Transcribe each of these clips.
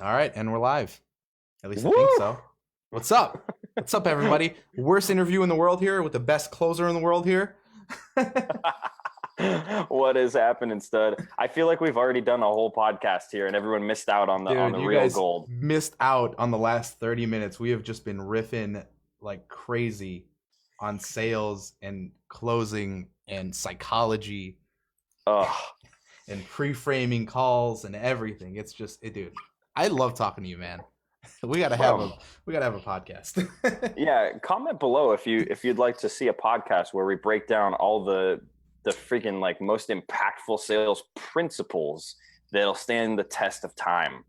All right, and we're live. At least I Woo! think so. What's up? What's up, everybody? Worst interview in the world here with the best closer in the world here. What is happening, stud? I feel like we've already done a whole podcast here, and everyone missed out on the Dude, you real guys gold. missed out on the last 30 minutes. We have just been riffing like crazy on sales and closing and psychology Ugh. and pre-framing calls and everything. It's just, dude, I love talking to you, man. We gotta have a podcast. Yeah, comment below if you'd like to see a podcast where we break down all the freaking like most impactful sales principles that'll stand the test of time.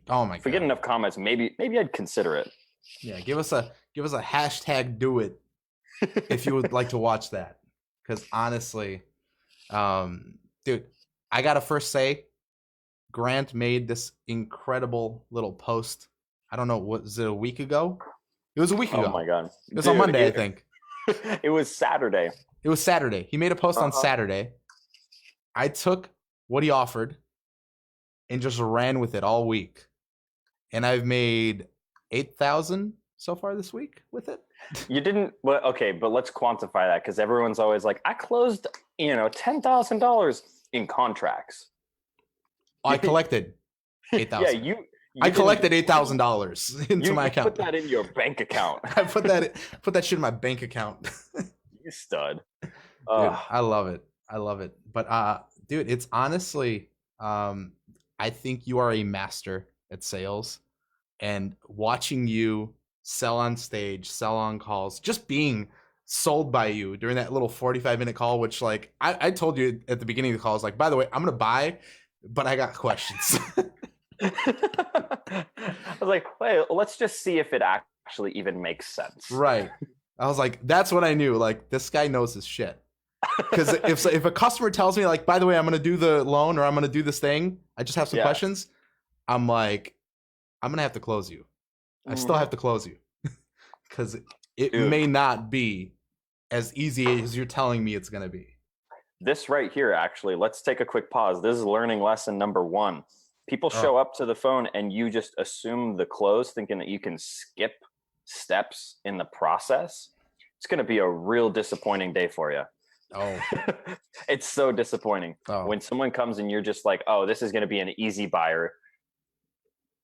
Oh my god! If we get enough comments, maybe I'd consider it. Yeah, give us a hashtag do it if you would like to watch that. Because honestly, dude, I gotta first say, Grant made this incredible little post. I don't know, was it a week ago? It was a week ago. Oh my god! It was on Monday, I think. It was Saturday. It was Saturday. He made a post on Saturday. I took what he offered and just ran with it all week. And I've made 8,000 so far this week with it. You didn't, well, okay, but let's quantify that because everyone's always like, I closed, $10,000 in contracts. I collected 8,000. Yeah, I collected $8,000 into my account. Put that in your bank account. I put that shit in my bank account. You stud. Dude, I love it. But dude, it's honestly, I think you are a master at sales, and watching you sell on stage, sell on calls, just being sold by you during that little 45-minute call, which like I told you at the beginning of the call, I was like, by the way, I'm gonna buy, but I got questions. I was like, wait, let's just see if it actually even makes sense. Right. I was like, that's what I knew. Like, this guy knows his shit. Because if a customer tells me, like, by the way, I'm going to do the loan or I'm going to do this thing, I just have some questions, I'm like, I'm going to have to close you. I still have to close you. Because it may not be as easy as you're telling me it's going to be. This right here, actually, let's take a quick pause. This is learning lesson number 1. People show up to the phone and you just assume the close, thinking that you can skip steps in the process. It's going to be a real disappointing day for you. Oh, it's so disappointing when someone comes and you're just like, oh, this is going to be an easy buyer.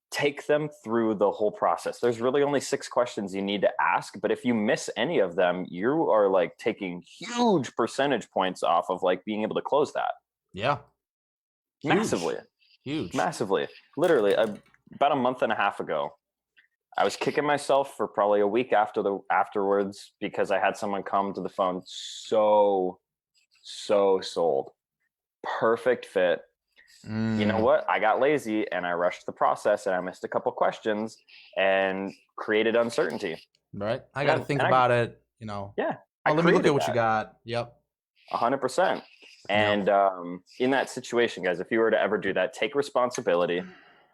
Take them through the whole process. There's really only 6 questions you need to ask, but if you miss any of them, you are like taking huge percentage points off of like being able to close that. Yeah. Huge. Massively. Literally about a month and a half ago, I was kicking myself for probably a week afterwards because I had someone come to the phone so sold. Perfect fit. You know what? I got lazy and I rushed the process and I missed a couple questions and created uncertainty. Right. I got to think about it, Yeah. Let me look at what you got. Yep. 100%. And in that situation, guys, if you were to ever do that, take responsibility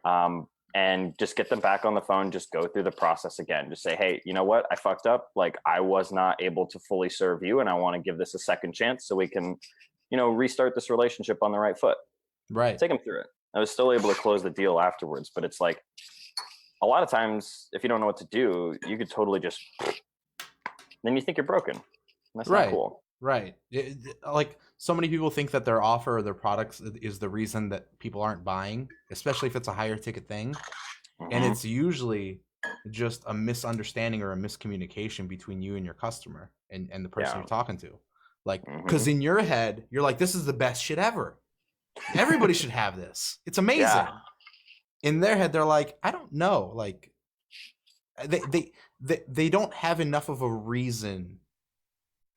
and just get them back on the phone. Just go through the process again. Just say, hey, you know what? I fucked up. Like, I was not able to fully serve you, and I want to give this a second chance so we can, restart this relationship on the right foot. Right. Take them through it. I was still able to close the deal afterwards, but it's like a lot of times, if you don't know what to do, you could totally just, then you think you're broken. That's not cool. Right. Like, so many people think that their offer or their products is the reason that people aren't buying, especially if it's a higher ticket thing. And it's usually just a misunderstanding or a miscommunication between you and your customer and the person you're talking to. Like, because in your head, you're like, this is the best shit ever. Everybody should have this. It's amazing. Yeah. In their head, they're like, I don't know. Like, they don't have enough of a reason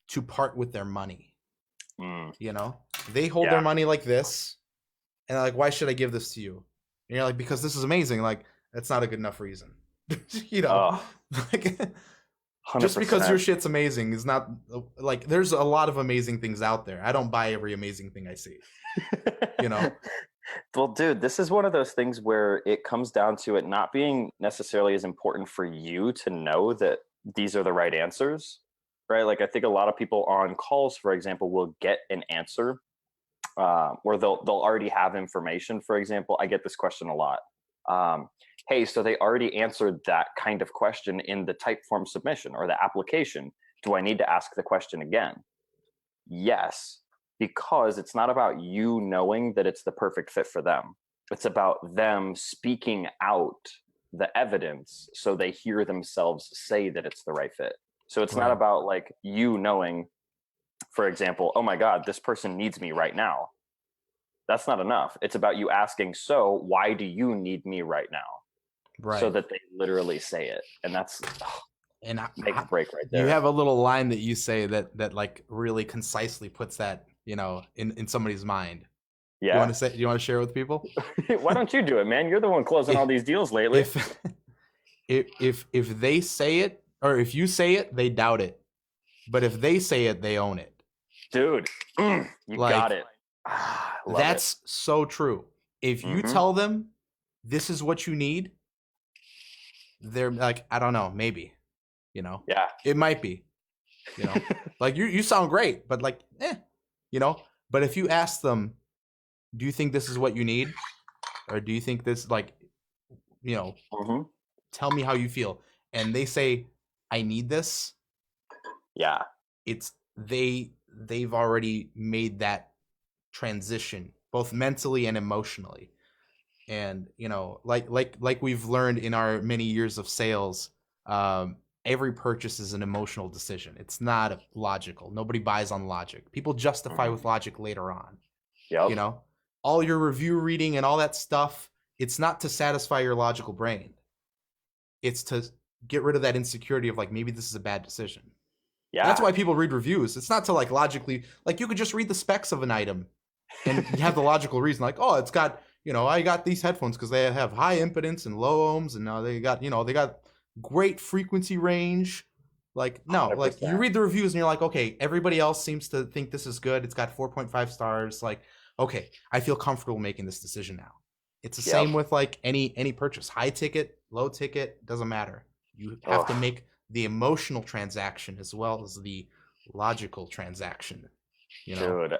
to part with their money. They hold their money like this and they're like, why should I give this to you? And you're like, because this is amazing. Like, that's not a good enough reason. Like, just because your shit's amazing is not like, there's a lot of amazing things out there. I don't buy every amazing thing I see. Well, dude, this is one of those things where it comes down to it not being necessarily as important for you to know that these are the right answers. Right? Like, I think a lot of people on calls, for example, will get an answer or they'll already have information. For example, I get this question a lot. Hey, so they already answered that kind of question in the type form submission or the application. Do I need to ask the question again? Yes, because it's not about you knowing that it's the perfect fit for them. It's about them speaking out the evidence so they hear themselves say that it's the right fit. So it's not Right. about like you knowing, for example, oh my God, this person needs me right now. That's not enough. It's about you asking, so why do you need me right now? Right. So that they literally say it. And that's And make or break right there. you have a little line that you say that like really concisely puts that, you know, in somebody's mind. Yeah. You want to say? You want to share it with people? Why don't you do it, man? You're the one closing all these deals lately. If they say it, or if you say it, they doubt it. But if they say it, they own it. Dude, you Like, got it. That's so true. If you tell them this is what you need, they're like, I don't know, maybe, you know, Yeah, it might be, you know, like you sound great, but like, you know, but if you ask them, do you think this is what you need? Or do you think this, like, you know, tell me how you feel. And they say, I need this. Yeah. It's they've already made that transition, both mentally and emotionally. And, you know, like we've learned in our many years of sales, every purchase is an emotional decision. It's not logical. Nobody buys on logic. People justify with logic later on. Yep. You know, all your review reading and all that stuff, it's not to satisfy your logical brain. It's to get rid of that insecurity of like, maybe this is a bad decision. Yeah. That's why people read reviews. It's not to like logically, like you could just read the specs of an item and you have the logical reason, like, oh, it's got, you know, I got these headphones because they have high impedance and low ohms, and now they got, you know, they got great frequency range. Like, no, 100%. like you read the reviews and you're like, okay, everybody else seems to think this is good. It's got 4.5 stars. Like, okay, I feel comfortable making this decision now. It's the same with like any purchase, high ticket, low ticket, doesn't matter. You have to make the emotional transaction as well as the logical transaction. You know? Dude,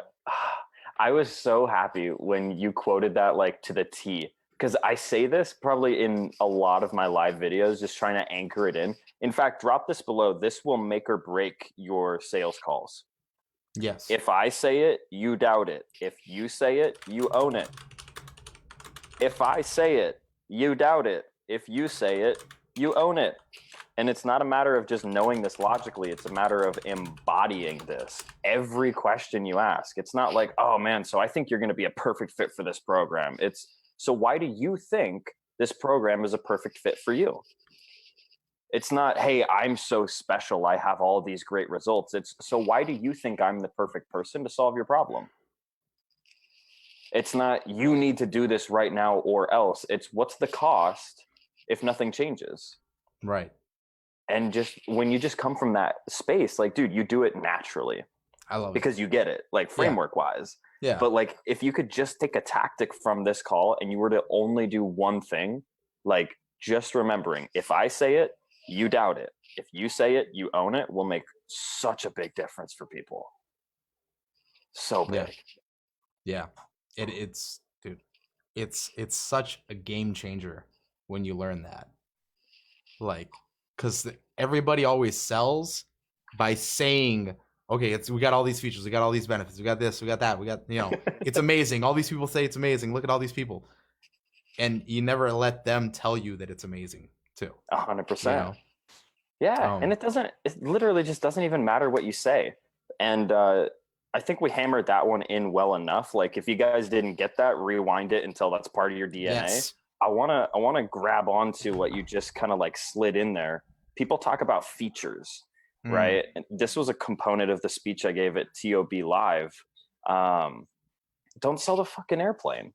I was so happy when you quoted that like to the T, because I say this probably in a lot of my live videos, just trying to anchor it in. In fact, drop this below. This will make or break your sales calls. Yes. If I say it, you doubt it. If you say it, you own it. If I say it, you doubt it. If you say it, you own it. And it's not a matter of just knowing this logically. It's a matter of embodying this. Every question you ask, it's not like, oh man, so I think you're going to be a perfect fit for this program. It's, so why do you think this program is a perfect fit for you? It's not, hey, I'm so special, I have all these great results. It's, so why do you think I'm the perfect person to solve your problem? It's not, you need to do this right now or else. It's, what's the cost if nothing changes? Right. And just when you just come from that space, like, dude, you do it naturally. I love it. Because you get it, like framework wise. Yeah. But like, if you could just take a tactic from this call and you were to only do one thing, like just remembering, if I say it, you doubt it. If you say it, you own it, will make such a big difference for people. So big. Yeah. It's dude, it's such a game changer when you learn that. Like, because everybody always sells by saying, okay, we got all these features, we got all these benefits, we got this, we got that, we got, you know, it's amazing. All these people say it's amazing. Look at all these people. And you never let them tell you that it's amazing too. 100%. You know? Yeah. And it literally just doesn't even matter what you say. And I think we hammered that one in well enough. Like, if you guys didn't get that, rewind it until that's part of your DNA. Yes. I wanna grab onto what you just kind of like slid in there. People talk about features, right? And this was a component of the speech I gave at TOB Live. Don't sell the fucking airplane,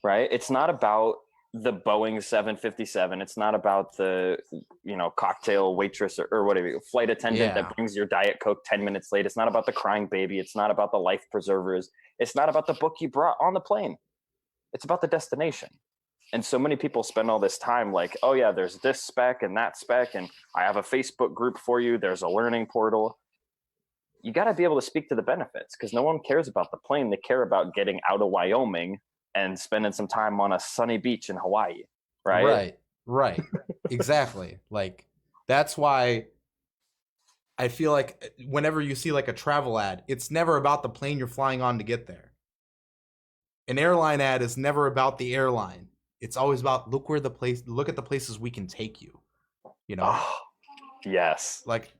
right? It's not about the Boeing 757. It's not about the, you know, cocktail waitress or whatever, flight attendant that brings your Diet Coke 10 minutes late. It's not about the crying baby. It's not about the life preservers. It's not about the book you brought on the plane. It's about the destination. And so many people spend all this time like, oh yeah, there's this spec and that spec, and I have a Facebook group for you. There's a learning portal. You got to be able to speak to the benefits, because no one cares about the plane. They care about getting out of Wyoming and spending some time on a sunny beach in Hawaii. right? Right. Exactly. Like, that's why I feel like whenever you see like a travel ad, it's never about the plane you're flying on to get there. An airline ad is never about the airline. It's always about look at the places we can take you. You know? Oh, yes. Like,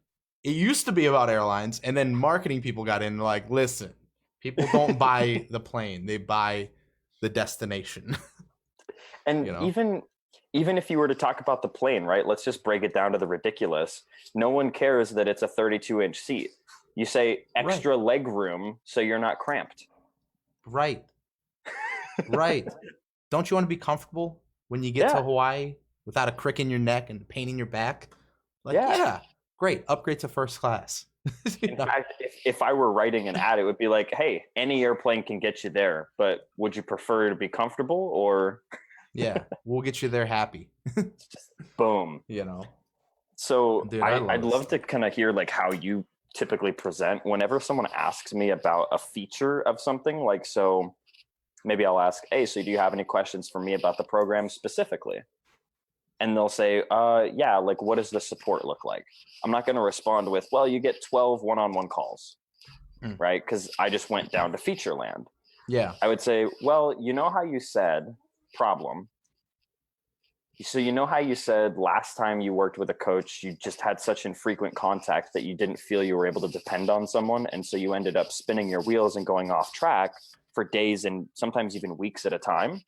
it used to be about airlines, and then marketing people got in and like, listen, people don't buy the plane, they buy the destination. And You know? even if you were to talk about the plane, right? Let's just break it down to the ridiculous. No one cares that it's a 32-inch seat. You say extra leg room so you're not cramped. Right. Right. Don't you want to be comfortable when you get to Hawaii without a crick in your neck and pain in your back? Like, yeah, great. Upgrade to first class. In fact, if I were writing an ad, it would be like, hey, any airplane can get you there, but would you prefer to be comfortable or? Yeah, we'll get you there happy. Just boom. You know? So Dude, I'd love to kind of hear like how you typically present whenever someone asks me about a feature of something. Like, so maybe I'll ask, hey, so do you have any questions for me about the program specifically? And they'll say, yeah, like, what does the support look like? I'm not going to respond with, well, you get 12 one-on-one calls, right? Because I just went down to feature land. Yeah. I would say, well, you know how you said problem. So you know how you said last time you worked with a coach, you just had such infrequent contact that you didn't feel you were able to depend on someone. And so you ended up spinning your wheels and going off track for days and sometimes even weeks at a time.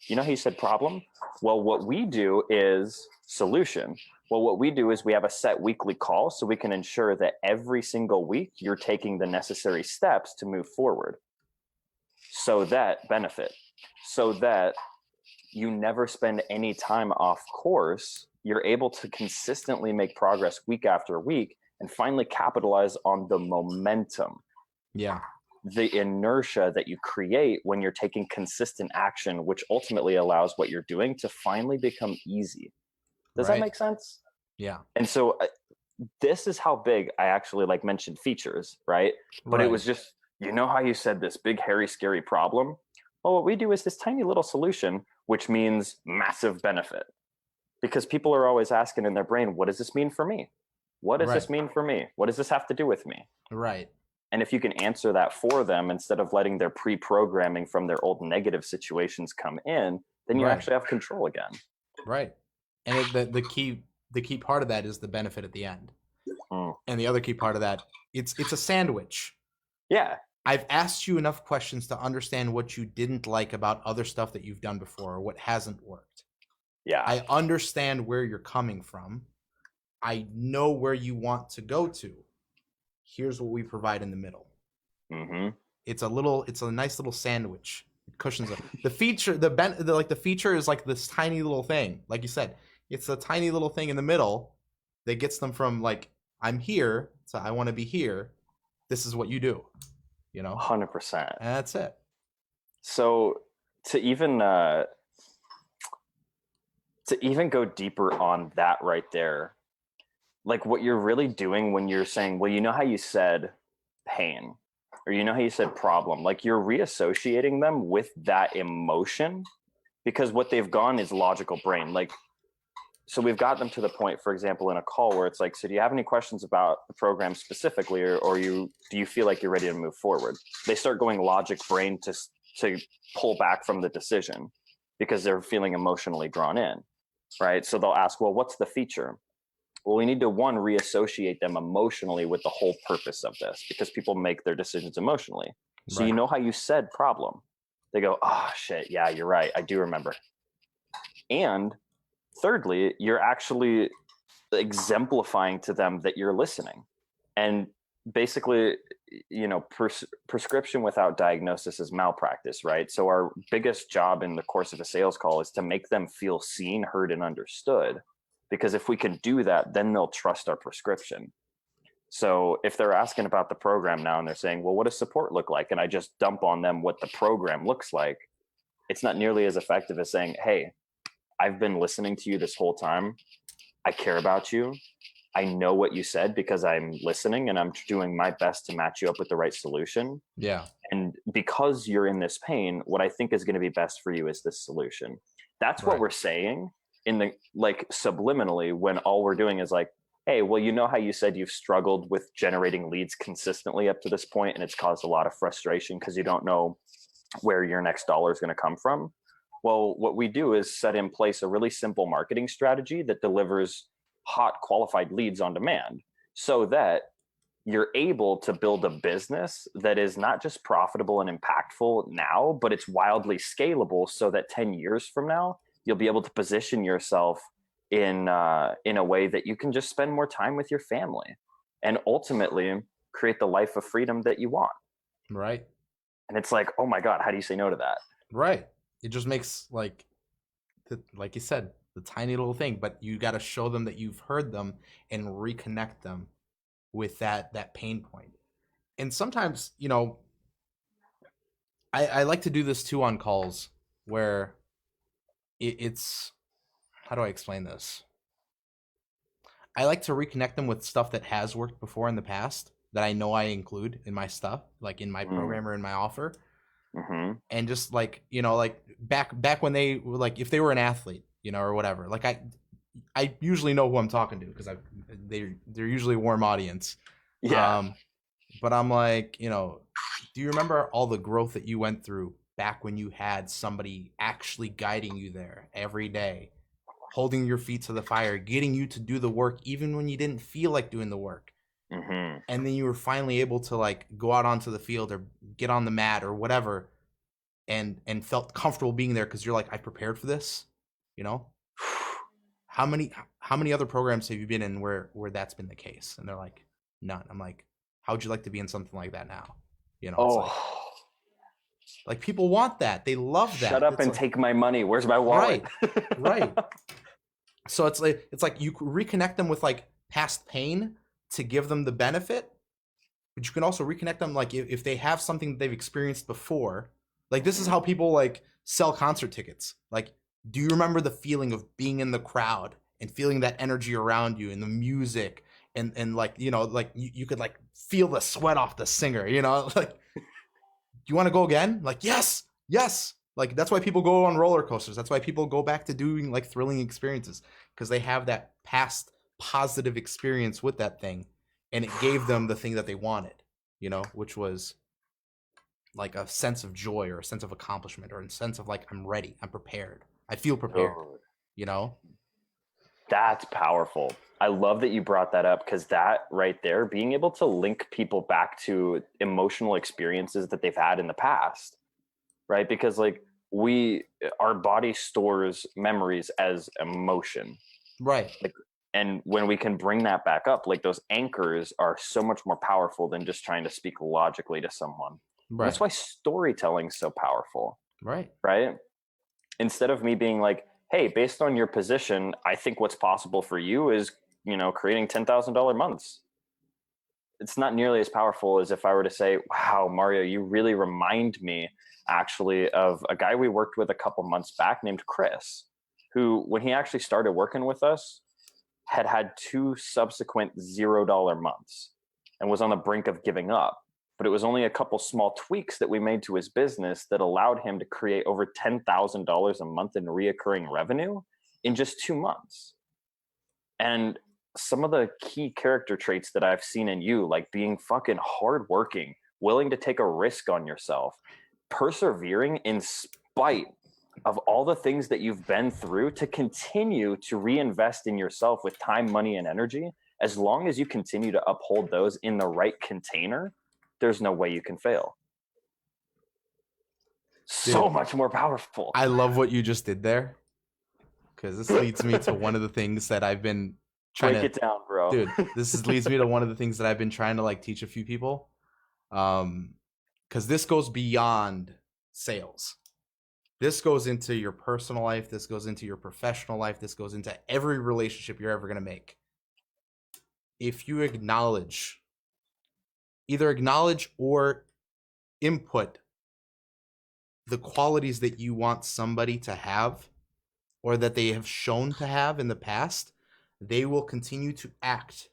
You know how you said problem? Well, what we do is solution. Well, what we do is we have a set weekly call so we can ensure that every single week you're taking the necessary steps to move forward. So that you never spend any time off course. You're able to consistently make progress week after week and finally capitalize on the momentum. Yeah. The inertia that you create when you're taking consistent action, which ultimately allows what you're doing to finally become easy. Does that make sense? Yeah. And so this is how big I actually like mentioned features, right? But it was just, you know how you said this big, hairy, scary problem? Well, what we do is this tiny little solution, which means massive benefit. Because people are always asking in their brain, what does this mean for me? What does this mean for me? What does this have to do with me? Right. And if you can answer that for them instead of letting their pre-programming from their old negative situations come in, then you actually have control again. Right. And the key part of that is the benefit at the end. And the other key part of that, it's a sandwich. Yeah. I've asked you enough questions to understand what you didn't like about other stuff that you've done before or what hasn't worked. Yeah. I understand where you're coming from. I know where you want to go to. Here's what we provide in the middle. Mm-hmm. It's a nice little sandwich. It cushions it. The feature, the feature is like this tiny little thing. Like you said, it's a tiny little thing in the middle that gets them from like, I'm here, so I want to be here. This is what you do. You know, 100%. And that's it. So to even go deeper on that right there, like what you're really doing when you're saying, well, you know how you said pain, or you know how you said problem, like you're reassociating them with that emotion, because what they've gone is logical brain. Like, so we've got them to the point, for example, in a call where it's like, so do you have any questions about the program specifically, or do you feel like you're ready to move forward? They start going logic brain to pull back from the decision because they're feeling emotionally drawn in, right? So they'll ask, well, what's the feature? Well, we need to, one, reassociate them emotionally with the whole purpose of this, because people make their decisions emotionally. So you know how you said problem? They go, oh, shit, yeah, you're right. I do remember. And thirdly, you're actually exemplifying to them that you're listening. And basically, you know, prescription without diagnosis is malpractice, right? So our biggest job in the course of a sales call is to make them feel seen, heard, and understood. Because if we can do that, then they'll trust our prescription. So if they're asking about the program now and they're saying, well, what does support look like? And I just dump on them what the program looks like, it's not nearly as effective as saying, hey, I've been listening to you this whole time. I care about you. I know what you said because I'm listening and I'm doing my best to match you up with the right solution. Yeah. And because you're in this pain, what I think is going to be best for you is this solution. That's what Right. we're saying in the, like, subliminally, when all we're doing is like, hey, well, you know how you said you've struggled with generating leads consistently up to this point and it's caused a lot of frustration because you don't know where your next dollar is going to come from? Well, what we do is set in place a really simple marketing strategy that delivers hot qualified leads on demand, so that you're able to build a business that is not just profitable and impactful now, but it's wildly scalable, so that 10 years from now, you'll be able to position yourself in a way that you can just spend more time with your family and ultimately create the life of freedom that you want. Right. And it's like, oh my God, how do you say no to that? Right. It just makes like you said, the tiny little thing, but you got to show them that you've heard them and reconnect them with that pain point. And sometimes, you know, I like to do this too on calls where it's how do I explain this? I like to reconnect them with stuff that has worked before in the past that I know I include in my stuff, like in my program or in my offer. Mm-hmm. And just like, you know, like back when they were like, if they were an athlete, you know, or whatever, like I usually know who I'm talking to because they're usually a warm audience. Yeah. But I'm like, you know, do you remember all the growth that you went through back when you had somebody actually guiding you there every day, holding your feet to the fire, getting you to do the work even when you didn't feel like doing the work? Mm-hmm. And then you were finally able to like go out onto the field or get on the mat or whatever, and felt comfortable being there because you're like, I prepared for this, you know? How many other programs have you been in where that's been the case? And they're like, none. I'm like, how would you like to be in something like that now? You know, it's Oh, like people want that. They love shut that. up It's and like, take my money. Where's my wallet? right. So it's like you reconnect them with like past pain to give them the benefit, but you can also reconnect them like if they have something that they've experienced before. Like this is how people like sell concert tickets. Like, do you remember the feeling of being in the crowd and feeling that energy around you and the music and like, you know, like you could like feel the sweat off the singer, you know? Like, do you want to go again? Like, yes, yes. Like that's why people go on roller coasters. That's why people go back to doing like thrilling experiences, because they have that past positive experience with that thing, and it gave them the thing that they wanted, you know, which was like a sense of joy or a sense of accomplishment or a sense of like, I'm ready, I'm prepared, I feel prepared, Dude, you know? that's powerful. I love that you brought that up, because that right there, being able to link people back to emotional experiences that they've had in the past, right? Because like our body stores memories as emotion. Right. Like, and when we can bring that back up, like those anchors are so much more powerful than just trying to speak logically to someone. And that's Right. why storytelling is so powerful, Right. right? Instead of me being like, hey, based on your position, I think what's possible for you is, you know, creating $10,000 months. It's not nearly as powerful as if I were to say, wow, Mario, you really remind me actually of a guy we worked with a couple months back named Chris, who, when he actually started working with us, had two subsequent $0 months and was on the brink of giving up. But it was only a couple small tweaks that we made to his business that allowed him to create over $10,000 a month in reoccurring revenue in just 2 months. And some of the key character traits that I've seen in you, like being fucking hardworking, willing to take a risk on yourself, persevering in spite of all the things that you've been through, to continue to reinvest in yourself with time, money, and energy. As long as you continue to uphold those in the right container, there's no way you can fail. So Dude, much more powerful. I love what you just did there, because this leads me to one of the things that I've been trying Break to, it down, bro. dude, leads me to one of the things that I've been trying to like teach a few people. Because this goes beyond sales. This goes into your personal life. This goes into your professional life. This goes into every relationship you're ever going to make. If you either acknowledge or input the qualities that you want somebody to have or that they have shown to have in the past, they will continue to act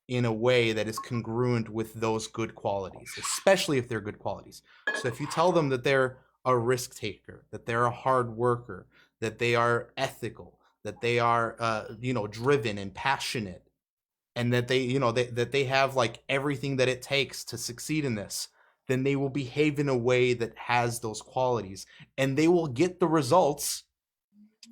in a way that is congruent with those good qualities, especially if they're good qualities. So if you tell them that they're a risk taker, that they're a hard worker, that they are ethical, that they are driven and passionate, and that that they have like everything that it takes to succeed in this, then they will behave in a way that has those qualities, and they will get the results,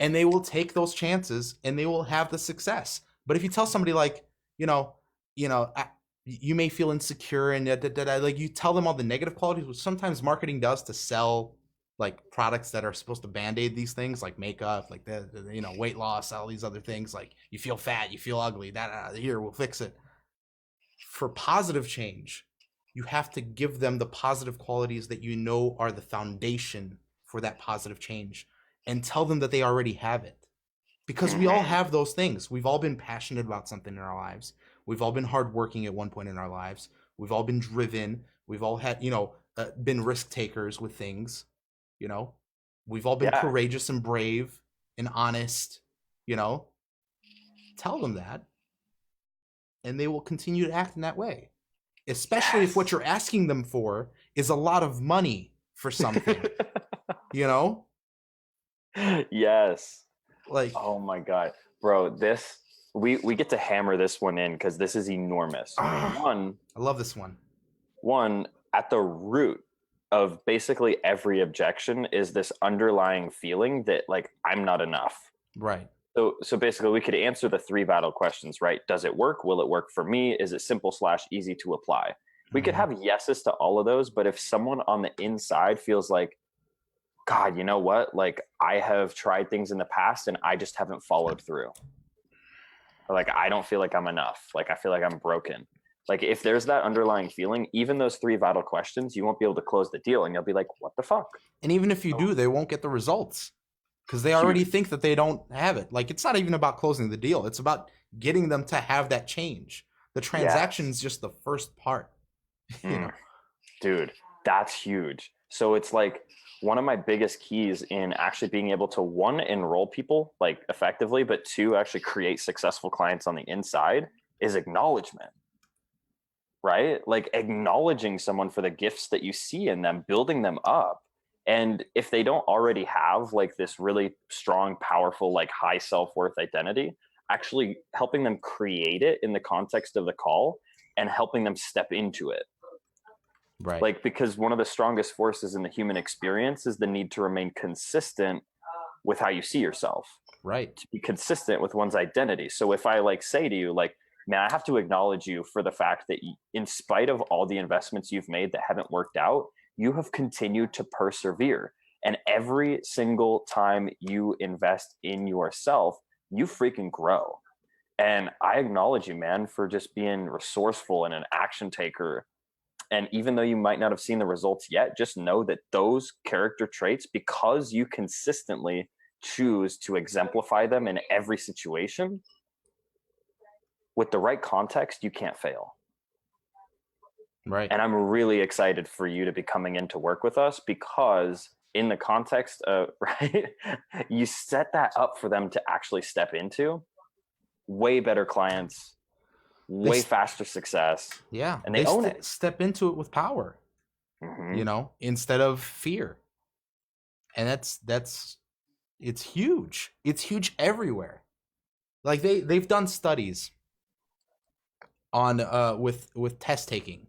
and they will take those chances, and they will have the success. But if you tell somebody like, you may feel insecure, and like you tell them all the negative qualities, which sometimes marketing does to sell like products that are supposed to band-aid these things, like makeup, like the weight loss, all these other things, like you feel fat, you feel ugly, that here, we'll fix it. For positive change, you have to give them the positive qualities that you know are the foundation for that positive change, and tell them that they already have it. Because we all have those things. We've all been passionate about something in our lives. We've all been hardworking at one point in our lives. We've all been driven. We've all had, been risk takers with things. We've all been courageous and brave and honest. Tell them that, and they will continue to act in that way. Especially if what you're asking them for is a lot of money for something. Yes. Like, oh my God, bro, this we get to hammer this one in because this is enormous. I love this one. One, at the root of basically every objection is this underlying feeling that like I'm not enough. Right. So basically we could answer the 3 battle questions, right? Does it work? Will it work for me? Is it simple / easy to apply? We could have yeses to all of those, but if someone on the inside feels like, God, you know what? Like I have tried things in the past and I just haven't followed through. Or like, I don't feel like I'm enough. Like, I feel like I'm broken. Like if there's that underlying feeling, even those 3 vital questions, you won't be able to close the deal and you'll be like, what the fuck? And even if you do, they won't get the results because they already think that they don't have it. Like it's not even about closing the deal. It's about getting them to have that change. The transaction is just the first part. Dude, that's huge. So it's like one of my biggest keys in actually being able to 1, enroll people like effectively, but 2, actually create successful clients on the inside is acknowledgement, right? Like acknowledging someone for the gifts that you see in them, building them up. And if they don't already have like this really strong, powerful, like high self-worth identity, actually helping them create it in the context of the call and helping them step into it. Right. Like, because one of the strongest forces in the human experience is the need to remain consistent with how you see yourself. Right. To be consistent with one's identity. So if I like say to you, like, man, I have to acknowledge you for the fact that in spite of all the investments you've made that haven't worked out, you have continued to persevere. And every single time you invest in yourself, you freaking grow. And I acknowledge you, man, for just being resourceful and an action taker. And even though you might not have seen the results yet, just know that those character traits, because you consistently choose to exemplify them in every situation, with the right context, you can't fail. Right. And I'm really excited for you to be coming in to work with us because in the context of, right, you set that up for them to actually step into way better clients, way faster success. Yeah. And they own it. Step into it with power, instead of fear. And it's huge. It's huge everywhere. Like they've done studies on with test taking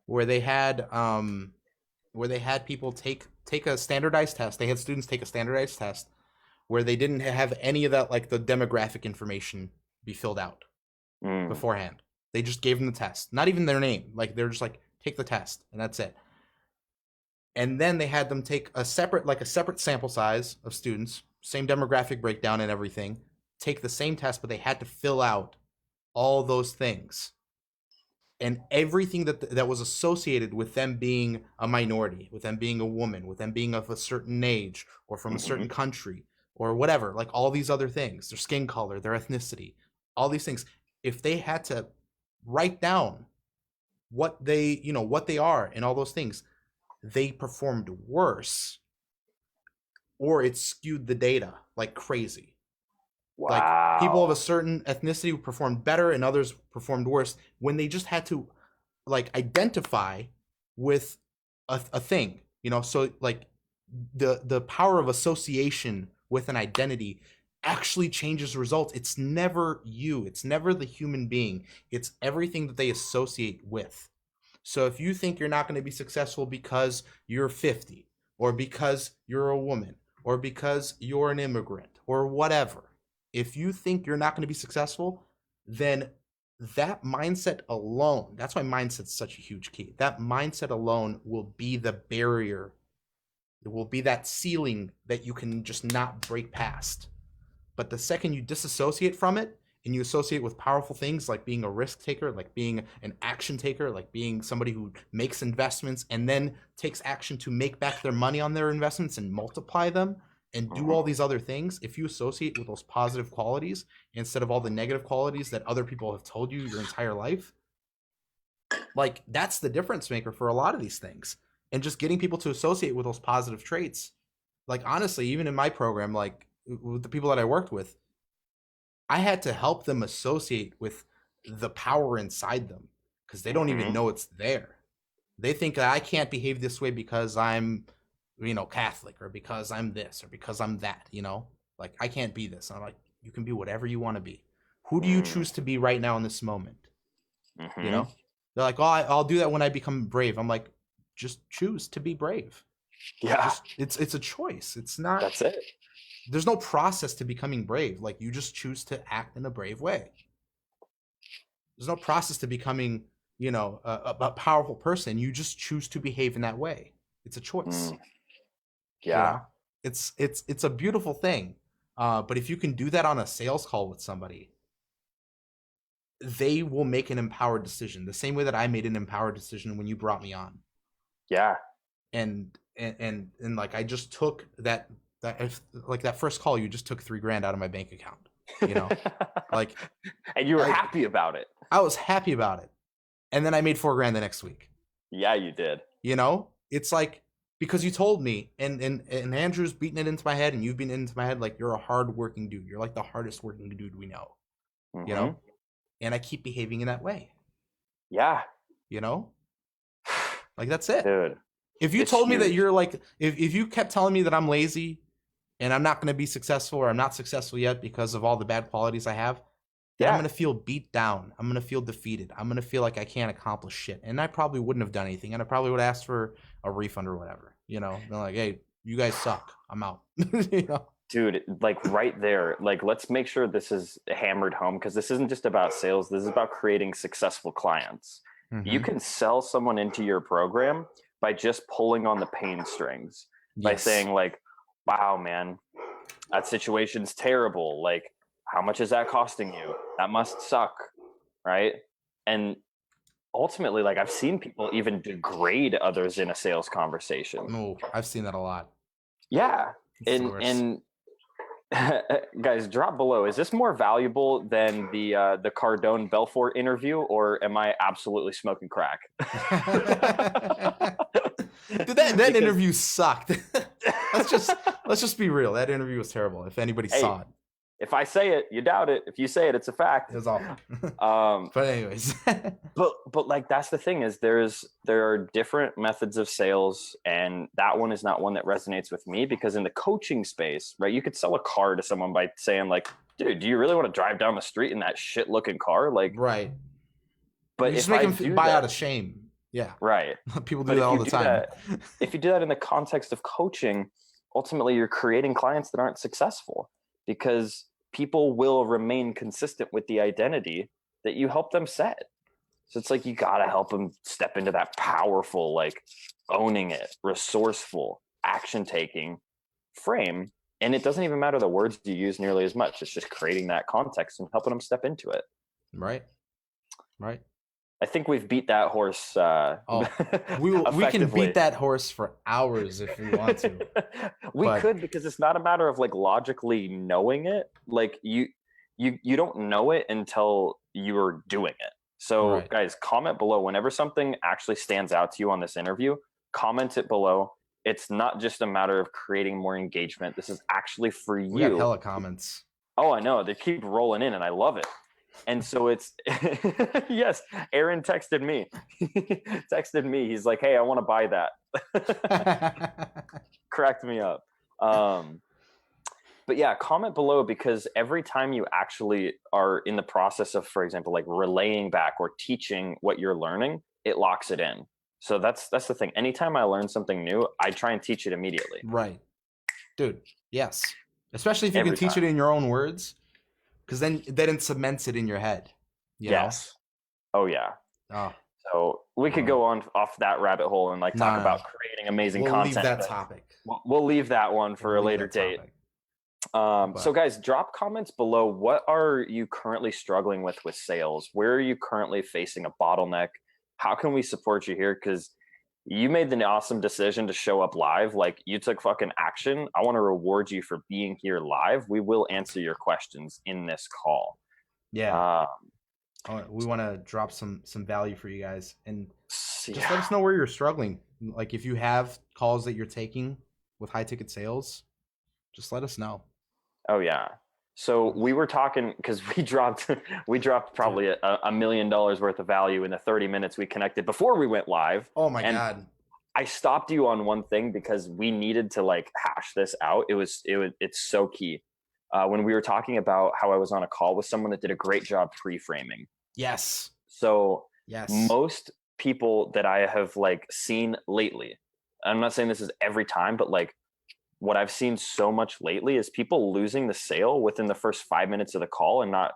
where they had people take a standardized test. They had students take a standardized test where they didn't have any of that, like the demographic information be filled out beforehand. They just gave them the test, not even their name. Like they're just like, take the test and that's it. And then they had them take a separate sample size of students, same demographic breakdown and everything, take the same test, but they had to fill out all those things. And everything that was associated with them being a minority, with them being a woman, with them being of a certain age or from a certain country or whatever, like all these other things, their skin color, their ethnicity, all these things. If they had to write down what they are and all those things, they performed worse, or it skewed the data like crazy. Wow. Like people of a certain ethnicity performed better and others performed worse when they just had to like identify with a thing, so like the power of association with an identity actually changes results. It's never you. It's never the human being. It's everything that they associate with. So if you think you're not going to be successful because you're 50, or because you're a woman, or because you're an immigrant, or whatever, if you think you're not going to be successful, then that mindset alone, that's why mindset's such a huge key. That mindset alone will be the barrier. It will be that ceiling that you can just not break past. But the second you disassociate from it and you associate with powerful things like being a risk taker, like being an action taker, like being somebody who makes investments and then takes action to make back their money on their investments and multiply them and do all these other things, if you associate with those positive qualities instead of all the negative qualities that other people have told you your entire life, like that's the difference maker for a lot of these things. And just getting people to associate with those positive traits. Like honestly, even in my program, like with the people that I worked with, I had to help them associate with the power inside them because they don't even know it's there. They think that I can't behave this way because I'm, Catholic, or because I'm this, or because I'm that, like I can't be this. And I'm like, you can be whatever you want to be. Who do you choose to be right now in this moment? They're like, oh, I'll do that when I become brave. I'm like, just choose to be brave. Yeah. It's a choice. It's not. That's it. There's no process to becoming brave. Like you just choose to act in a brave way. There's no process to becoming, a powerful person. You just choose to behave in that way. It's a choice. Yeah. It's a beautiful thing. But if you can do that on a sales call with somebody, they will make an empowered decision the same way that I made an empowered decision when you brought me on. Yeah. And like I just took that first call, you just took $3,000 out of my bank account, like, and you were happy about it. I was happy about it. And then I made $4,000 the next week. Yeah, you did. It's like, because you told me, and Andrew's beating it into my head, and you've beaten it into my head, like you're a hard working dude. You're like the hardest working dude we know, and I keep behaving in that way. Yeah. Like that's it. Dude. If you told me that you're like, if you kept telling me that I'm lazy and I'm not going to be successful, or I'm not successful yet because of all the bad qualities I have, then I'm going to feel beat down. I'm going to feel defeated. I'm going to feel like I can't accomplish shit. And I probably wouldn't have done anything. And I probably would have asked for a refund or whatever, They're like, hey, you guys suck. I'm out. Dude, like right there, like let's make sure this is hammered home, because this isn't just about sales. This is about creating successful clients. You can sell someone into your program by just pulling on the pain strings, by saying like, wow, man, that situation's terrible. Like, how much is that costing you? That must suck. Right. And ultimately, like I've seen people even degrade others in a sales conversation. Oh, I've seen that a lot. Yeah. And guys, drop below. Is this more valuable than the Cardone Belfort interview, or am I absolutely smoking crack? Dude, that interview sucked. let's just be real. That interview was terrible. If anybody saw it. If I say it, you doubt it. If you say it, it's a fact. It was awful. But anyways. but like that's the thing, is there are different methods of sales, and that one is not one that resonates with me, because in the coaching space, right, you could sell a car to someone by saying like, dude, do you really want to drive down the street in that shit looking car? Like, right. But you just make them buy out of shame. Yeah. Right. People do that all the time. If you do that in the context of coaching, ultimately you're creating clients that aren't successful, because people will remain consistent with the identity that you help them set. So it's like, you got to help them step into that powerful, like owning it, resourceful, action taking frame. And it doesn't even matter the words you use nearly as much. It's just creating that context and helping them step into it. Right. I think we've beat that horse. We can beat that horse for hours if we want to. We could, because it's not a matter of like logically knowing it. Like you don't know it until you're doing it. So guys, comment below whenever something actually stands out to you on this interview. Comment it below. It's not just a matter of creating more engagement. This is actually for you. We got hella comments. Oh, I know. They keep rolling in, and I love it. And so it's yes, Aaron texted me. He's like, hey, I want to buy that. Cracked me up. But But yeah, comment below, because every time you actually are in the process of, for example, like relaying back or teaching what you're learning, it locks it in. So that's the thing. Anytime I learn something new, I try and teach it immediately. Right. Dude, yes. Especially if you Every can teach time. it in your own words, because then it cements it in your head. You know? Yes. Oh yeah. Oh, So we could love it. go on off that rabbit hole and like talk Nah, about creating amazing we'll leave content. that But topic. we'll leave that one for a We'll leave later that date. topic. So guys, drop comments below. What are you currently struggling with sales? Where are you currently facing a bottleneck? How can we support you here? Because you made the awesome decision to show up live. Like, you took fucking action. I want to reward you for being here live. We will answer your questions in this call. Yeah. We want to drop some value for you guys, and just let us know where you're struggling. Like, if you have calls that you're taking with high ticket sales, just let us know. Oh yeah. So we were talking, because we dropped probably $1 million worth of value in the 30 minutes we connected before we went live. Oh my God. I stopped you on one thing because we needed to like hash this out. It's so key. When we were talking about how I was on a call with someone that did a great job pre-framing. Yes. So yes, most people that I have like seen lately, I'm not saying this is every time, but like what I've seen so much lately is people losing the sale within the first 5 minutes of the call and not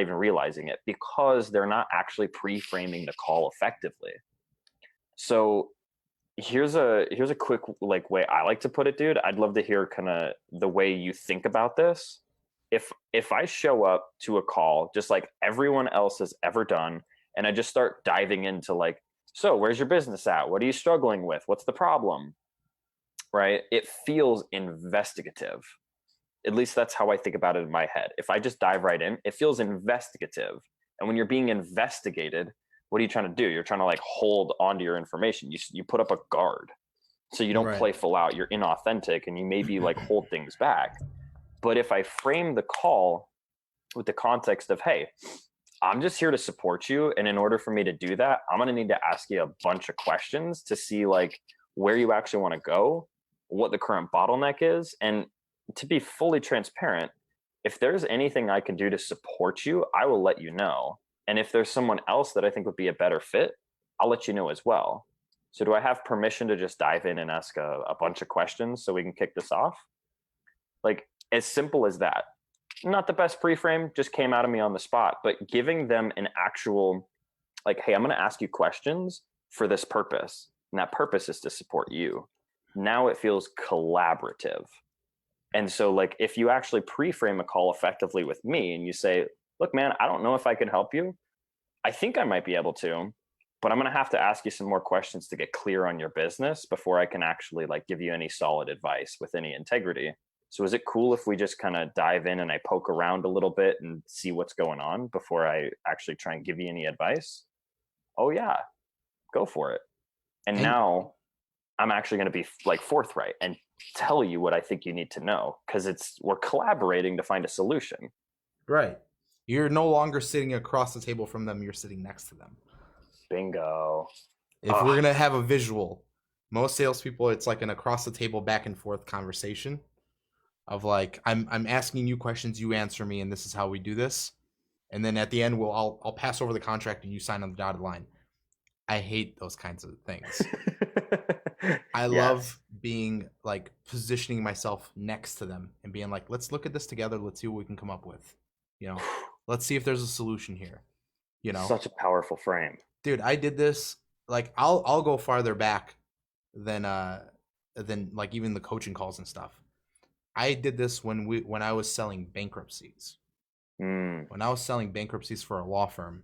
even realizing it, because they're not actually pre-framing the call effectively. So here's a quick like way I like to put it, dude. I'd love to hear kind of the way you think about this. If I show up to a call just like everyone else has ever done, and I just start diving into like, so where's your business at? What are you struggling with? What's the problem? Right? It feels investigative. At least that's how I think about it in my head. If I just dive right in, it feels investigative. And when you're being investigated, what are you trying to do? You're trying to like hold onto your information. You put up a guard, so you don't play full out. You're inauthentic, and you maybe like hold things back. But if I frame the call with the context of, hey, I'm just here to support you, and in order for me to do that, I'm going to need to ask you a bunch of questions to see like where you actually want to go, what the current bottleneck is, and to be fully transparent, if there's anything I can do to support you, I will let you know. And if there's someone else that I think would be a better fit, I'll let you know as well. So do I have permission to just dive in and ask a bunch of questions so we can kick this off? Like, as simple as that. Not the best pre-frame, just came out of me on the spot, but giving them an actual, like, hey, I'm going to ask you questions for this purpose. And that purpose is to support you. Now it feels collaborative. And so like, if you actually pre-frame a call effectively with me and you say, look, man, I don't know if I can help you. I think I might be able to, but I'm going to have to ask you some more questions to get clear on your business before I can actually like give you any solid advice with any integrity. So is it cool if we just kind of dive in and I poke around a little bit and see what's going on before I actually try and give you any advice? Oh yeah, go for it. And now I'm actually going to be like forthright and tell you what I think you need to know, because we're collaborating to find a solution. Right. You're no longer sitting across the table from them. You're sitting next to them. Bingo. If we're going to have a visual, most salespeople, it's like an across the table back and forth conversation of like, I'm asking you questions, you answer me, and this is how we do this. And then at the end, I'll pass over the contract and you sign on the dotted line. I hate those kinds of things. I love being like positioning myself next to them and being like, let's look at this together. Let's see what we can come up with. You know, let's see if there's a solution here. You know, such a powerful frame, dude. I did this. Like, I'll go farther back than like even the coaching calls and stuff. I did this when I was selling bankruptcies. When I was selling bankruptcies for a law firm.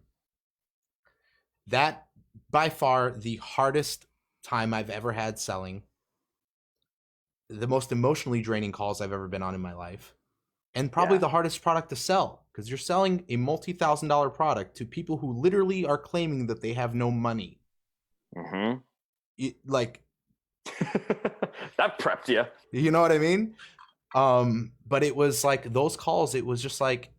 That by far the hardest time I've ever had selling, the most emotionally draining calls I've ever been on in my life, and probably the hardest product to sell, because you're selling a multi-$1,000 product to people who literally are claiming that they have no money. Like that prepped you. You know what I mean? But it was like those calls, it was just like,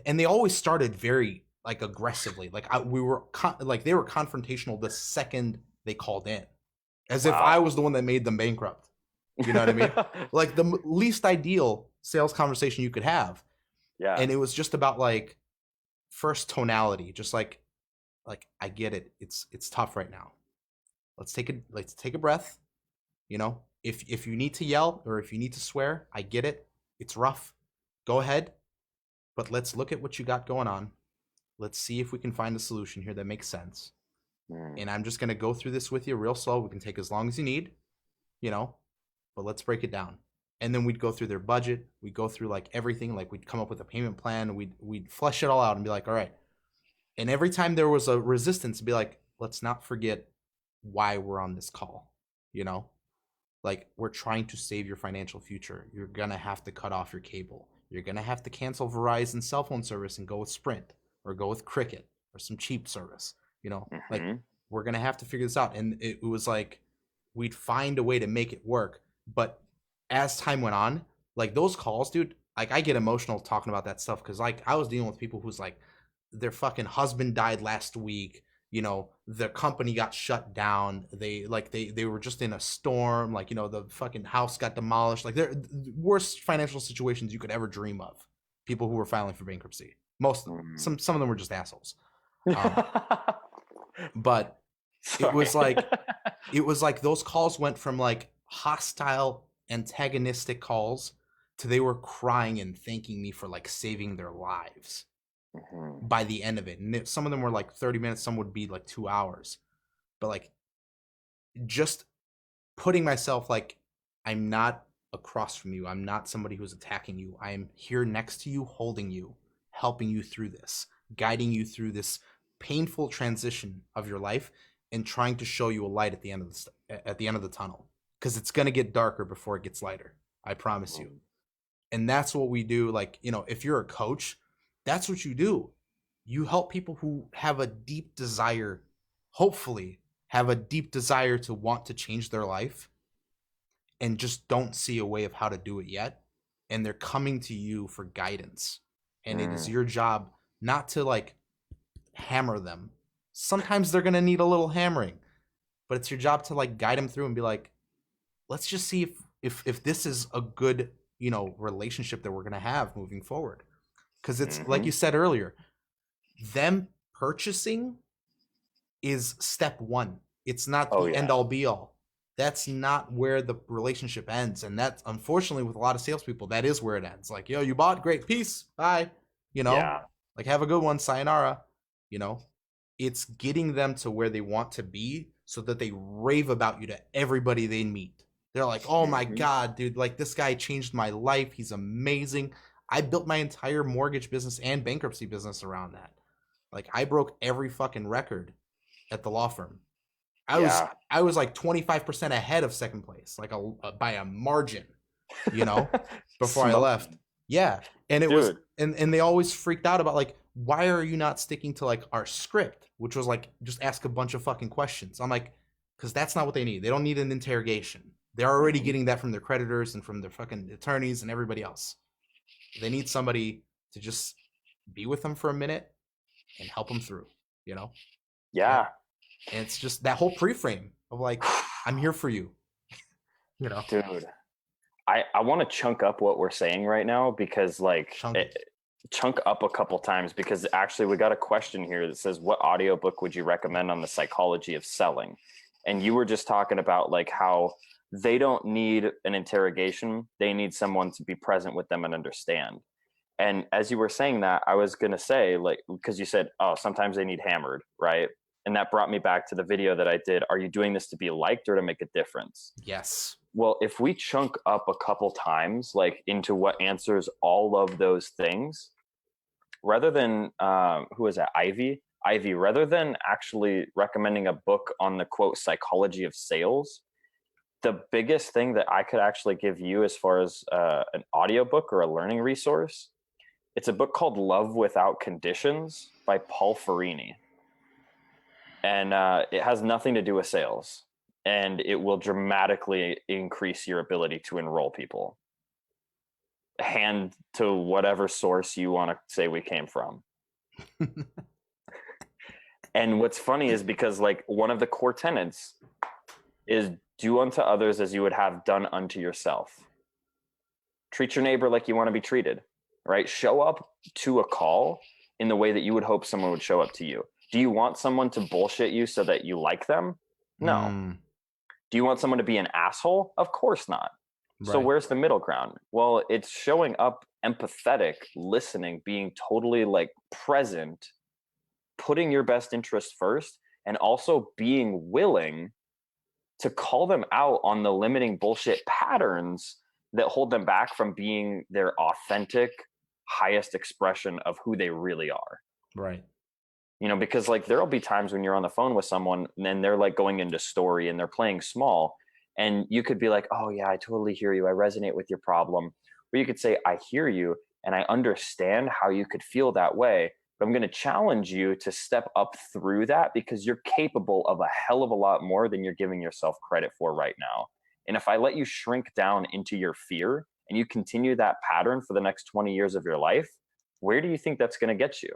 and they always started very like aggressively. Like they were confrontational the second they called in, as if I was the one that made them bankrupt. You know what I mean? Like the least ideal sales conversation you could have. Yeah. And it was just about like first tonality, just like I get it. It's tough right now. Let's take a breath. You know, if you need to yell or if you need to swear, I get it. It's rough. Go ahead, but let's look at what you got going on. Let's see if we can find a solution here that makes sense. And I'm just gonna go through this with you real slow. We can take as long as you need, you know, but let's break it down. And then we'd go through their budget. We'd go through like everything. Like we'd come up with a payment plan. We'd flesh it all out and be like, all right. And every time there was a resistance, be like, let's not forget why we're on this call. You know, like we're trying to save your financial future. You're gonna have to cut off your cable. You're gonna have to cancel Verizon cell phone service and go with Sprint or go with Cricket or some cheap service. You know, like we're gonna have to figure this out. And it was like we'd find a way to make it work. But as time went on, like those calls, dude, like I get emotional talking about that stuff because like I was dealing with people who's like their fucking husband died last week. You know, the company got shut down. They were just in a storm. Like, you know, the fucking house got demolished. Like they're the worst financial situations you could ever dream of. People who were filing for bankruptcy. Most of them. Some of them were just assholes. But it was like those calls went from like hostile, antagonistic calls to they were crying and thanking me for like saving their lives by the end of it. And some of them were like 30 minutes, some would be like 2 hours. But like just putting myself like I'm not across from you. I'm not somebody who's attacking you. I am here next to you, holding you, helping you through this, guiding you through this painful transition of your life and trying to show you a light at the end of the tunnel, because it's going to get darker before it gets lighter. I promise you. And that's what we do. Like, you know, if you're a coach, that's what you do. You help people who have a deep desire, hopefully have a deep desire to want to change their life and just don't see a way of how to do it yet. And they're coming to you for guidance. And it is your job not to like hammer them. Sometimes they're going to need a little hammering, but it's your job to like guide them through and be like, let's just see if this is a good, you know, relationship that we're going to have moving forward. Because it's like you said earlier, them purchasing is step one. It's not the end all be all. That's not where the relationship ends. And that's unfortunately with a lot of salespeople, that is where it ends. Like, yo, you bought, great, peace, bye. You know, like have a good one, sayonara. You know, it's getting them to where they want to be so that they rave about you to everybody they meet. They're like, oh my God, dude, like this guy changed my life. He's amazing. I built my entire mortgage business and bankruptcy business around that. Like I broke every fucking record at the law firm. I was like 25% ahead of second place, like by a margin, you know, before I left. Yeah. And it was, and they always freaked out about like, why are you not sticking to like our script, which was like, just ask a bunch of fucking questions. I'm like, because that's not what they need. They don't need an interrogation. They're already getting that from their creditors and from their fucking attorneys and everybody else. They need somebody to just be with them for a minute and help them through, you know? Yeah. And it's just that whole pre-frame of like, I'm here for you, you know? Dude, I want to chunk up what we're saying right now because like chunk up a couple times, because actually we got a question here that says, what audiobook would you recommend on the psychology of selling? And you were just talking about like how they don't need an interrogation. They need someone to be present with them and understand. And as you were saying that, I was going to say, like, because you said, oh, sometimes they need hammered, right? And that brought me back to the video that I did. Are you doing this to be liked or to make a difference? Yes. Well, if we chunk up a couple times, like into what answers all of those things, rather than, who is that? Ivy, rather than actually recommending a book on the quote psychology of sales, the biggest thing that I could actually give you as far as an audiobook or a learning resource, it's a book called Love Without Conditions by Paul Farini. And it has nothing to do with sales. And it will dramatically increase your ability to enroll people. Hand to whatever source you want to say we came from. And what's funny is because like one of the core tenets is Do unto others as you would have done unto yourself. Treat your neighbor like you want to be treated, right? Show up to a call in the way that you would hope someone would show up to you. Do you want someone to bullshit you so that you like them? No. Do you want someone to be an asshole? Of course not. So where's the middle ground? Well, it's showing up empathetic, listening, being totally like present, putting your best interest first, and also being willing to call them out on the limiting bullshit patterns that hold them back from being their authentic, highest expression of who they really are. Right. You know, because like there'll be times when you're on the phone with someone and then they're like going into story and they're playing small, and you could be like, oh yeah, I totally hear you, I resonate with your problem. Or you could say, I hear you and I understand how you could feel that way, but I'm going to challenge you to step up through that because you're capable of a hell of a lot more than you're giving yourself credit for right now. And if I let you shrink down into your fear and you continue that pattern for the next 20 years of your life, where do you think that's going to get you?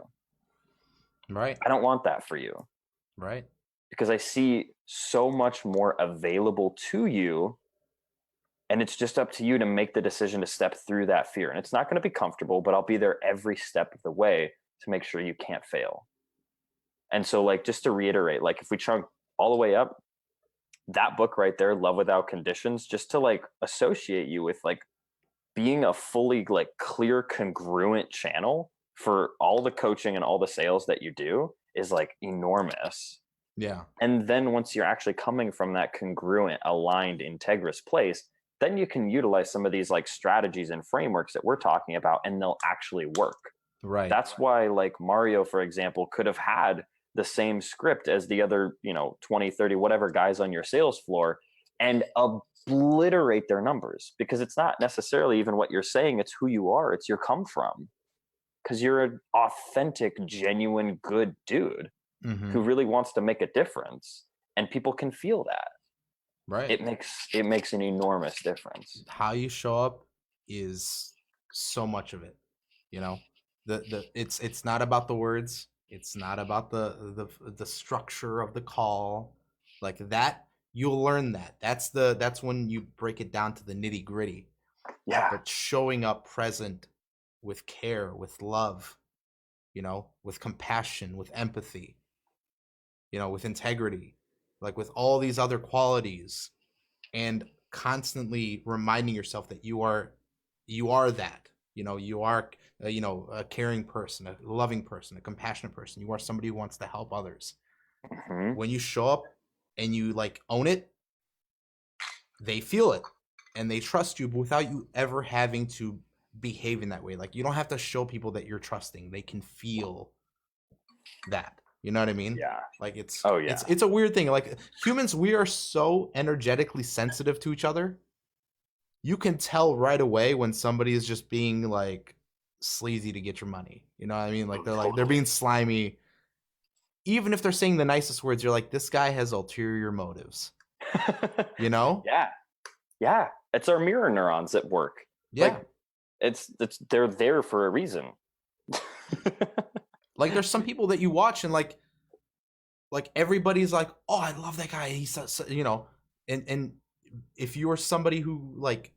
Right. I don't want that for you. Right. Because I see so much more available to you, and it's just up to you to make the decision to step through that fear. And it's not going to be comfortable, but I'll be there every step of the way to make sure you can't fail. And so like, just to reiterate, like if we chunk all the way up, that book right there, Love Without Conditions, just to like associate you with like being a fully like clear, congruent channel for all the coaching and all the sales that you do is like enormous. Yeah. And then once you're actually coming from that congruent, aligned, integrous place, then you can utilize some of these like strategies and frameworks that we're talking about, and they'll actually work. Right. That's why like Mario, for example, could have had the same script as the other, 20, 30, whatever guys on your sales floor and obliterate their numbers, because it's not necessarily even what you're saying. It's who you are. It's your come from, because you're an authentic, genuine, good dude who really wants to make a difference, and people can feel that. Right. It makes an enormous difference. How you show up is so much of it. It's not about the words. It's not about the structure of the call. Like that, you'll learn that. That's when you break it down to the nitty gritty. Yeah. But showing up present with care, with love, with compassion, with empathy, with integrity, like with all these other qualities, and constantly reminding yourself that you are that, you are a caring person, a loving person, a compassionate person. You are somebody who wants to help others. When you show up and you like own it, they feel it and they trust you without you ever having to behave in that way. Like you don't have to show people that you're trusting. They can feel that. You know what I mean? Yeah. Like it's a weird thing. Like humans, we are so energetically sensitive to each other. You can tell right away when somebody is just being like sleazy to get your money. You know what I mean? Like they're being slimy. Even if they're saying the nicest words, you're like, this guy has ulterior motives. Yeah. Yeah. It's our mirror neurons at work. Yeah. Like, it's they're there for a reason. Like there's some people that you watch and like everybody's like, oh, I love that guy. He's and if you are somebody who like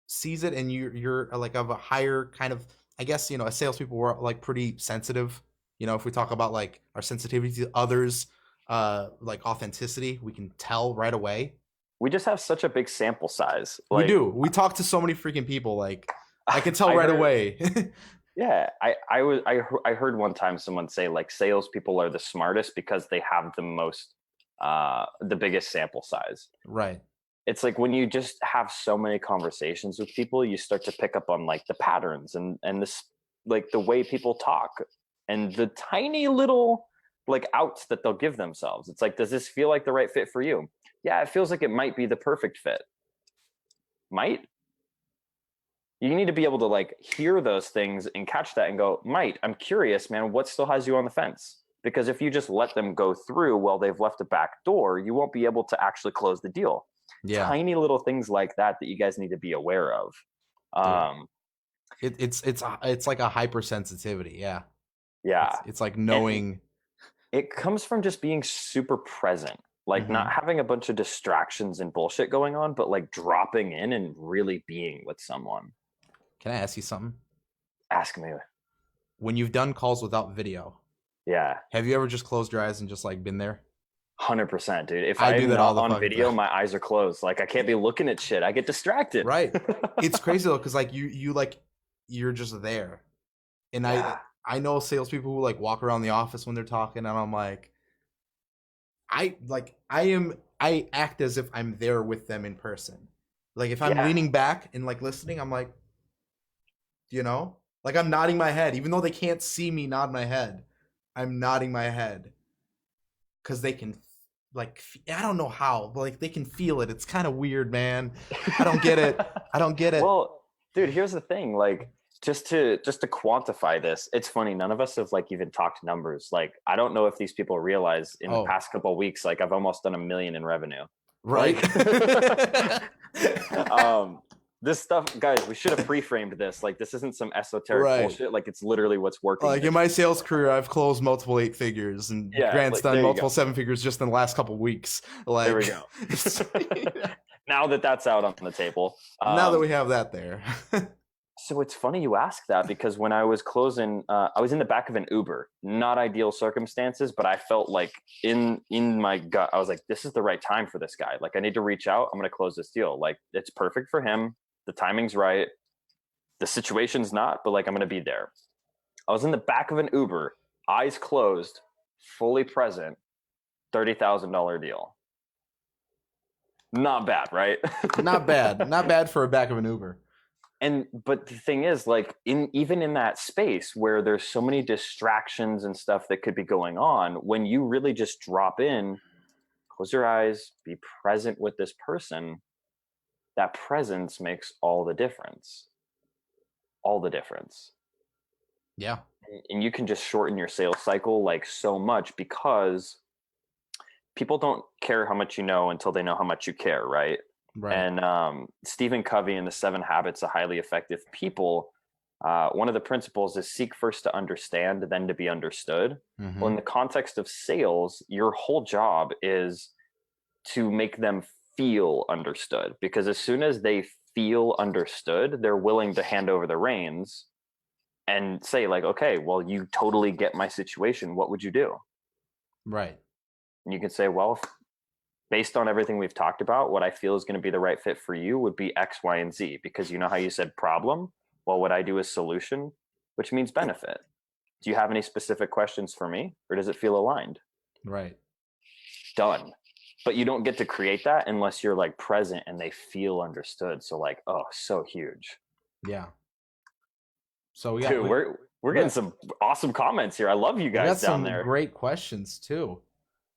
sees it and you're like of a higher kind of, I guess, as salespeople, we're like pretty sensitive. If we talk about like our sensitivity to others, like authenticity, we can tell right away. We just have such a big sample size. Like, we do. We talk to so many freaking people. Like I can tell right away. Yeah, I heard one time someone say like salespeople are the smartest because they have the most, the biggest sample size. Right. It's like when you just have so many conversations with people, you start to pick up on like the patterns and this, like the way people talk and the tiny little like outs that they'll give themselves. It's like, does this feel like the right fit for you? Yeah, it feels like it might be the perfect fit. Might. You need to be able to like hear those things and catch that and go, might, I'm curious, man, what still has you on the fence? Because if you just let them go through while they've left a back door, you won't be able to actually close the deal. Yeah. Tiny little things like that you guys need to be aware of. It's like a hypersensitivity. Yeah. Yeah. It's like knowing. It comes from just being super present. Like Mm-hmm. not having a bunch of distractions and bullshit going on, but like dropping in and really being with someone. Can I ask you something? Ask me. When you've done calls without video, Yeah. have you ever just closed your eyes and just like been there? 100%, dude. If I do I'm that all not the on fucking video, time. my eyes are closed. Like I can't be looking at shit. I get distracted. Right. It's crazy though, because like you like you're just there. And Yeah. I know salespeople who like walk around the office when they're talking, and I'm like, I act as if I'm there with them in person. Like if I'm Yeah. leaning back and like listening, I'm like, you know, like I'm nodding my head, even though they can't see me nod my head. I'm nodding my head because they can, like, I don't know how, but like they can feel it. It's kind of weird, man. I don't get it. I don't get it. Well, dude, here's the thing. Like, just to quantify this, it's funny. None of us have like even talked numbers. Like, I don't know if these people realize in the Oh. past couple of weeks, like I've almost done $1 million in revenue. Right. This stuff, guys, we should have pre-framed this. Like, this isn't some esoteric Right. bullshit. Like, it's literally what's working. Like in my sales career, I've closed multiple 8 figures, and Yeah, Grant's like, done there you multiple go. 7 figures just in the last couple weeks. Like, There we go. Now that that's out on the table. Now that we have that there. So it's funny you ask that, because when I was closing, I was in the back of an Uber. Not ideal circumstances, but I felt like in my gut, I was like, this is the right time for this guy. Like, I need to reach out. I'm going to close this deal. Like, it's perfect for him. The timing's right. The situation's not, but like, I'm going to be there. I was in the back of an Uber, eyes closed, fully present, $30,000 deal. Not bad, right? Not bad. Not bad for a back of an Uber. But the thing is, like, even in that space where there's so many distractions and stuff that could be going on, when you really just drop in, close your eyes, be present with this person, that presence makes all the difference. All the difference. Yeah. And you can just shorten your sales cycle like so much, because people don't care how much you know until they know how much you care, right? Right. And Stephen Covey in the 7 Habits of Highly Effective People, one of the principles is seek first to understand, then to be understood. Mm-hmm. Well, in the context of sales, your whole job is to make them feel understood, because as soon as they feel understood, they're willing to hand over the reins and say like, okay, well, you totally get my situation. What would you do? Right. And you can say, well, based on everything we've talked about, what I feel is going to be the right fit for you would be X, Y, and Z, because you know how you said problem? Well, what I do is solution, which means benefit. Do you have any specific questions for me, or does it feel aligned? Right. Done. But you don't get to create that unless you're like present and they feel understood. So like, oh, so huge. Yeah. So Dude, we're getting some awesome comments here. I love you guys down there. Great questions too.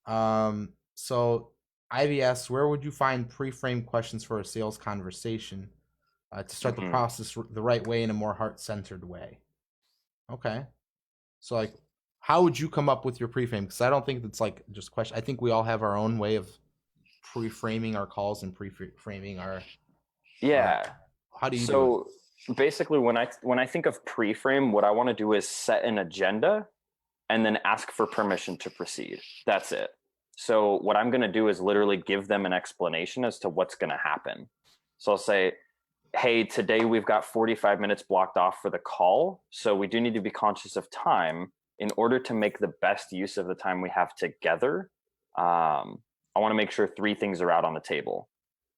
So Ivy asks, where would you find pre-framed questions for a sales conversation to start the process the right way in a more heart-centered way? Okay. So like, how would you come up with your pre-frame? Because I don't think it's like just question. I think we all have our own way of pre-framing our calls and pre-framing our. Yeah. How do you do it? So basically, when I think of pre-frame, what I want to do is set an agenda and then ask for permission to proceed. That's it. So what I'm going to do is literally give them an explanation as to what's going to happen. So I'll say, hey, today we've got 45 minutes blocked off for the call. So we do need to be conscious of time. In order to make the best use of the time we have together, I want to make sure 3 things are out on the table.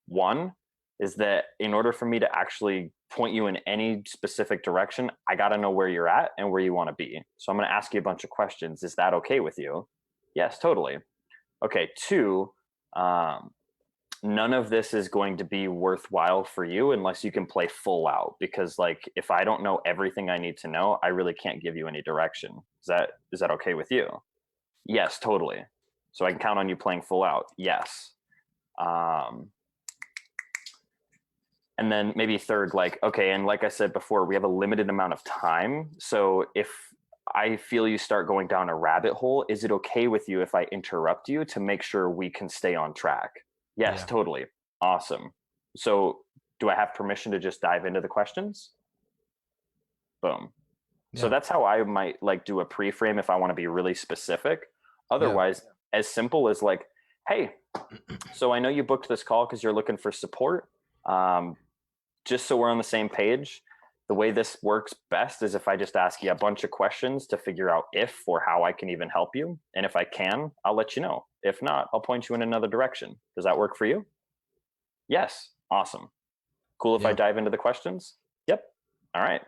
One is that in order for me to actually point you in any specific direction, I got to know where you're at and where you want to be. So I'm going to ask you a bunch of questions. Is that okay with you? Yes, totally. Okay. 2, none of this is going to be worthwhile for you unless you can play full out, because like, if I don't know everything I need to know, I really can't give you any direction. Is that okay with you? Yes, totally. So I can count on you playing full out. Yes. And then maybe 3rd, like, okay, and like I said before, we have a limited amount of time. So if I feel you start going down a rabbit hole, is it okay with you if I interrupt you to make sure we can stay on track? Yes, Yeah. totally. Awesome. So do I have permission to just dive into the questions? Boom. Yeah. So that's how I might like do a pre-frame if I want to be really specific. Otherwise, as simple as like, hey, so I know you booked this call because you're looking for support. Just so we're on the same page, the way this works best is if I just ask you a bunch of questions to figure out if or how I can even help you. And if I can, I'll let you know. If not, I'll point you in another direction. Does that work for you? Yes. Awesome. Cool if I dive into the questions? Yep. All right.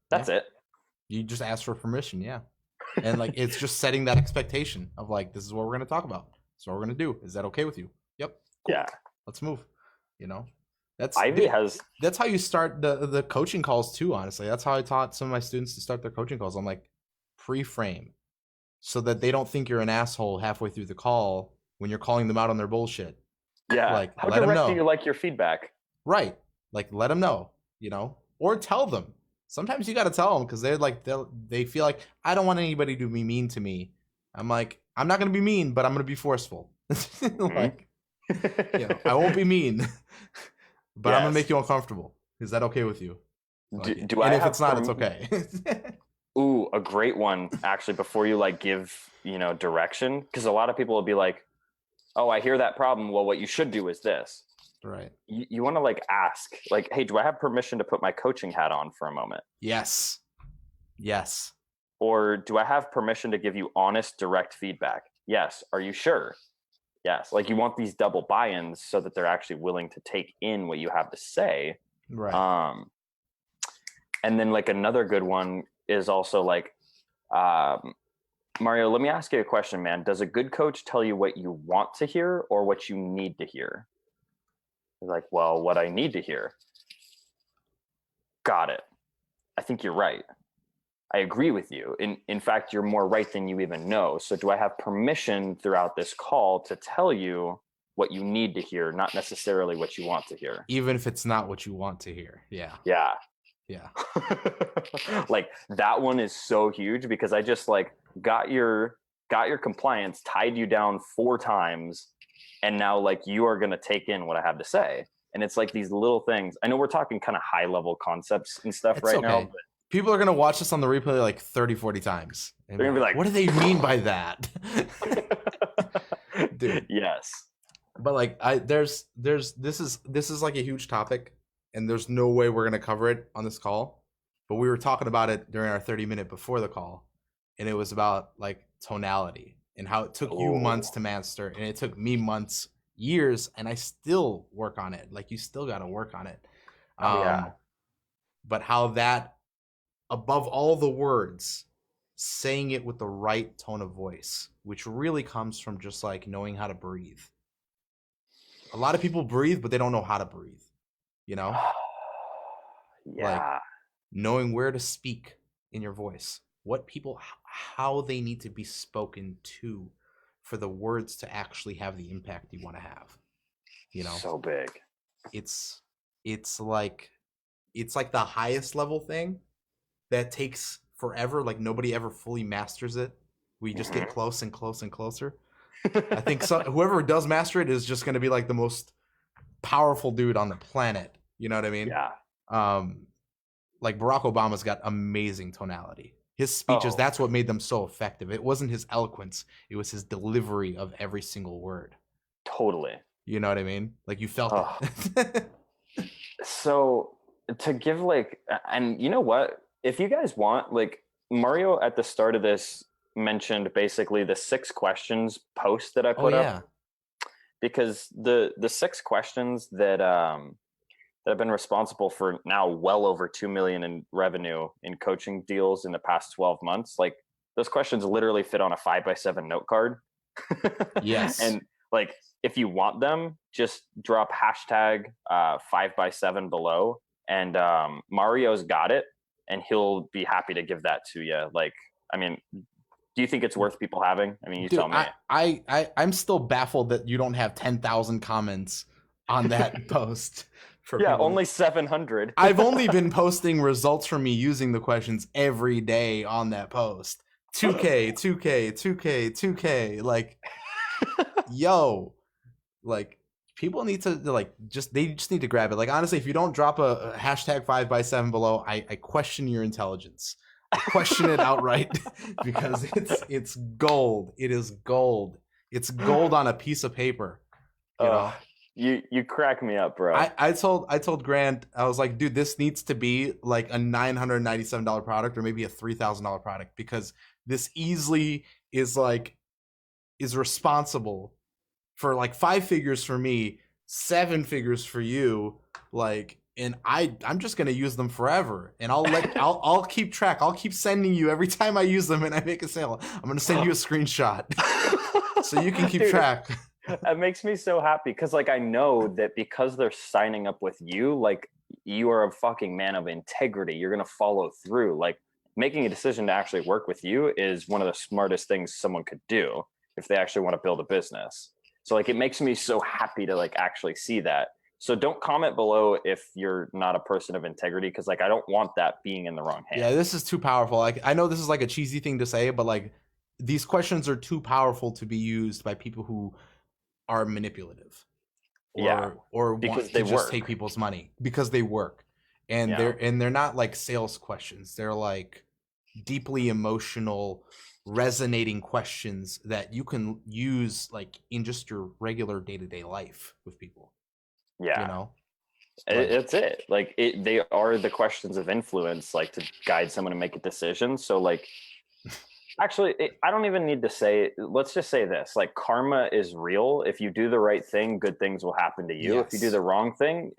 That's it. You just ask for permission, yeah. And like it's just setting that expectation of like, this is what we're going to talk about. This is what we're going to do. Is that okay with you? Yep. Cool. Yeah. Let's move. You know, that's how you start the coaching calls too. Honestly, that's how I taught some of my students to start their coaching calls. I'm like, pre-frame, so that they don't think you're an asshole halfway through the call when you're calling them out on their bullshit. Yeah. Like, how let them direct know. do you like your feedback? Right. Like, let them know. You know, or tell them. Sometimes you got to tell them because they're like they feel like I don't want anybody to be mean to me. I'm like, I'm not going to be mean, but I'm going to be forceful. Like, you know, I won't be mean, but I'm going to make you uncomfortable. Is that okay with you? Like, do I? And if it's not, it's okay. Ooh, a great one actually. Before you like give direction, because a lot of people will be like, "Oh, I hear that problem. Well, what you should do is this." Right. You want to like ask, like, "Hey, do I have permission to put my coaching hat on for a moment?" Yes. Yes. Or do I have permission to give you honest, direct feedback? Yes. Are you sure? Yes. Like you want these double buy-ins so that they're actually willing to take in what you have to say. Right. And then like another good one is also like, Mario, let me ask you a question, man. Does a good coach tell you what you want to hear or what you need to hear? Like, well, what I need to hear. Got it. I think you're right. I agree with you. In fact, you're more right than you even know. So do I have permission throughout this call to tell you what you need to hear, not necessarily what you want to hear? Even if it's not what you want to hear. Yeah. Yeah. Yeah. Like that one is so huge because I just like got your compliance, tied you down 4 times, and now like you are going to take in what I have to say. And it's like these little things. I know we're talking kind of high level concepts and stuff now, but people are going to watch this on the replay like 30, 40 times. They're going to be like, what do they mean by that? Dude. Yes. But like this is like a huge topic and there's no way we're going to cover it on this call. But we were talking about it during our 30-minute before the call, and it was about like tonality and how it took you months to master, and it took me months, years, and I still work on it. Like you still got to work on it. But how that above all the words, saying it with the right tone of voice, which really comes from just like knowing how to breathe. A lot of people breathe, but they don't know how to breathe, you know? Yeah. Like knowing where to speak in your voice, what people, how they need to be spoken to for the words to actually have the impact you want to have, you know? So big. It's like the highest level thing that takes forever. Like nobody ever fully masters it. We just get close and close and closer. I think whoever does master it is just going to be like the most powerful dude on the planet. You know what I mean? Yeah. Like Barack Obama's got amazing tonality. His speeches, that's what made them so effective. It wasn't his eloquence. It was his delivery of every single word. Totally. You know what I mean? Like you felt it. So to give like, and you know what? If you guys want, like Mario at the start of this mentioned basically the 6 questions post that I put up. Because the 6 questions that have been responsible for now well over 2 million in revenue in coaching deals in the past 12 months, like those questions literally fit on a 5x7 note card. Yes. And like if you want them, just drop hashtag 5x7 below, and Mario's got it, and he'll be happy to give that to you. Like, I mean, do you think it's worth people having? I mean, you tell me. I'm still baffled that you don't have 10,000 comments on that post. Yeah, only 700. I've only been posting results from me using the questions every day on that post. 2K, 2K, 2K, 2K. Like, yo, like people need to like they just need to grab it. Like honestly, if you don't drop a hashtag 5x7 below, I question your intelligence. I question it outright because it's gold. It is gold. It's gold on a piece of paper. You know, you crack me up, bro. I told Grant, I was like, dude, this needs to be like a $997 product or maybe a $3,000 product, because this easily is responsible for like 5 figures for me, 7 figures for you, like, and I'm just gonna use them forever, and I'll keep track. I'll keep sending you every time I use them and I make a sale. I'm gonna send you a screenshot so you can keep track. That makes me so happy, because like I know that because they're signing up with you, like you are a fucking man of integrity. You're gonna follow through. Like making a decision to actually work with you is one of the smartest things someone could do if they actually want to build a business. So like it makes me so happy to like actually see that. So don't comment below if you're not a person of integrity, because like I don't want that being in the wrong hands. Yeah, this is too powerful. Like I know this is like a cheesy thing to say, but like these questions are too powerful to be used by people who are manipulative, or because want they to just work. take people's money because they work, and they're not like sales questions. They're like deeply emotional, resonating questions that you can use like in just your regular day-to-day life with people. Yeah, you know, it's it. Like they are the questions of influence, like to guide someone to make a decision. So like actually, I don't even need to say, let's just say this, like karma is real. If you do the right thing, good things will happen to you. Yes. If you do the wrong thing,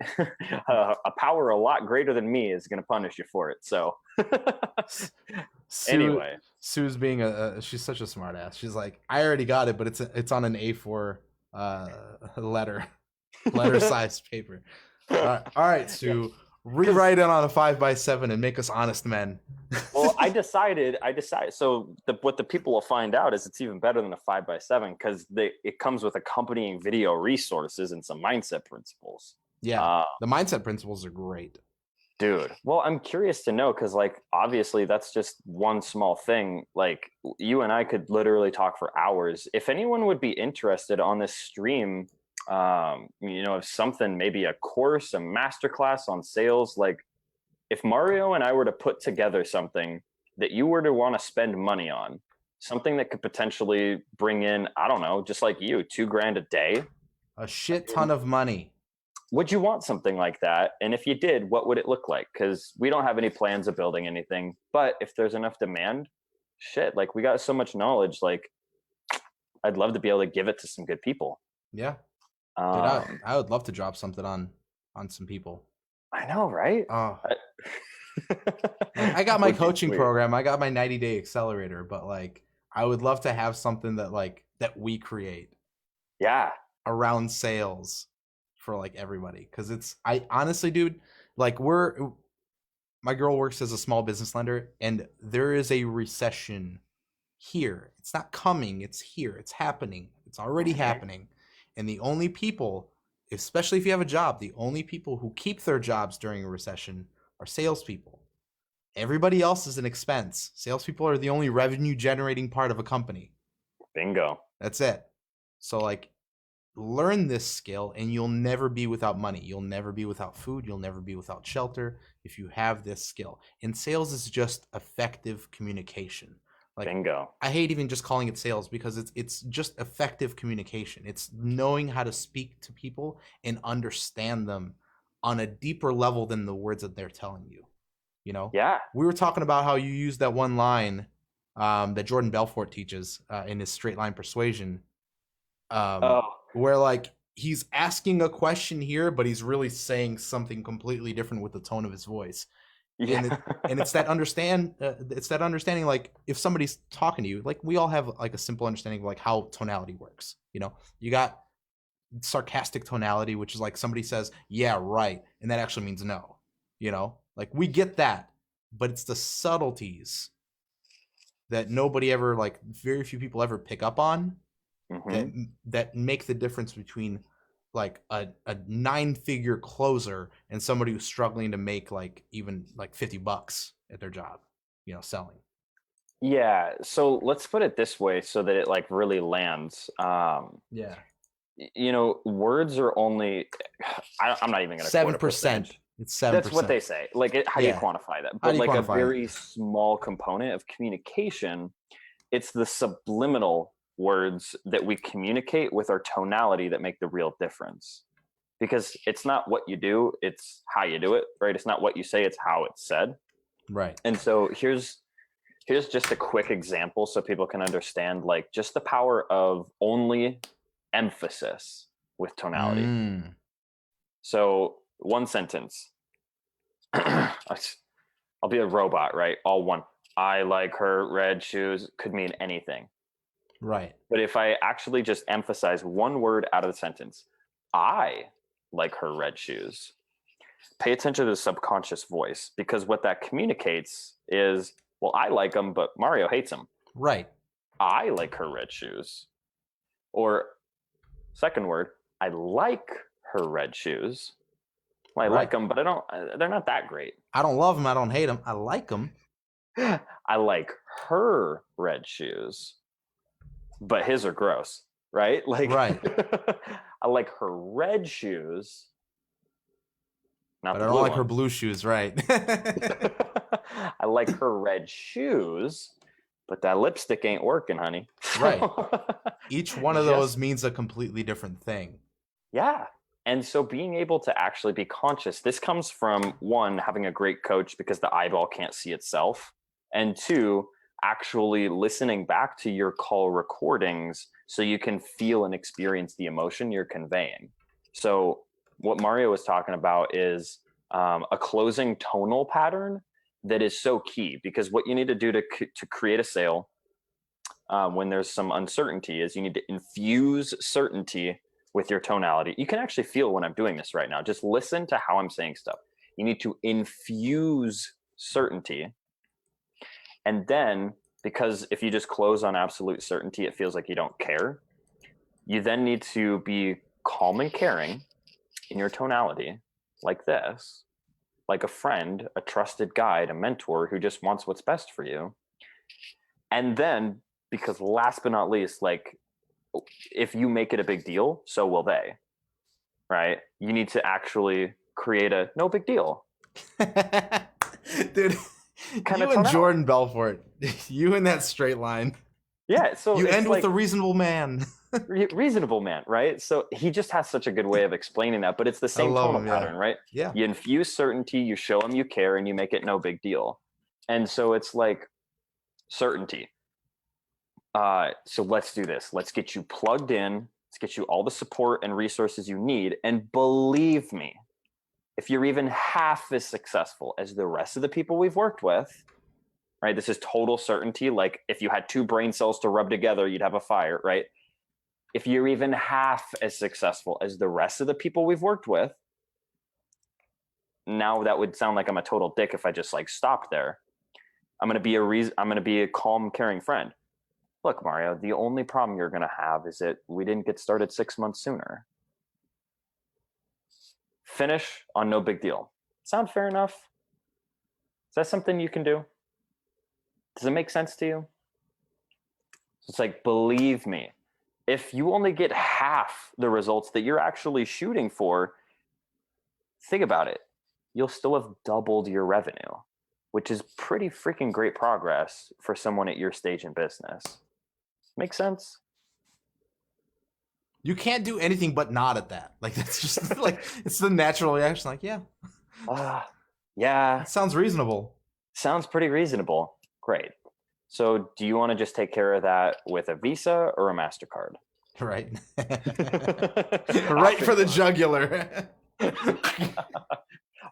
a power a lot greater than me is going to punish you for it. So anyway. Sue's being she's such a smart ass. She's like, I already got it, but it's on an A4 letter sized paper. All right, Sue. Rewrite it on a 5x7 and make us honest men. Well, I decided. So what the people will find out is it's even better than a 5x7, because it comes with accompanying video resources and some mindset principles. Yeah, the mindset principles are great, dude. Well, I'm curious to know, because like obviously that's just one small thing. Like you and I could literally talk for hours. If anyone would be interested on this stream, of something, maybe a course, a masterclass on sales, like if Mario and I were to put together something that you were to want to spend money on, something that could potentially bring in, I don't know, just like you, $2,000 a day, a shit ton of money. Would you want something like that? And if you did, what would it look like? Because we don't have any plans of building anything, but if there's enough demand, shit, like we got so much knowledge, like I'd love to be able to give it to some good people. Yeah. Dude, I would love to drop something on some people. I know, right? I got my coaching program. I got my 90-day accelerator, but like I would love to have something that we create. Yeah. Around sales for like everybody. Cause I honestly, dude, like my girl works as a small business lender, and there is a recession here. It's not coming. It's here. It's happening. It's already happening. And the only people, especially if you have a job, the only people who keep their jobs during a recession are salespeople. Everybody else is an expense. Salespeople are the only revenue generating part of a company. Bingo. That's it. So like, learn this skill and you'll never be without money. You'll never be without food. You'll never be without shelter if you have this skill. And sales is just effective communication. Like, bingo. I hate even just calling it sales, because it's just effective communication. It's knowing how to speak to people and understand them on a deeper level than the words that they're telling you. You know? Yeah. We were talking about how you use that one line that Jordan Belfort teaches in his straight line persuasion. Where like he's asking a question here, but he's really saying something completely different with the tone of his voice. Yeah. And it's that understanding, like if somebody's talking to you, like we all have like a simple understanding of like how tonality works. You know, you got sarcastic tonality, which is like somebody says, yeah, right. And that actually means no, you know, like we get that, but it's the subtleties that nobody ever, like very few people ever pick up on. That make the difference between like a 9-figure closer and somebody who's struggling to make like even like $50 at their job, you know, selling. Yeah. So let's put it this way so that it like really lands. Yeah. You know, words are only, I'm not even going to 7%. It's 7%. That's what they say. Like, how do you quantify that? But like a very small component of communication, it's the subliminal words that we communicate with our tonality that make the real difference. Because it's not what you do, it's how you do it, right? It's not what you say, it's how it's said. Right. And so here's just a quick example so people can understand like just the power of only emphasis with tonality. So one sentence. I'll be a robot, right? All one. I like her red shoes could mean anything. Right. But if I actually just emphasize one word out of the sentence, I like her red shoes. Pay attention to the subconscious voice, because what that communicates is, well, I like them, but Mario hates them. Right. I like her red shoes. Or second word, I like her red shoes. Well, I like them, but they're not that great. I don't love them. I don't hate them. I like them. I like her red shoes, but his are gross, right? Like, right. I like her red shoes. Not but the I don't blue like her ones. blue shoes, right? I like her red shoes, but that lipstick ain't working, honey. Right. Each one of those means a completely different thing. Yeah. And so being able to actually be conscious, this comes from one, having a great coach because the eyeball can't see itself. And two, actually listening back to your call recordings so you can feel and experience the emotion you're conveying. So what Mario was talking about is a closing tonal pattern that is so key, because what you need to do to create a sale when there's some uncertainty is you need to infuse certainty with your tonality. You can actually feel when I'm doing this right now. Just listen to how I'm saying stuff. You need to infuse certainty. And then, because if you just close on absolute certainty, it feels like you don't care. You then need to be calm and caring in your tonality, like this, like a friend, a trusted guide, a mentor who just wants what's best for you. And then, because last but not least, like, if you make it a big deal, so will they, right? You need to actually create a no big deal. Dude, you and Jordan Belfort, you in that straight line. Yeah, so you end with a reasonable man. Reasonable man, right? So he just has such a good way of explaining that, but it's the same tonal pattern, right? Yeah. You infuse certainty, you show them you care, and you make it no big deal. And so it's like certainty. So let's do this. Let's get you plugged in. Let's get you all the support and resources you need. And believe me, if you're even half as successful as the rest of the people we've worked with, right? This is total certainty. Like if you had two brain cells to rub together, you'd have a fire, right? If you're even half as successful as the rest of the people we've worked with, now that would sound like I'm a total dick if I just like stopped there. I'm going to be a calm, caring friend. Look, Mario, the only problem you're going to have is that we didn't get started 6 months sooner. Finish on no big deal. Sound fair enough? Is that something you can do? Does it make sense to you? It's like, believe me, if you only get half the results that you're actually shooting for, think about it. You'll still have doubled your revenue, which is pretty freaking great progress for someone at your stage in business. Make sense? You can't do anything but nod at that. Like that's just like it's the natural reaction. Like, yeah. Yeah. That sounds reasonable. Sounds pretty reasonable. Great. So do you want to just take care of that with a Visa or a MasterCard? Right. Right for the jugular.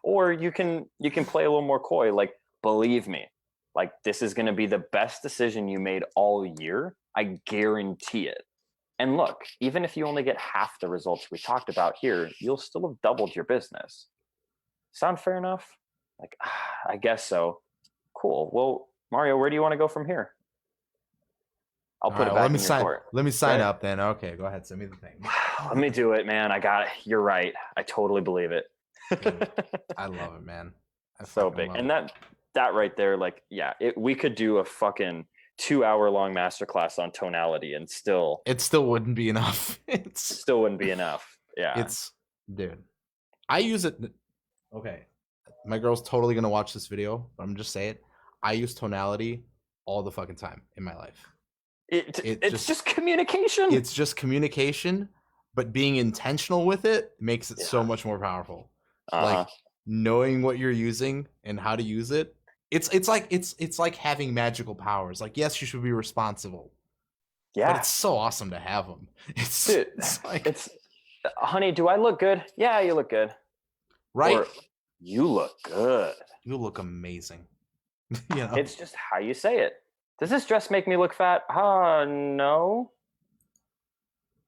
Or you can play a little more coy, like, believe me, like this is going to be the best decision you made all year. I guarantee it. And look, even if you only get half the results we talked about here, you'll still have doubled your business. Sound fair enough? Like, I guess so. Cool. Well, Mario, where do you want to go from here? I'll put it back in your court. Let me sign up then. Okay, go ahead. Send me the thing. Let me do it, man. I got it. You're right. I totally believe it. I love it, man. So big. And that right there, like, yeah, we could do a fucking 2-hour-long masterclass on tonality and it still wouldn't be enough. Still wouldn't be enough. Yeah. Dude, I use it. Okay. My girl's totally going to watch this video, but I'm just saying it. I use tonality all the fucking time in my life. It's just communication. It's just communication, but being intentional with it makes it so much more powerful. Like knowing what you're using and how to use it. It's like having magical powers. Like, yes, you should be responsible. Yeah. But it's so awesome to have them. It's like, honey, do I look good? Yeah, you look good. Right? Or, you look good. You look amazing. It's just how you say it. Does this dress make me look fat? No.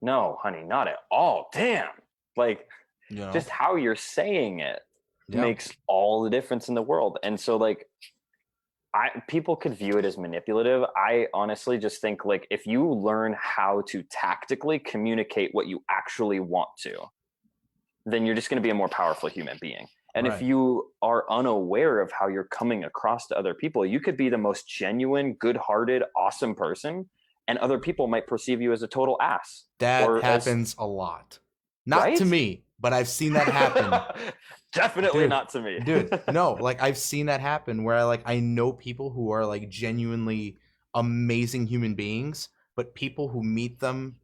No, honey, not at all. Damn. Like, just how you're saying it makes all the difference in the world. And so, like, people could view it as manipulative. I honestly just think, like, if you learn how to tactically communicate what you actually want to, then you're just going to be a more powerful human being. And if you are unaware of how you're coming across to other people, you could be the most genuine, good-hearted, awesome person, and other people might perceive you as a total ass. That happens a lot. Not to me, but I've seen that happen. Definitely not to me. Dude, no, like, I've seen that happen where I know people who are, like, genuinely amazing human beings, but people who meet them,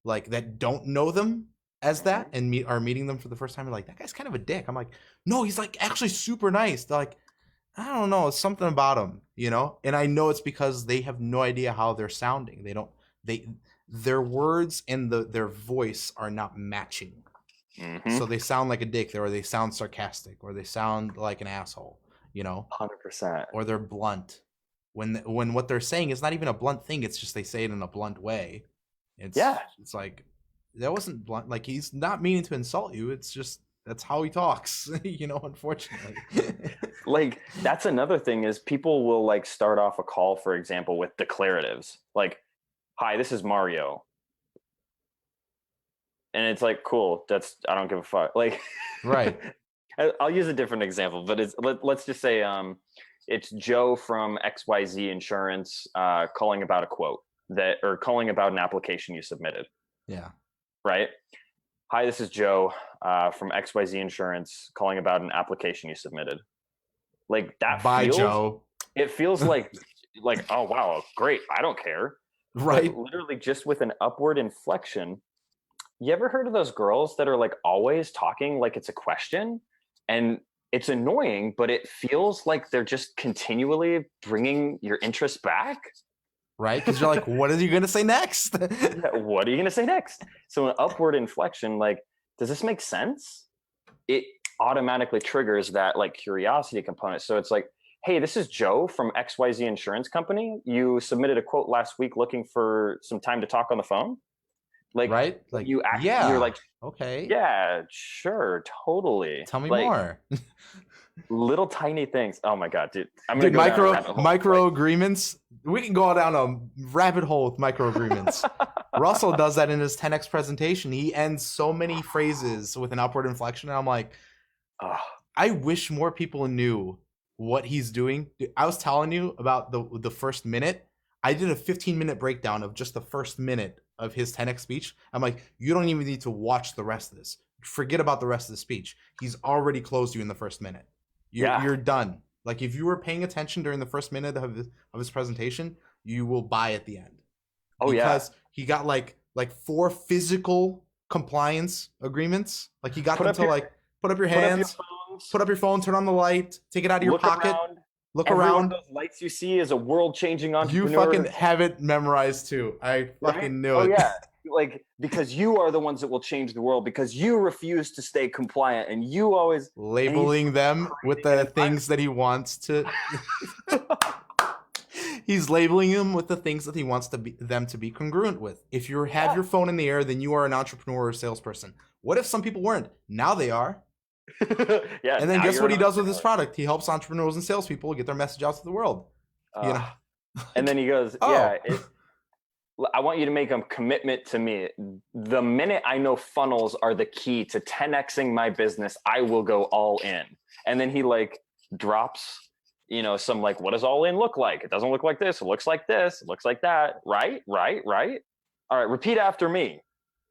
like, that don't know them as that and are meeting them for the first time are like, that guy's kind of a dick. I'm like, no, he's, like, actually super nice. They're like, I don't know, it's something about him, and I know it's because they have no idea how they're sounding. Their words and their voice are not matching. So they sound like a dick, or they sound sarcastic, or they sound like an asshole, 100%. Or they're blunt when what they're saying is not even a blunt thing. It's just they say it in a blunt way. It's like, that wasn't blunt. Like, he's not meaning to insult you. It's just, that's how he talks, unfortunately. Like, that's another thing is people will, like, start off a call, for example, with declaratives. Like, hi, this is Mario. And it's like, cool, I don't give a fuck. Like, right. I'll use a different example, but let's just say it's Joe from XYZ Insurance calling about a quote or calling about an application you submitted. Yeah. Right? Hi, this is Joe from XYZ Insurance calling about an application you submitted. Like, that Joe. It feels like, oh, wow, great, I don't care. Right. But literally just with an upward inflection. You ever heard of those girls that are, like, always talking like it's a question? And it's annoying, but it feels like they're just continually bringing your interest back. Right? Because you're like, what are you going to say next? What are you going to say next? So an upward inflection, like, does this make sense? It automatically triggers that, like, curiosity component. So it's like, hey, this is Joe from XYZ Insurance Company. You submitted a quote last week looking for some time to talk on the phone. Like, right? Like, you actually, you're like, okay, yeah, sure, totally. Tell me like, more. Little tiny things. Oh my god, dude! I'm gonna go micro agreements. We can go down a rabbit hole with micro agreements. Russell does that in his 10x presentation. He ends so many phrases with an upward inflection, and I'm like, I wish more people knew what he's doing. Dude, I was telling you about the first minute. I did a 15-minute breakdown of just the first minute of his 10x speech. I'm like, you don't even need to watch the rest of this. Forget about the rest of the speech. He's already closed you in the first minute. You're done. Like, if you were paying attention during the first minute of his presentation, you will buy at the end. Because he got like 4 physical compliance agreements. Like, he got them to like put up your hands, put up your phone, turn on the light, take it out of your pocket. Look Every around. One of those lights you see is a world-changing entrepreneur. You fucking have it memorized too. I fucking knew it. Oh yeah, like, because you are the ones that will change the world, because you refuse to stay compliant, and you always labeling them with the things that he wants to. He's labeling them with the things that he wants them to be congruent with. If you have your phone in the air, then you are an entrepreneur or salesperson. What if some people weren't? Now they are. Yeah. And then guess what he does with his product? He helps entrepreneurs and salespeople get their message out to the world. And then he goes, I want you to make a commitment to me. The minute I know funnels are the key to 10xing my business, I will go all in. And then he, like, drops, some, like, what does all in look like? It doesn't look like this. It looks like this. It looks like that. Right. All right. Repeat after me.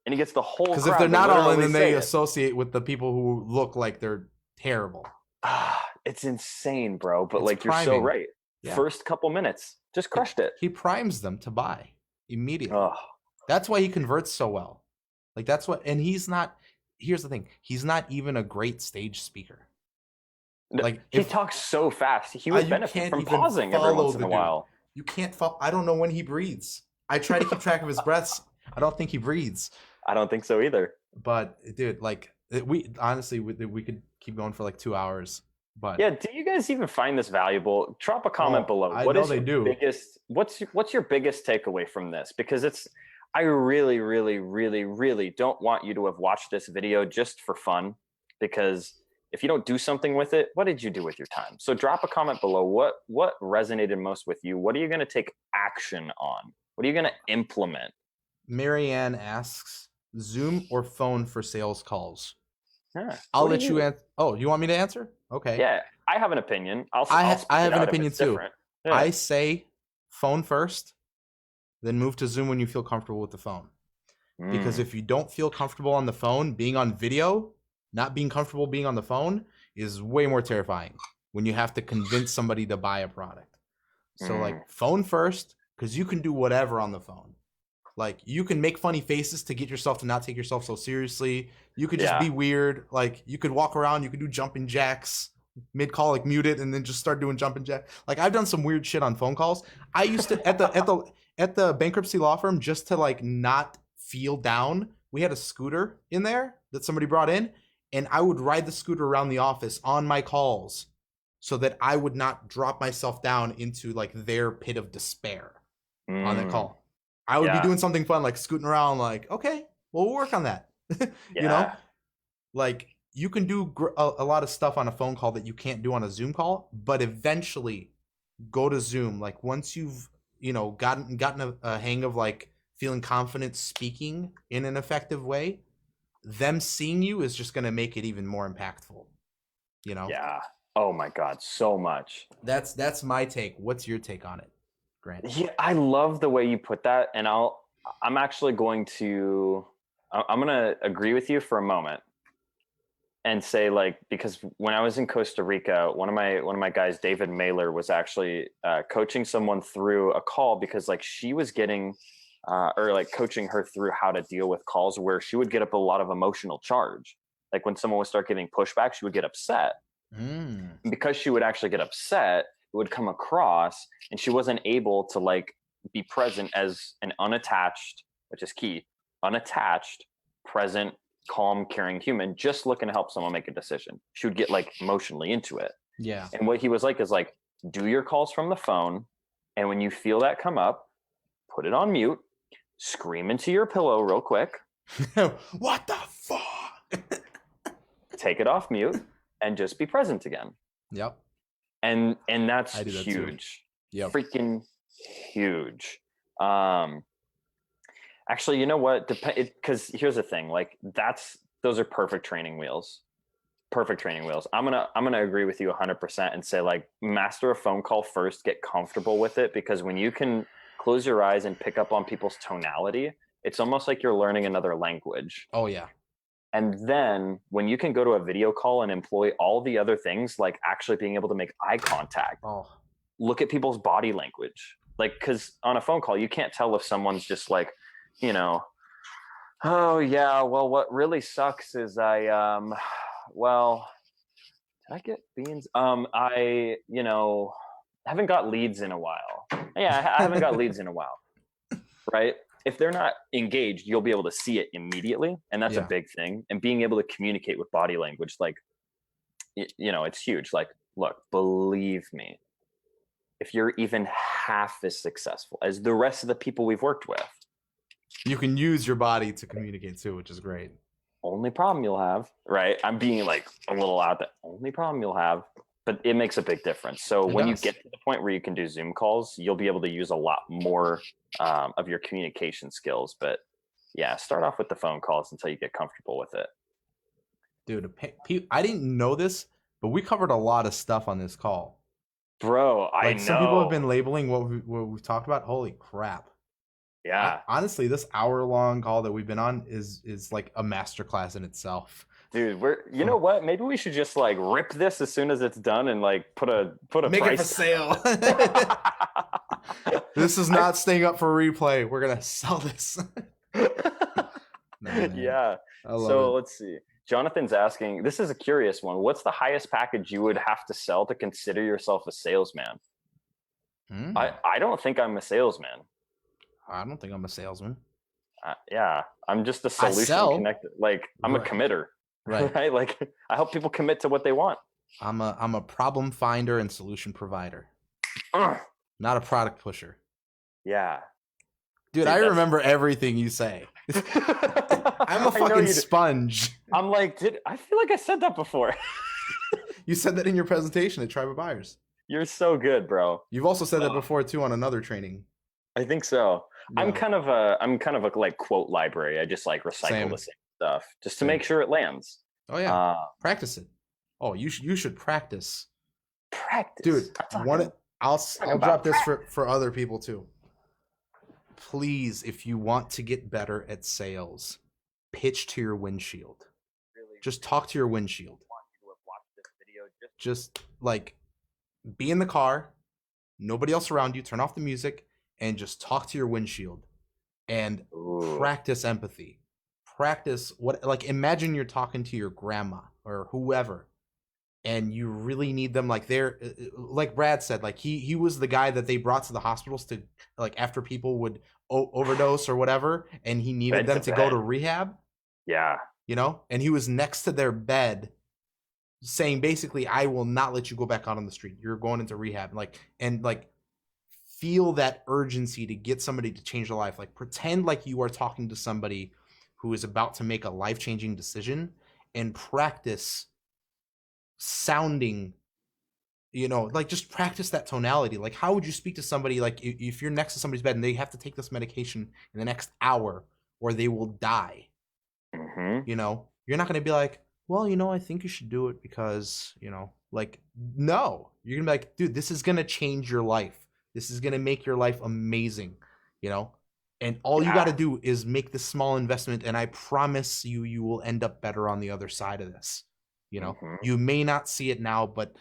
And he gets the whole crowd. Because if they're not all in, then they associate with the people who look like they're terrible. It's insane, bro. But, like, you're so right. Yeah. First couple minutes, just crushed it. He primes them to buy. immediately. Oh, That's why he converts so well. Like that's what, and he's not. Here's the thing: he's not even a great stage speaker. Like he if talks so fast, he would you benefit can't from even pausing every follow once in the a dude. while. You can't follow. I don't know when he breathes. I try to keep track of his breaths. I don't think he breathes. I don't think so either. But dude, like we honestly we could keep going for like 2 hours. But Yeah, do you guys even find this valuable? Drop a comment below. I What know is they your do. biggest? What's your biggest takeaway from this? Because I really, really, really, really don't want you to have watched this video just for fun. Because if you don't do something with it, what did you do with your time? So drop a comment below. What resonated most with you? What are you going to take action on? What are you going to implement? Marianne asks, Zoom or phone for sales calls? Yeah. I'll What do let you answer. Oh, you want me to answer? Okay. Yeah, I have an opinion. I'll I speak have it an out if opinion it's too. different. Yeah. I say phone first, then move to Zoom when you feel comfortable with the phone. Because if you don't feel comfortable on the phone, being on video, not being comfortable being on the phone is way more terrifying when you have to convince somebody to buy a product. So like phone first, because you can do whatever on the phone. Like you can make funny faces to get yourself to not take yourself so seriously. You could just be weird. Like you could walk around, you could do jumping jacks mid-call, like mute it and then just start doing jumping jack. Like I've done some weird shit on phone calls. I used to at the bankruptcy law firm, just to like not feel down, we had a scooter in there that somebody brought in, and I would ride the scooter around the office on my calls so that I would not drop myself down into like their pit of despair on the call. I would be doing something fun, like scooting around, like, okay, well, we'll work on that. You know, like you can do a lot of stuff on a phone call that you can't do on a Zoom call, but eventually go to Zoom. Like once you've, gotten a hang of like feeling confident speaking in an effective way, them seeing you is just going to make it even more impactful, Yeah. Oh my God, so much. That's my take. What's your take on it, Grant? Yeah, I love the way you put that, and I'm actually going to agree with you for a moment and say, like, because when I was in Costa Rica, one of my guys, David Mailer, was actually coaching someone through a call because like she was getting or like coaching her through how to deal with calls where she would get up a lot of emotional charge. Like when someone would start getting pushback, she would get upset. And because she would actually get upset, it would come across, and she wasn't able to like be present as an unattached, which is key, unattached, present, calm, caring human, just looking to help someone make a decision. She would get like emotionally into it. Yeah. And what he was like is like, do your calls from the phone, and when you feel that come up, put it on mute, scream into your pillow real quick. What the fuck? Take it off mute and just be present again. Yep. And that's I do that huge. Yep. Freaking huge. Actually, you know what? Because here's the thing. Like those are perfect training wheels. Perfect training wheels. I'm gonna agree with you 100% and say like master a phone call first. Get comfortable with it, because when you can close your eyes and pick up on people's tonality, it's almost like you're learning another language. Oh yeah. And then when you can go to a video call and employ all the other things, like actually being able to make eye contact, look at people's body language. Like, because on a phone call, you can't tell if someone's just like, oh yeah, well, what really sucks is did I get beans? I haven't got leads in a while. Yeah, I haven't got leads in a while. Right? If they're not engaged, you'll be able to see it immediately. And that's a big thing. And being able to communicate with body language, like, it's huge. Like, look, believe me, if you're even half as successful as the rest of the people we've worked with, you can use your body to communicate too, which is great. Only problem you'll have, right? I'm being like a little out there. Only problem you'll have, but it makes a big difference. So when you get to the point where you can do Zoom calls, you'll be able to use a lot more of your communication skills. But yeah, start off with the phone calls until you get comfortable with it. Dude, I didn't know this, but we covered a lot of stuff on this call. Bro, I know. Some people have been labeling what we've talked about. Holy crap. Yeah. Honestly, this hour-long call that we've been on is like a masterclass in itself. Dude, you know what? Maybe we should just like rip this as soon as it's done and like put a make price. It for sale. This is not staying up for replay. We're gonna sell this. Man, yeah. I love So it. let's see. Jonathan's asking, this is a curious one. What's the highest package you would have to sell to consider yourself a salesman? I don't think I'm a salesman. I don't think I'm a salesman. Yeah, I'm just a solution connector. Like I'm a committer, right? Right? Like I help people commit to what they want. I'm a problem finder and solution provider. Not a product pusher. Yeah. Dude, I remember everything you say. I'm a fucking sponge. I'm like, I feel like I said that before. You said that in your presentation at Tribe of Buyers. You're so good, bro. You've also said that before too on another training. I think so. Yeah. I'm kind of a like quote library. I just like recycle the same stuff just to make sure it lands. Oh yeah. Practice it. Oh, you should practice. Dude, I'll drop this for other people too. Please, if you want to get better at sales, pitch to your windshield. Just talk to your windshield. Just like be in the car, nobody else around you, turn off the music, and just talk to your windshield and practice empathy. Practice imagine you're talking to your grandma or whoever, and you really need them, like they're like Brad said, like he was the guy that they brought to the hospitals to, like, after people would overdose or whatever, and he needed them to go to rehab. Yeah. You know, and he was next to their bed saying basically, I will not let you go back out on the street. You're going into rehab. And feel that urgency to get somebody to change their life. Like pretend like you are talking to somebody who is about to make a life-changing decision, and practice sounding, just practice that tonality. Like how would you speak to somebody, like if you're next to somebody's bed and they have to take this medication in the next hour or they will die? Mm-hmm. You're not going to be like, well, I think you should do it because, no, you're going to be like, dude, this is going to change your life. This is going to make your life amazing, and all you got to do is make this small investment. And I promise you will end up better on the other side of this. You may not see it now, but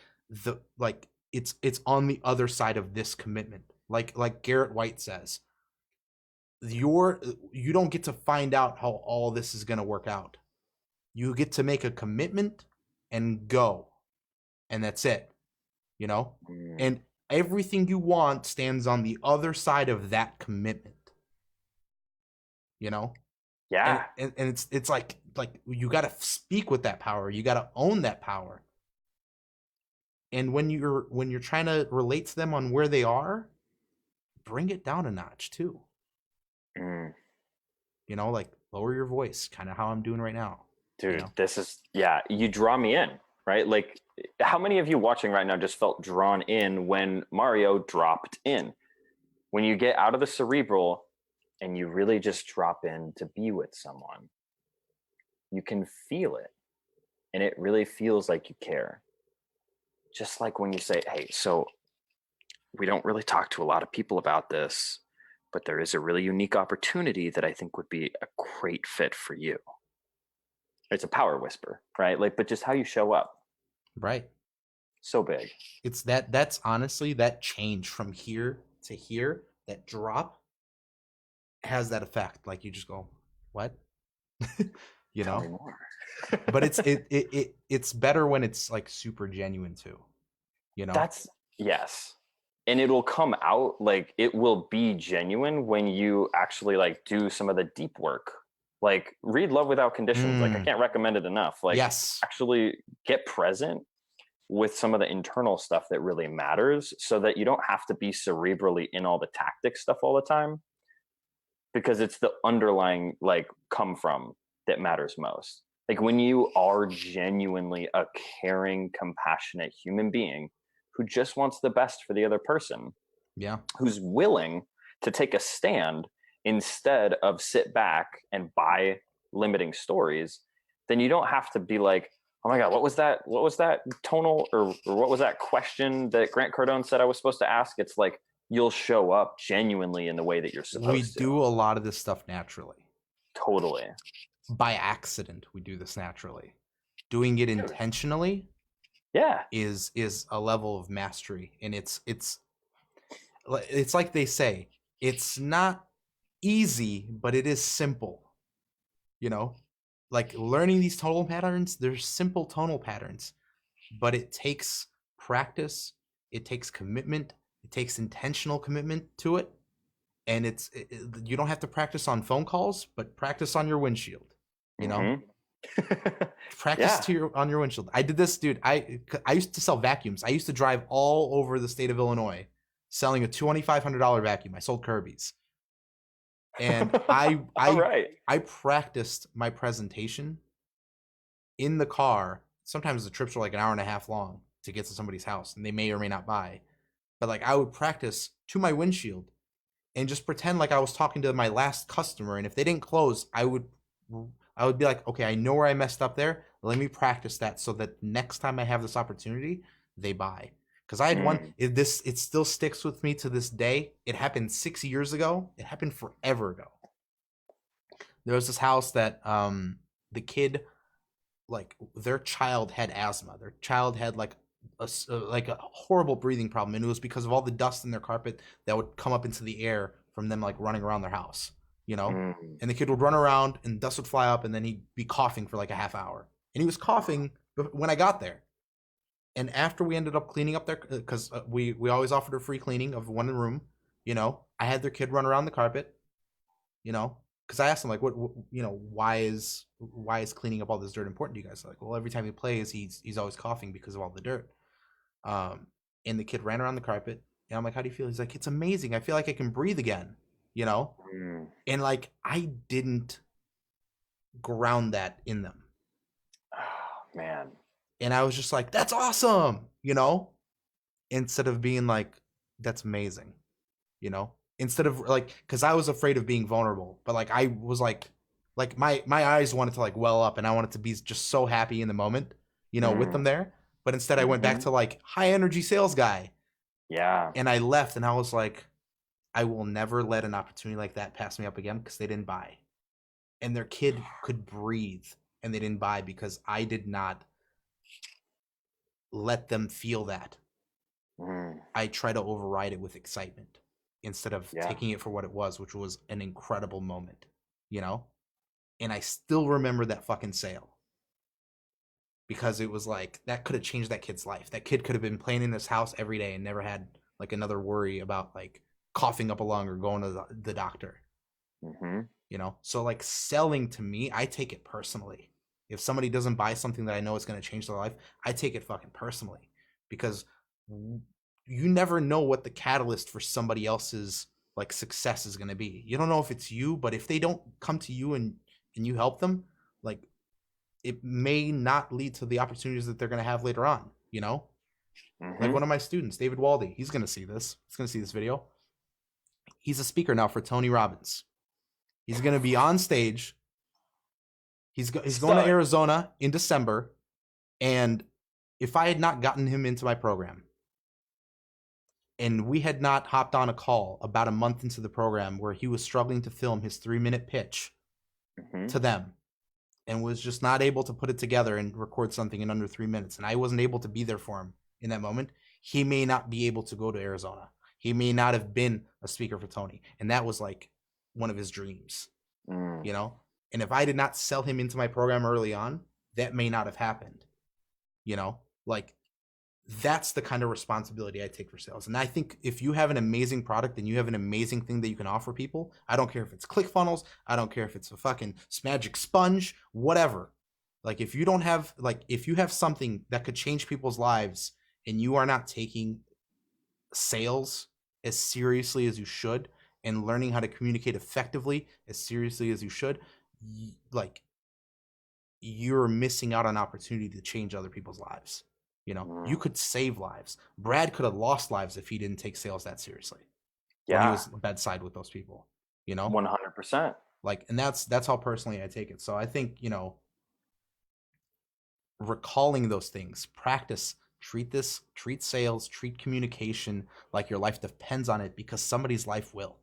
it's on the other side of this commitment. Like Garrett White says, you don't get to find out how all this is going to work out. You get to make a commitment and go, and that's it, and everything you want stands on the other side of that commitment, Yeah. And it's like you got to speak with that power. You got to own that power. And when you're trying to relate to them on where they are, bring it down a notch too. Lower your voice, kind of how I'm doing right now. Dude, this is, you draw me in, right? Like, how many of you watching right now just felt drawn in when Mario dropped in? When you get out of the cerebral and you really just drop in to be with someone, you can feel it. And it really feels like you care. Just like when you say, hey, so we don't really talk to a lot of people about this, but there is a really unique opportunity that I think would be a great fit for you. It's a power whisper, right? But just how you show up. Right. So big. It's that's honestly, that change from here to here, that drop has that effect. Like you just go, what? Tell me more. But it's better when it's like super genuine too. That's, yes. And it'll come out, like it will be genuine when you actually do some of the deep work. Like read Love Without Conditions. I can't recommend it enough. Yes. Actually get present with some of the internal stuff that really matters, so that you don't have to be cerebrally in all the tactic stuff all the time, because it's the underlying come from that matters most. Like when you are genuinely a caring, compassionate human being who just wants the best for the other person, who's willing to take a stand instead of sit back and buy limiting stories, then you don't have to be like, oh my God, what was that tonal or what was that question that Grant Cardone said I was supposed to ask? It's like, you'll show up genuinely in the way that you're supposed to. We do a lot of this stuff naturally. Totally. By accident, we do this naturally. Doing it intentionally is a level of mastery. And it's it's like they say, it's not easy, but it is simple. You know, like learning these tonal patterns, they're simple tonal patterns, but it takes practice, it takes commitment, it takes intentional commitment to it. And you don't have to practice on phone calls, but practice on your windshield. You know, practice on your windshield. I did this, dude. I used to sell vacuums. I used to drive all over the state of Illinois selling a $2,500 vacuum. I sold Kirby's. And I practiced my presentation in the car. Sometimes the trips were like an hour and a half long to get to somebody's house, and they may or may not buy. But like I would practice to my windshield and just pretend like I was talking to my last customer. And if they didn't close, I would be like, okay, I know where I messed up there. Let me practice that so that next time I have this opportunity, they buy. Because I had one, it still sticks with me to this day. It happened 6 years ago. It happened forever ago. There was this house that the kid, like their child had asthma. Their child had like a horrible breathing problem, and it was because of all the dust in their carpet that would come up into the air from them like running around their house, you know. And the kid would run around and dust would fly up, and then he'd be coughing for like a half hour, and he was coughing when I got there. And after we ended up cleaning up their, because we always offered a free cleaning of one room, you know, I had their kid run around the carpet, you know, because I asked them like, what you know, why is cleaning up all this dirt important to you guys? They're like, well, every time he plays, he's always coughing because of all the dirt. And the kid ran around the carpet, and I'm like, how do you feel? He's like, it's amazing. I feel like I can breathe again, you know? And like, I didn't ground that in them. Oh, man. And I was just like, that's awesome, you know? Instead of being like, that's amazing, you know? Instead of like, because I was afraid of being vulnerable, but like, I was like my eyes wanted to like well up, and I wanted to be just so happy in the moment, you know, with them there. But instead I went back to like high energy sales guy. Yeah. And I left, and I was like, I will never let an opportunity like that pass me up again, because they didn't buy. And their kid could breathe, and they didn't buy because I did not let them feel that. I try to override it with excitement instead of taking it for what it was, which was an incredible moment, you know? And I still remember that fucking sale. Because it was like, that could have changed that kid's life. That kid could have been playing in his house every day and never had like another worry about like coughing up a lung or going to the doctor. You know? So like selling, to me, I take it personally. If somebody doesn't buy something that I know is going to change their life, I take it fucking personally. Because you never know what the catalyst for somebody else's like success is going to be. You don't know if it's you, but if they don't come to you and you help them, like, it may not lead to the opportunities that they're going to have later on, you know? Like one of my students, David Waldy, he's going to see this. He's going to see this video. He's a speaker now for Tony Robbins. He's going to be on stage. He's going to Arizona in December. And if I had not gotten him into my program, and we had not hopped on a call about a month into the program where he was struggling to film his 3-minute pitch to them, and was just not able to put it together and record something in under 3 minutes, and I wasn't able to be there for him in that moment, he may not be able to go to Arizona. He may not have been a speaker for Tony. And that was like one of his dreams, you know? And if I did not sell him into my program early on, that may not have happened, you know? Like, that's the kind of responsibility I take for sales. And I think if you have an amazing product and you have an amazing thing that you can offer people, I don't care if it's ClickFunnels, I don't care if it's a fucking magic sponge, whatever. Like, if you don't have, like, if you have something that could change people's lives and you are not taking sales as seriously as you should and learning how to communicate effectively as seriously as you should, like, you're missing out on opportunity to change other people's lives. You know, you could save lives. Brad could have lost lives if he didn't take sales that seriously. When he was bedside with those people, you know, 100%. Like, and that's how personally I take it. So I think, you know, recalling those things, practice, treat sales, treat communication like your life depends on it, because somebody's life will.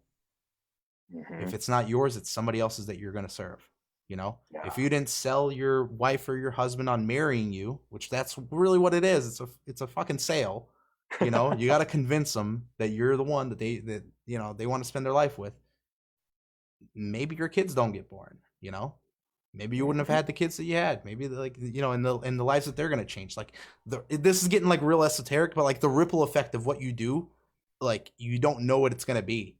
If it's not yours, it's somebody else's that you're going to serve. You know, if you didn't sell your wife or your husband on marrying you, which that's really what it is. It's a fucking sale. You know, you got to convince them that you're the one that they want to spend their life with. Maybe your kids don't get born, you know? Maybe you wouldn't have had the kids that you had. Maybe like, you know, in the lives that they're going to change. Like this is getting like real esoteric, but like the ripple effect of what you do, like you don't know what it's going to be.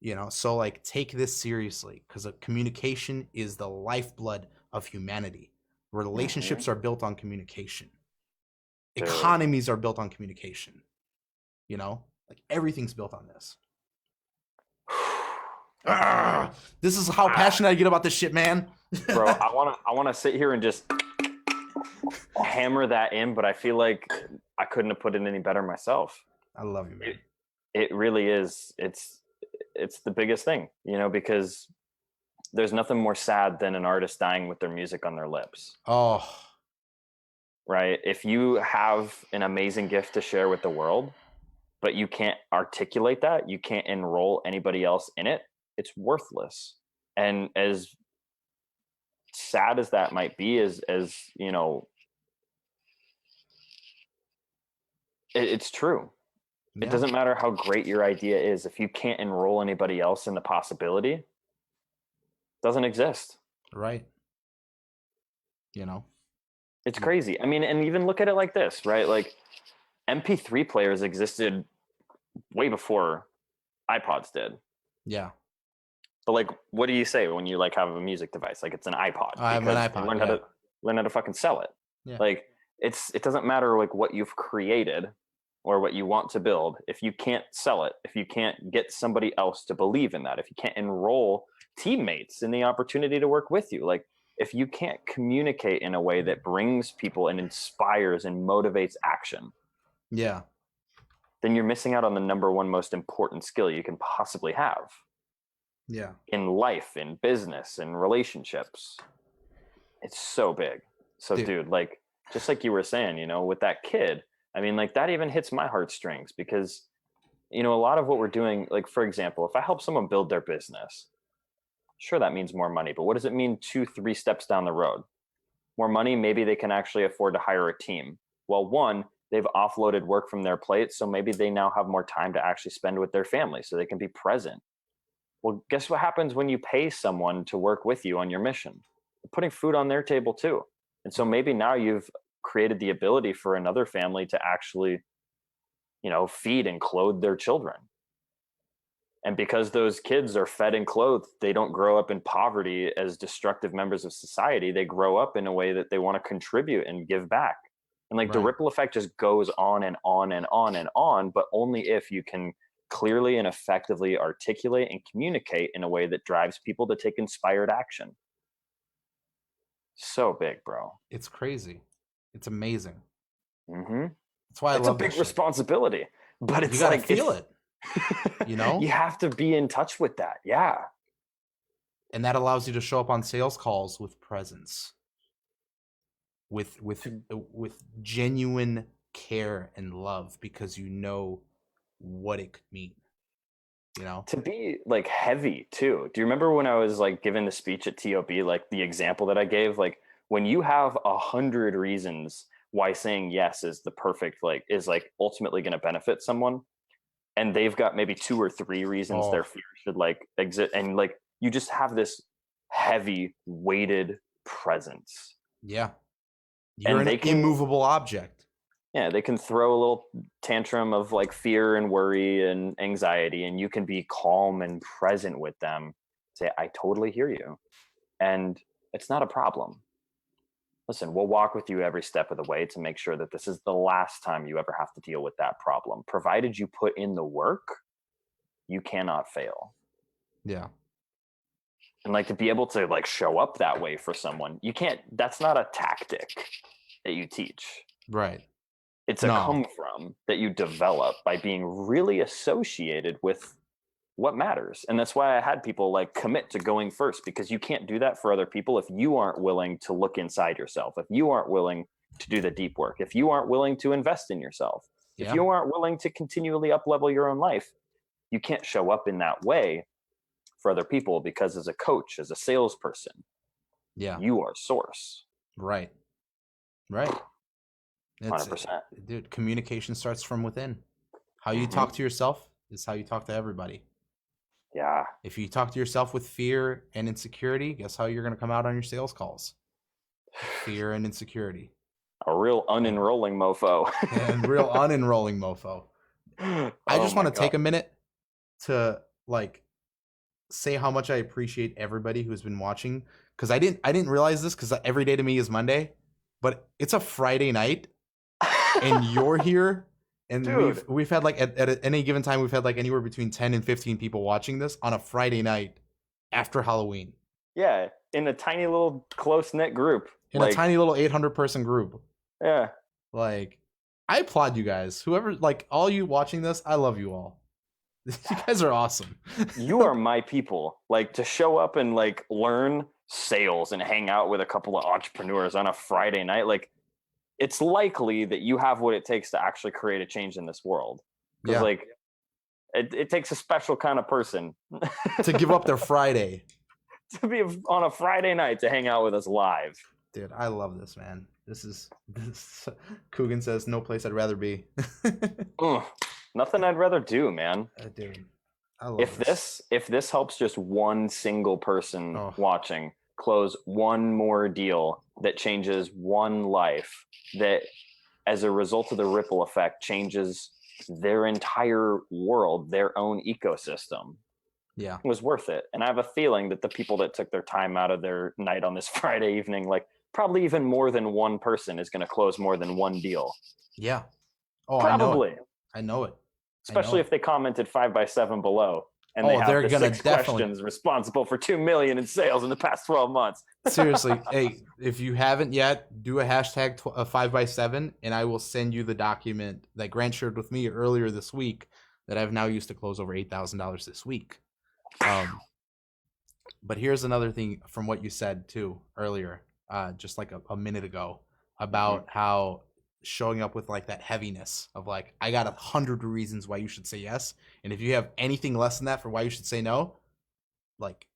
You know, so like take this seriously, because communication is the lifeblood of humanity. Relationships are built on communication. Dude. Economies are built on communication. You know, like everything's built on this. This is how passionate I get about this shit, man. Bro, I wanna sit here and just hammer that in, but I feel like I couldn't have put it any better myself. I love you, man. It really is. It's the biggest thing, you know, because there's nothing more sad than an artist dying with their music on their lips. Oh, right? If you have an amazing gift to share with the world, but you can't articulate that, you can't enroll anybody else in it, it's worthless. And as sad as that might be, as you know, it's true. yeah. It doesn't matter how great your idea is. If you can't enroll anybody else in the possibility, it doesn't exist. Right. You know, it's crazy. I mean, and even look at it like this, right? Like MP3 players existed way before iPods did. Yeah. But like, what do you say when you like have a music device? Like it's an iPod. I have an iPod. Learn how to fucking sell it. Yeah. Like it doesn't matter like what you've created or what you want to build. If you can't sell it, if you can't get somebody else to believe in that, if you can't enroll teammates in the opportunity to work with you, like if you can't communicate in a way that brings people and inspires and motivates action, yeah, then you're missing out on the number one most important skill you can possibly have. Yeah. In life, in business, in relationships. It's so big. So dude, like just like you were saying, you know, with that kid, I mean, like that even hits my heartstrings because, you know, a lot of what we're doing, like for example, if I help someone build their business, sure, that means more money, but what does it mean 2-3 steps down the road? More money, maybe they can actually afford to hire a team. Well, one, they've offloaded work from their plate, so maybe they now have more time to actually spend with their family so they can be present. Well, guess what happens when you pay someone to work with you on your mission? You're putting food on their table too. And so maybe now you've created the ability for another family to actually, you know, feed and clothe their children. And because those kids are fed and clothed, they don't grow up in poverty as destructive members of society. They grow up in a way that they want to contribute and give back. And like the ripple effect just goes on and on and on and on, but only if you can clearly and effectively articulate and communicate in a way that drives people to take inspired action. So big, bro. It's crazy. It's amazing. Mm-hmm. That's why it's love a big responsibility, but it's you gotta like feel it. You know, you have to be in touch with that. Yeah. And that allows you to show up on sales calls with presence, with genuine care and love, because you know what it could mean. You know, to be like heavy too. Do you remember when I was like giving the speech at TOB, like the example that I gave, like when you have 100 reasons why saying yes is the perfect, like is like ultimately going to benefit someone, and they've got maybe 2 or 3 reasons their fear should like exit, and like you just have this heavy weighted presence. Yeah, you're an immovable object. Yeah, they can throw a little tantrum of like fear and worry and anxiety, and you can be calm and present with them. Say, I totally hear you. And it's not a problem. Listen, we'll walk with you every step of the way to make sure that this is the last time you ever have to deal with that problem. Provided you put in the work, you cannot fail. Yeah. And like to be able to like show up that way for someone, you can't, that's not a tactic that you teach. Right. It's a come from that you develop by being really associated with what matters. And that's why I had people like commit to going first, because you can't do that for other people if you aren't willing to look inside yourself, if you aren't willing to do the deep work, if you aren't willing to invest in yourself, if you aren't willing to continually up level your own life, you can't show up in that way for other people, because as a coach, as a salesperson, you are source. Right. It's 100%. dude, communication starts from within. How you Mhm. talk to yourself is how you talk to everybody. Yeah. If you talk to yourself with fear and insecurity, guess how you're going to come out on your sales calls? Fear and insecurity. A real unenrolling mofo. And real unenrolling mofo. I just want to take a minute to like say how much I appreciate everybody who's been watching, because I didn't realize this, because every day to me is Monday, but it's a Friday night and you're here, and Dude. we've had like at any given time we've had like anywhere between 10 and 15 people watching this on a Friday night after Halloween Yeah, in a tiny little close-knit group. in a tiny little 800 person group. Yeah. Like, I applaud you guys. Whoever, like, all you watching this, I love you all. You guys are awesome. You are my people. Like, to show up and like learn sales and hang out with a couple of entrepreneurs on a Friday night, like, it's likely that you have what it takes to actually create a change in this world. Because Yeah. like it takes a special kind of person To give up their Friday. to be on a Friday night to hang out with us live. Dude, I love this, man. This Coogan says no place I'd rather be. Nothing I'd rather do, man. Dude, I love this. If this helps just one single person Oh. watching close one more deal that changes one life, that as a result of the ripple effect changes their entire world, their own ecosystem, Yeah. was worth it. And I have a feeling that the people that took their time out of their night on this Friday evening, like probably even more than one person is going to close more than one deal. Yeah. Oh, Probably. I know it. Especially if they commented 5x7 below. And they have they're the gonna 6 questions responsible for $2 million in sales in the past 12 months. Seriously, hey, if you haven't yet, do a hashtag 5x7, and I will send you the document that Grant shared with me earlier this week that I've now used to close over $8,000 this week. But here's another thing from what you said too earlier, just like a minute ago, about how showing up with like that heaviness of like, I got 100 reasons why you should say yes, and if you have anything less than that for why you should say no, like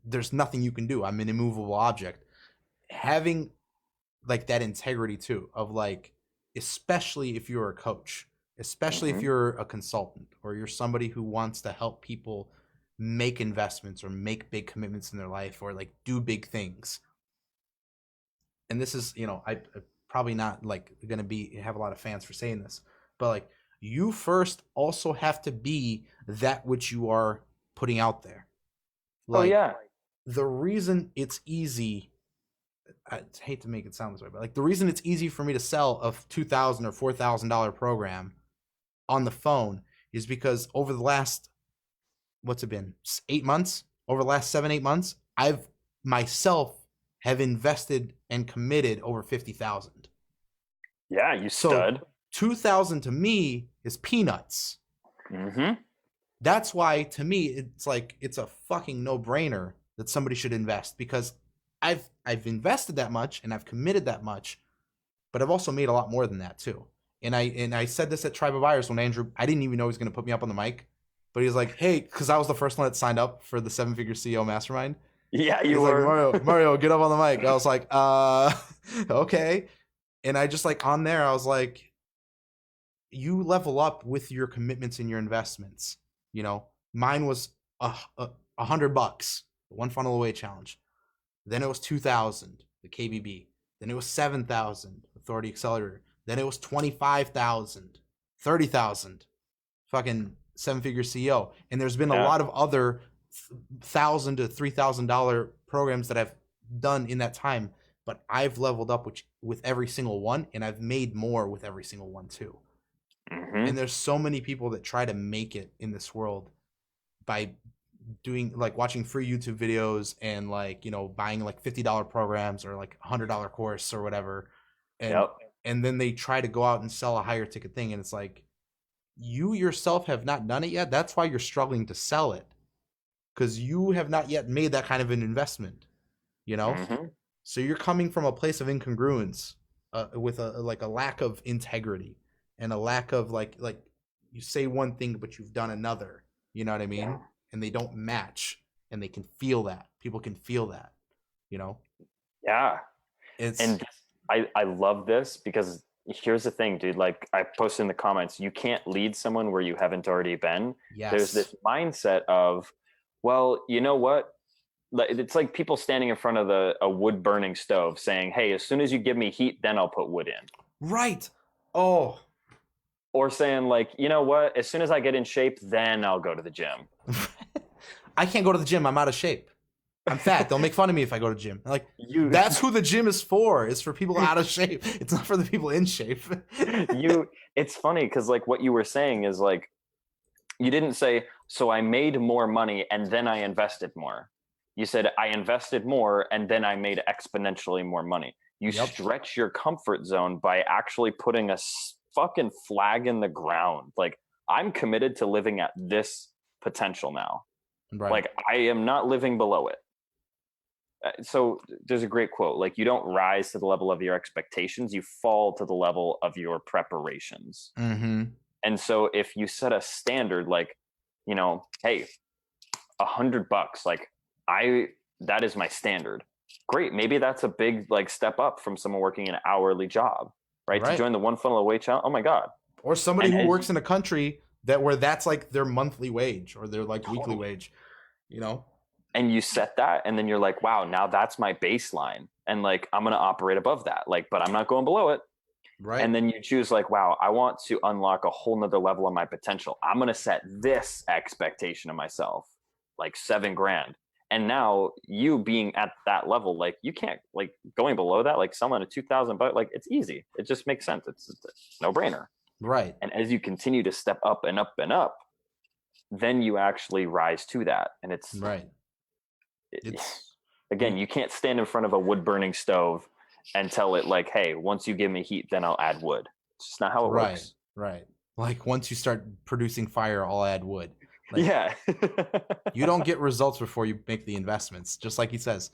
there's nothing you can do. I'm an immovable object. Having like that integrity too, of like, especially if you're a coach, especially if you're a consultant, or you're somebody who wants to help people make investments or make big commitments in their life, or like do big things. And this is, I probably not like gonna have a lot of fans for saying this, but like, you first also have to be that which you are putting out there. Like, the reason it's easy, I hate to make it sound this way, but like the reason it's easy for me to sell a $2,000 or $4,000 program on the phone is because over the last, what's it been, 8 months? Over the last 7-8 months, I've myself have invested and committed over 50,000. Yeah, you stud. 2,000 to me is peanuts. That's why to me it's like it's a fucking no-brainer that somebody should invest, because I've invested that much and I've committed that much, but I've also made a lot more than that too. And I said this at Tribe of Buyers when Andrew, I didn't even know he was going to put me up on the mic, but he was like, hey, because I was the first one that signed up for the 7-Figure CEO Mastermind. Yeah, you were. Like, Mario, get up on the mic. I was like, okay. And I just like on there, I was like, you level up with your commitments and your investments. Mine was $100, the One Funnel Away challenge. Then it was 2,000, the KBB. Then it was 7,000, Authority Accelerator. Then it was 25,000, 30,000, fucking 7-Figure CEO. And there's been a lot of other $1,000 to $3,000 programs that I've done in that time, but I've leveled up with every single one, and I've made more with every single one too. And there's so many people that try to make it in this world by doing like watching free YouTube videos and like, buying like $50 programs or like $100 course or whatever. And then they try to go out and sell a higher ticket thing. And it's like, you yourself have not done it yet. That's why you're struggling to sell it, because you have not yet made that kind of an investment, So you're coming from a place of incongruence, with a lack of integrity and a lack of like you say one thing but you've done another, you know what I mean? And they don't match, and they can feel that. People can feel that, Yeah. It's and I love this because here's the thing, dude. Like I posted in the comments, you can't lead someone where you haven't already been. There's Yes. this mindset of, well, you know what? It's like people standing in front of a wood burning stove saying, hey, as soon as you give me heat, then I'll put wood in. Right. Oh. Or saying like, you know what? As soon as I get in shape, then I'll go to the gym. I can't go to the gym. I'm out of shape. I'm fat. They'll make fun of me if I go to the gym. Like, that's who the gym is for. It's for people out of shape. It's not for the people in shape. It's funny because like what you were saying is like, you didn't say, so I made more money and then I invested more. You said I invested more and then I made exponentially more money. You Yep. stretch your comfort zone by actually putting a fucking flag in the ground. Like, I'm committed to living at this potential now. Right. Like, I am not living below it. So there's a great quote, like, you don't rise to the level of your expectations, you fall to the level of your preparations. Mm-hmm. And so if you set a standard, like, you know, hey, $100, like that is my standard. Great. Maybe that's a big like step up from someone working an hourly job, right? To join the One Funnel Away challenge. Oh my God. Or somebody who works in a country where that's like their monthly wage or their like weekly wage, you know? And you set that and then you're like, wow, now that's my baseline. And like, I'm going to operate above that. Like, but I'm not going below it. Right. And then you choose like, wow, I want to unlock a whole nother level of my potential. I'm going to set this expectation of myself, like $7,000. And now you being at that level, like you can't like going below that, like someone at 2,000, but like it's easy. It just makes sense. It's a no brainer. Right. And as you continue to step up and up and up, then you actually rise to that. And it's right. Again, you can't stand in front of a wood burning stove and tell it like, hey, once you give me heat, then I'll add wood. It's just not how it works. Right. Like once you start producing fire, I'll add wood. Like, yeah. You don't get results before you make the investments. Just like he says,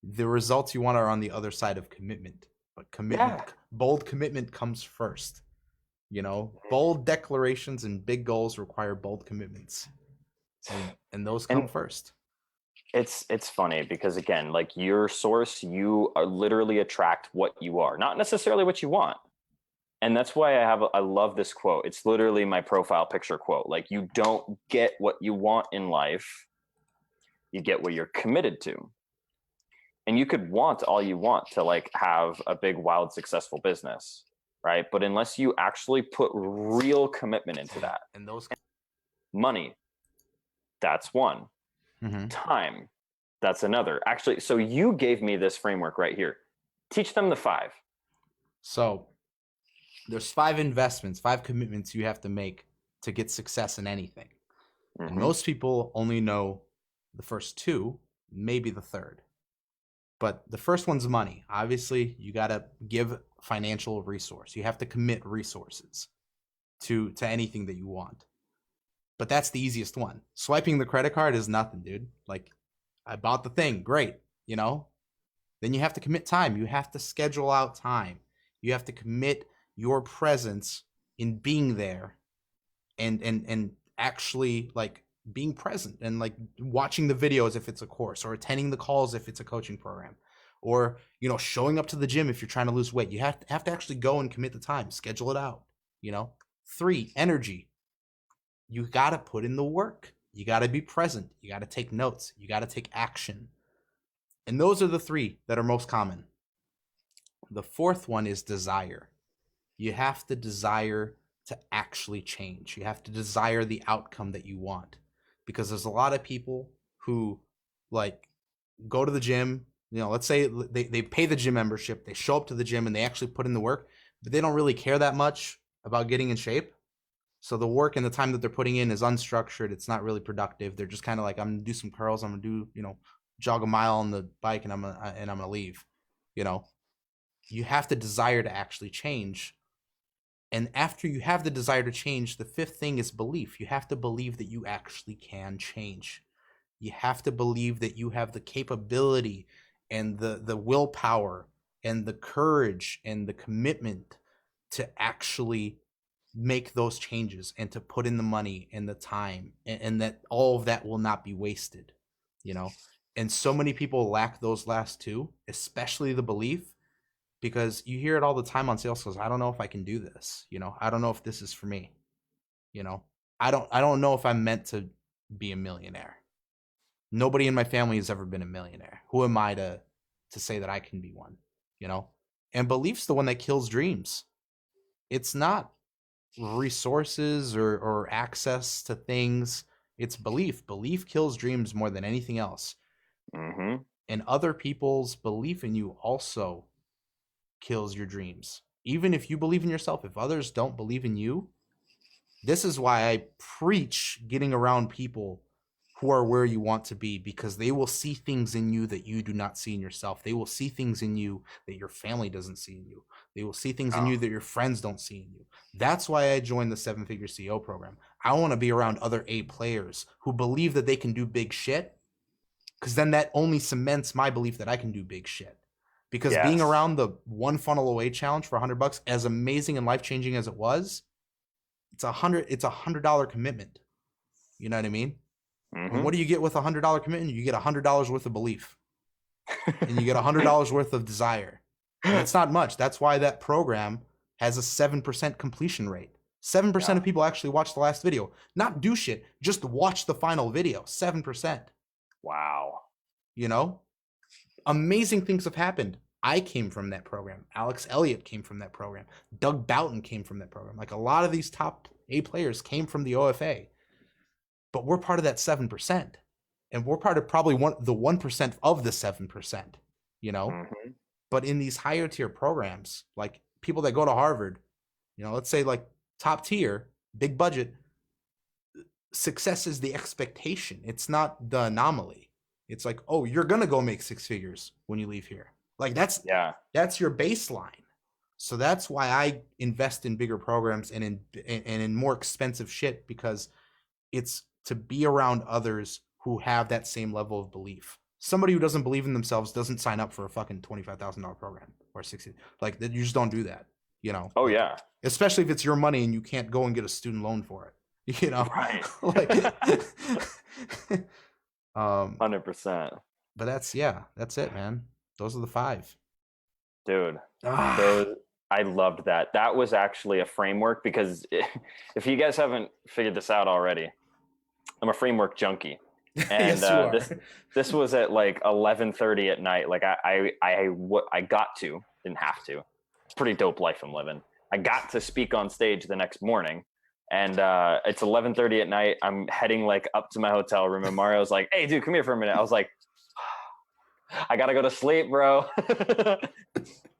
the results you want are on the other side of commitment. But commitment, bold commitment comes first. You know, bold declarations and big goals require bold commitments. And those come first. It's funny because again, like your source, you are literally attract what you are, not necessarily what you want. And that's why I love this quote. It's literally my profile picture quote. Like, you don't get what you want in life, you get what you're committed to. And you could want all you want to like have a big, wild, successful business, right? But unless you actually put real commitment into that, and those money, that's one. Mm-hmm. Time, that's another. Actually, so you gave me this framework right here. Teach them the 5. So there's 5 investments, 5 commitments you have to make to get success in anything. Mm-hmm. And most people only know the first 2, maybe the third. But the first one's money. Obviously, you got to give financial resource. You have to commit resources to anything that you want. But that's the easiest one. Swiping the credit card is nothing, dude. Like, I bought the thing, great, you know? Then you have to commit time. You have to schedule out time. You have to commit your presence in being there and actually like being present and like watching the videos if it's a course, or attending the calls if it's a coaching program, or, you know, showing up to the gym if you're trying to lose weight. You have to actually go and commit the time, schedule it out, you know? 3, energy. You got to put in the work. You got to be present. You got to take notes. You got to take action. And those are the 3 that are most common. The 4th one is desire. You have to desire to actually change. You have to desire the outcome that you want. Because there's a lot of people who like go to the gym, you know, let's say they pay the gym membership, they show up to the gym and they actually put in the work, but they don't really care that much about getting in shape. So the work and the time that they're putting in is unstructured. It's not really productive. They're just kind of like, I'm gonna do some curls. I'm gonna do, you know, jog a mile on the bike, and I'm gonna leave. You know, you have to desire to actually change. And after you have the desire to change, the 5th thing is belief. You have to believe that you actually can change. You have to believe that you have the capability and the willpower and the courage and the commitment to actually make those changes and to put in the money and the time, and that all of that will not be wasted, you know? And so many people lack those last 2, especially the belief. because you hear it all the time on sales calls. I don't know if I can do this. I don't know if this is for me. I don't know if I'm meant to be a millionaire. Nobody in my family has ever been a millionaire. Who am I to say that I can be one? And belief's the one that kills dreams. It's not resources or access to things. It's belief. Belief kills dreams more than anything else. Mm-hmm. And other people's belief in you also kills your dreams. Even if you believe in yourself, if others don't believe in you, this is why I preach getting around people who are where you want to be, because they will see things in you that you do not see in yourself. They will see things in you that your family doesn't see in you. They will see things in you that your friends don't see in you. That's why I joined the 7-Figure CEO program. I want to be around other A players who believe that they can do big shit, because then that only cements my belief that I can do big shit. Because being around the One Funnel Away challenge for $100, as amazing and life-changing as it was, it's $100 commitment. You know what I mean? Mm-hmm. And what do you get with $100 commitment? You get $100 worth of belief, and you get $100 worth of desire. And it's not much. That's why that program has a 7% completion rate. 7% of people actually watch the last video. Not do shit, just watch the final video. 7%. Wow. Amazing things have happened. I came from that program. Alex Elliott came from that program. Doug Boughton came from that program. Like, a lot of these top A players came from the OFA. But we're part of that 7%. And we're part of probably the 1% of the 7%, Mm-hmm. But in these higher tier programs, like people that go to Harvard, let's say like top tier, big budget, success is the expectation. It's not the anomaly. It's like, oh, you're going to go make 6 figures when you leave here. Like that's your baseline. So that's why I invest in bigger programs and in more expensive shit, because it's to be around others who have that same level of belief. Somebody who doesn't believe in themselves doesn't sign up for a fucking $25,000 program or 60. Like, you just don't do that, Oh, like, yeah. Especially if it's your money and you can't go and get a student loan for it, Right. Like, 100%. But that's it, man. Those are the 5. Dude, I loved that. That was actually a framework, because if you guys haven't figured this out already, I'm a framework junkie. And yes, this was at like 11:30 at night. Like I got to, didn't have to. It's a pretty dope life I'm living. I got to speak on stage the next morning, and it's 11:30 at night. I'm heading like up to my hotel room, and Mario's like, "Hey, dude, come here for a minute." I was like, "I gotta go to sleep, bro."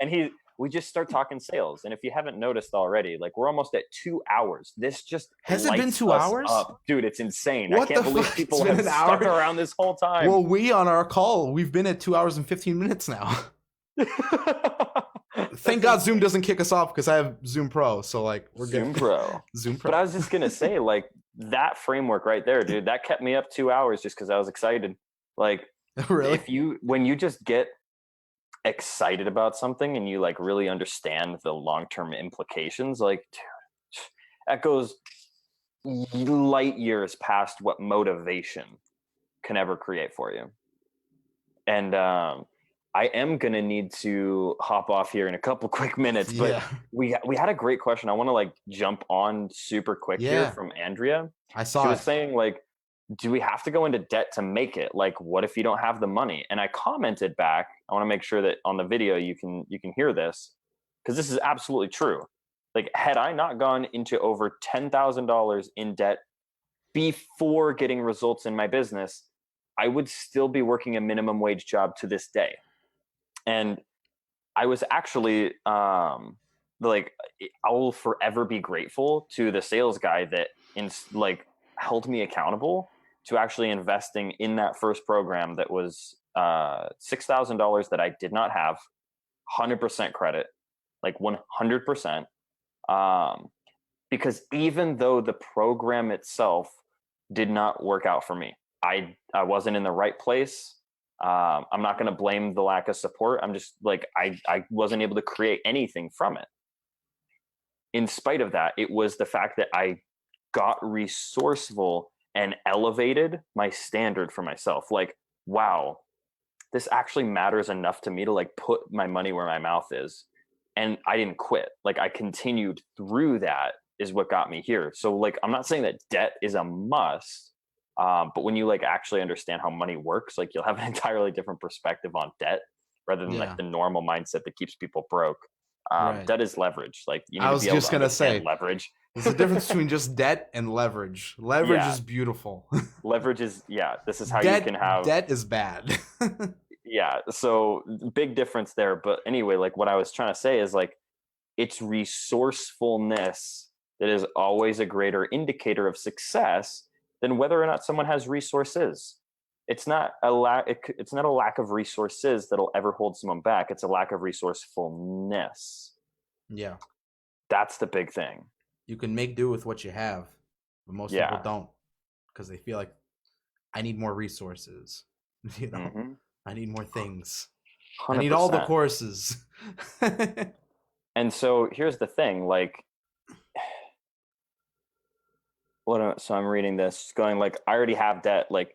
And we just start talking sales. And if you haven't noticed already, like, we're almost at 2 hours. This just has it been 2 hours? Dude, it's insane. What I can't believe people have stuck around this whole time. Well, on our call, we've been at 2 hours and 15 minutes now. Thank God Zoom doesn't kick us off, because I have Zoom Pro. So like, we're Zoom good. Pro. Zoom Pro. But I was just going to say, like, that framework right there, dude, that kept me up 2 hours just because I was excited. Like, really? When you just get excited about something and you like really understand the long-term implications, like, dude, that goes light years past what motivation can ever create for you. And I am gonna need to hop off here in a couple quick minutes, but we had a great question. I want to like jump on super quick here from Andrea. I saw she was saying, like, do we have to go into debt to make it? Like, what if you don't have the money? And I commented back, I want to make sure that on the video you can hear this, because this is absolutely true. Like, had I not gone into over $10,000 in debt before getting results in my business, I would still be working a minimum wage job to this day. And I was actually like, I will forever be grateful to the sales guy that held me accountable to actually investing in that first program that was $6,000 that I did not have, 100% credit, like 100%. Because even though the program itself did not work out for me, I wasn't in the right place. I'm not going to blame the lack of support. I'm just like, I wasn't able to create anything from it. In spite of that, it was the fact that I got resourceful and elevated my standard for myself. Like, wow, this actually matters enough to me to like put my money where my mouth is. And I didn't quit. Like I continued through that is what got me here. So like, I'm not saying that debt is a must, but when you like actually understand how money works, like you'll have an entirely different perspective on debt rather than like the normal mindset that keeps people broke. Debt is leverage. Like you need I to was be able just to gonna understand say leverage. there's a difference between just debt and leverage. Leverage Yeah. is beautiful. Leverage is, yeah, this is how you can have, debt is bad. yeah. So big difference there. But anyway, like what I was trying to say is like, it's resourcefulness that is always a greater indicator of success than whether or not someone has resources. It's not a it's not a lack of resources that'll ever hold someone back. It's a lack of resourcefulness. Yeah. That's the big thing. You can make do with what you have, but most people don't, because they feel like I need more resources. You know, I need more things. 100%. I need all the courses. And so here's the thing, like, so I'm reading this going like, I already have debt. Like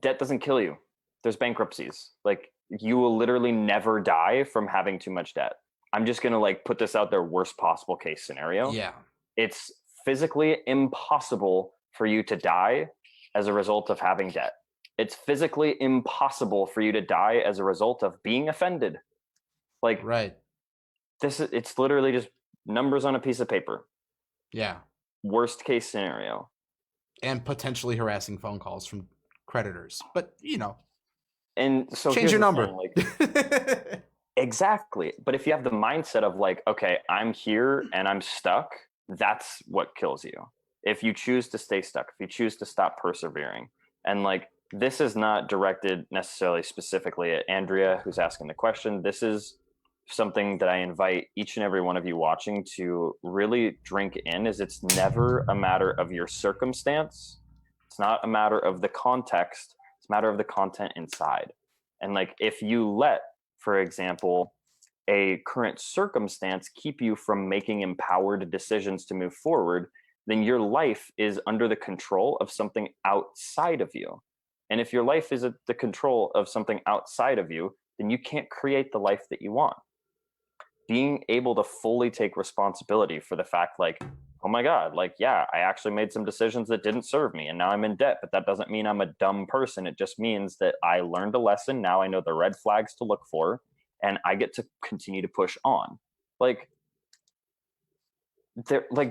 debt doesn't kill you. There's bankruptcies. Like you will literally never die from having too much debt. I'm just going to like put this out there, worst possible case scenario. Yeah. It's physically impossible for you to die as a result of having debt. It's physically impossible for you to die as a result of being offended. Like, right. It's literally just numbers on a piece of paper. Yeah. Worst case scenario. And potentially harassing phone calls from creditors. But, you know. And so change your number. Like, exactly. But if you have the mindset of like, okay, I'm here and I'm stuck, that's what kills you. If you choose to stay stuck, if you choose to stop persevering. And like, this is not directed necessarily specifically at Andrea, who's asking the question. This is something that I invite each and every one of you watching to really drink in, is it's never a matter of your circumstance. It's not a matter of the context. It's a matter of the content inside. And like, if you let, for example, a current circumstance keep you from making empowered decisions to move forward, then your life is under the control of something outside of you. And if your life is at the control of something outside of you, then you can't create the life that you want. Being able to fully take responsibility for the fact, like, oh my God, like, yeah, I actually made some decisions that didn't serve me and now I'm in debt, but that doesn't mean I'm a dumb person. It just means that I learned a lesson. Now I know the red flags to look for and I get to continue to push on. Like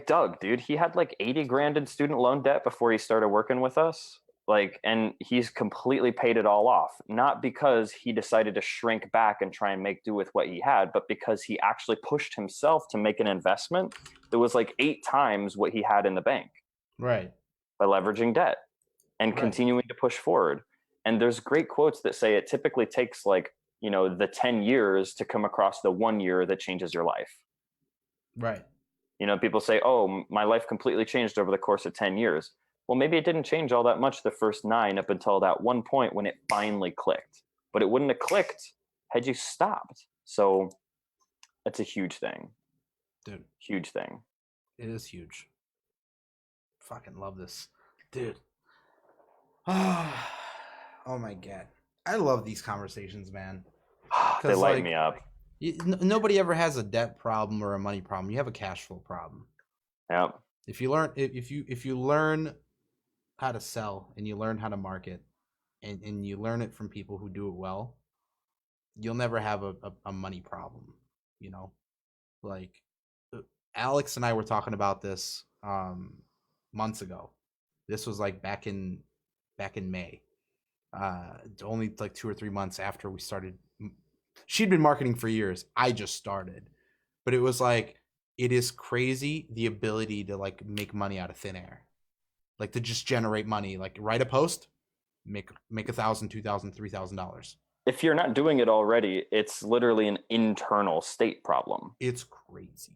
Doug, dude, he had like 80 grand in student loan debt before he started working with us. Like, and he's completely paid it all off, not because he decided to shrink back and try and make do with what he had, but because he actually pushed himself to make an investment that was like 8 times what he had in the bank. Right. By leveraging debt and continuing to push forward. And there's great quotes that say it typically takes like, you know, the 10 years to come across the 1 year that changes your life. Right. You know, people say, oh, my life completely changed over the course of 10 years. Well, maybe it didn't change all that much the first 9 up until that one point when it finally clicked. But it wouldn't have clicked had you stopped. So that's a huge thing. Dude. Huge thing. It is huge. Fucking love this. Dude. Oh my God. I love these conversations, man. They light me up. Nobody ever has a debt problem or a money problem. You have a cash flow problem. Yep. If you learn how to sell and you learn how to market and you learn it from people who do it well, you'll never have a money problem, you know? Like Alex and I were talking about this months ago. This was like back in May. Only like 2 or 3 months after we started. She'd been marketing for years. I just started. But it was like, it is crazy the ability to like make money out of thin air. Like to just generate money, like write a post, make $1,000, $2,000, $3,000. If you're not doing it already, it's literally an internal state problem. It's crazy.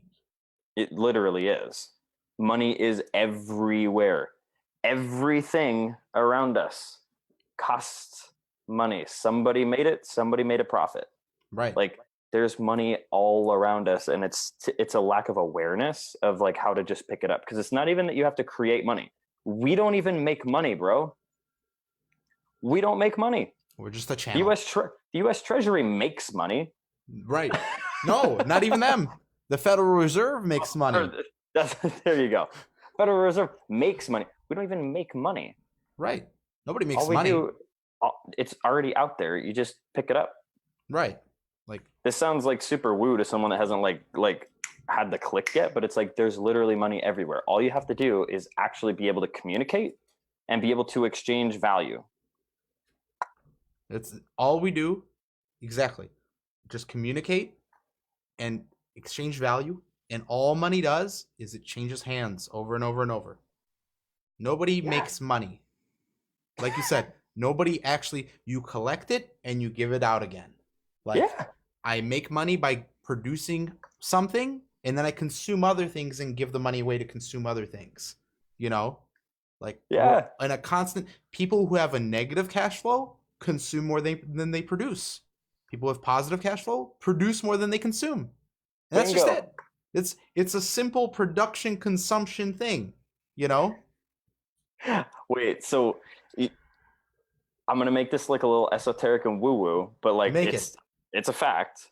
It literally is. Money is everywhere. Everything around us costs money. Somebody made it. Somebody made a profit. Right. Like there's money all around us, and it's a lack of awareness of like how to just pick it up, because it's not even that you have to create money. We don't even make money, bro. We don't make money. We're just a The channel. the U.S. Treasury makes money. Right. No, not even them. The Federal Reserve makes money. There you go. Federal Reserve makes money. We don't even make money. Right. Nobody makes All we money. do, it's already out there. You just pick it up. Right. Like, this sounds like super woo to someone that hasn't like had the click yet, but it's like there's literally money everywhere. All you have to do is actually be able to communicate and be able to exchange value. it's all we do. Exactly. Just communicate and exchange value. And all money does is it changes hands over and over and over. Nobody makes money. Like you said, nobody actually, you collect it and you give it out again. Like, I make money by producing something, and then I consume other things and give the money away to consume other things. You know? Like, and a constant, people who have a negative cash flow consume more than they produce. People with positive cash flow produce more than they consume. And that's just it. It's a simple production consumption thing, you know? Wait, so I'm gonna make this like a little esoteric and woo-woo, but like it's a fact.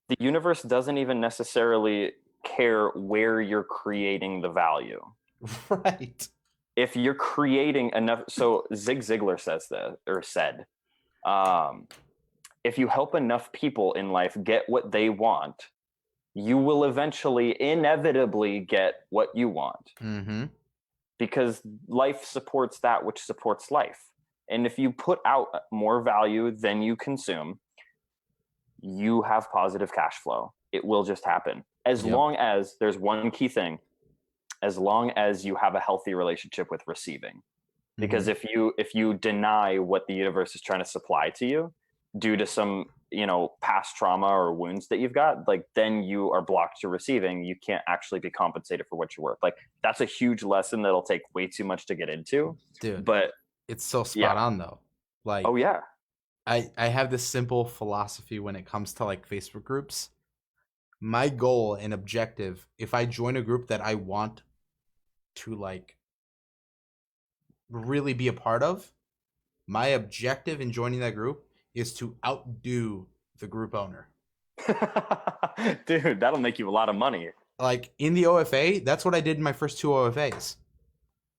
The universe doesn't even necessarily care where you're creating the value. Right. If you're creating enough, so Zig Ziglar says that, or said, if you help enough people in life get what they want, you will eventually inevitably get what you want. Mm-hmm. Because life supports that which supports life. And if you put out more value than you consume, you have positive cash flow. It will just happen. As long as there's one key thing, as long as you have a healthy relationship with receiving. Because if you deny what the universe is trying to supply to you due to some, past trauma or wounds that you've got, like, then you are blocked to receiving. You can't actually be compensated for what you're worth. Like, that's a huge lesson that'll take way too much to get into. Dude, but it's so spot on though. Like, I have this simple philosophy when it comes to like Facebook groups. My goal and objective, if I join a group that I want to like really be a part of, my objective in joining that group is to outdo the group owner. Dude, that'll make you a lot of money. Like in the OFA, that's what I did in my first 2 OFAs.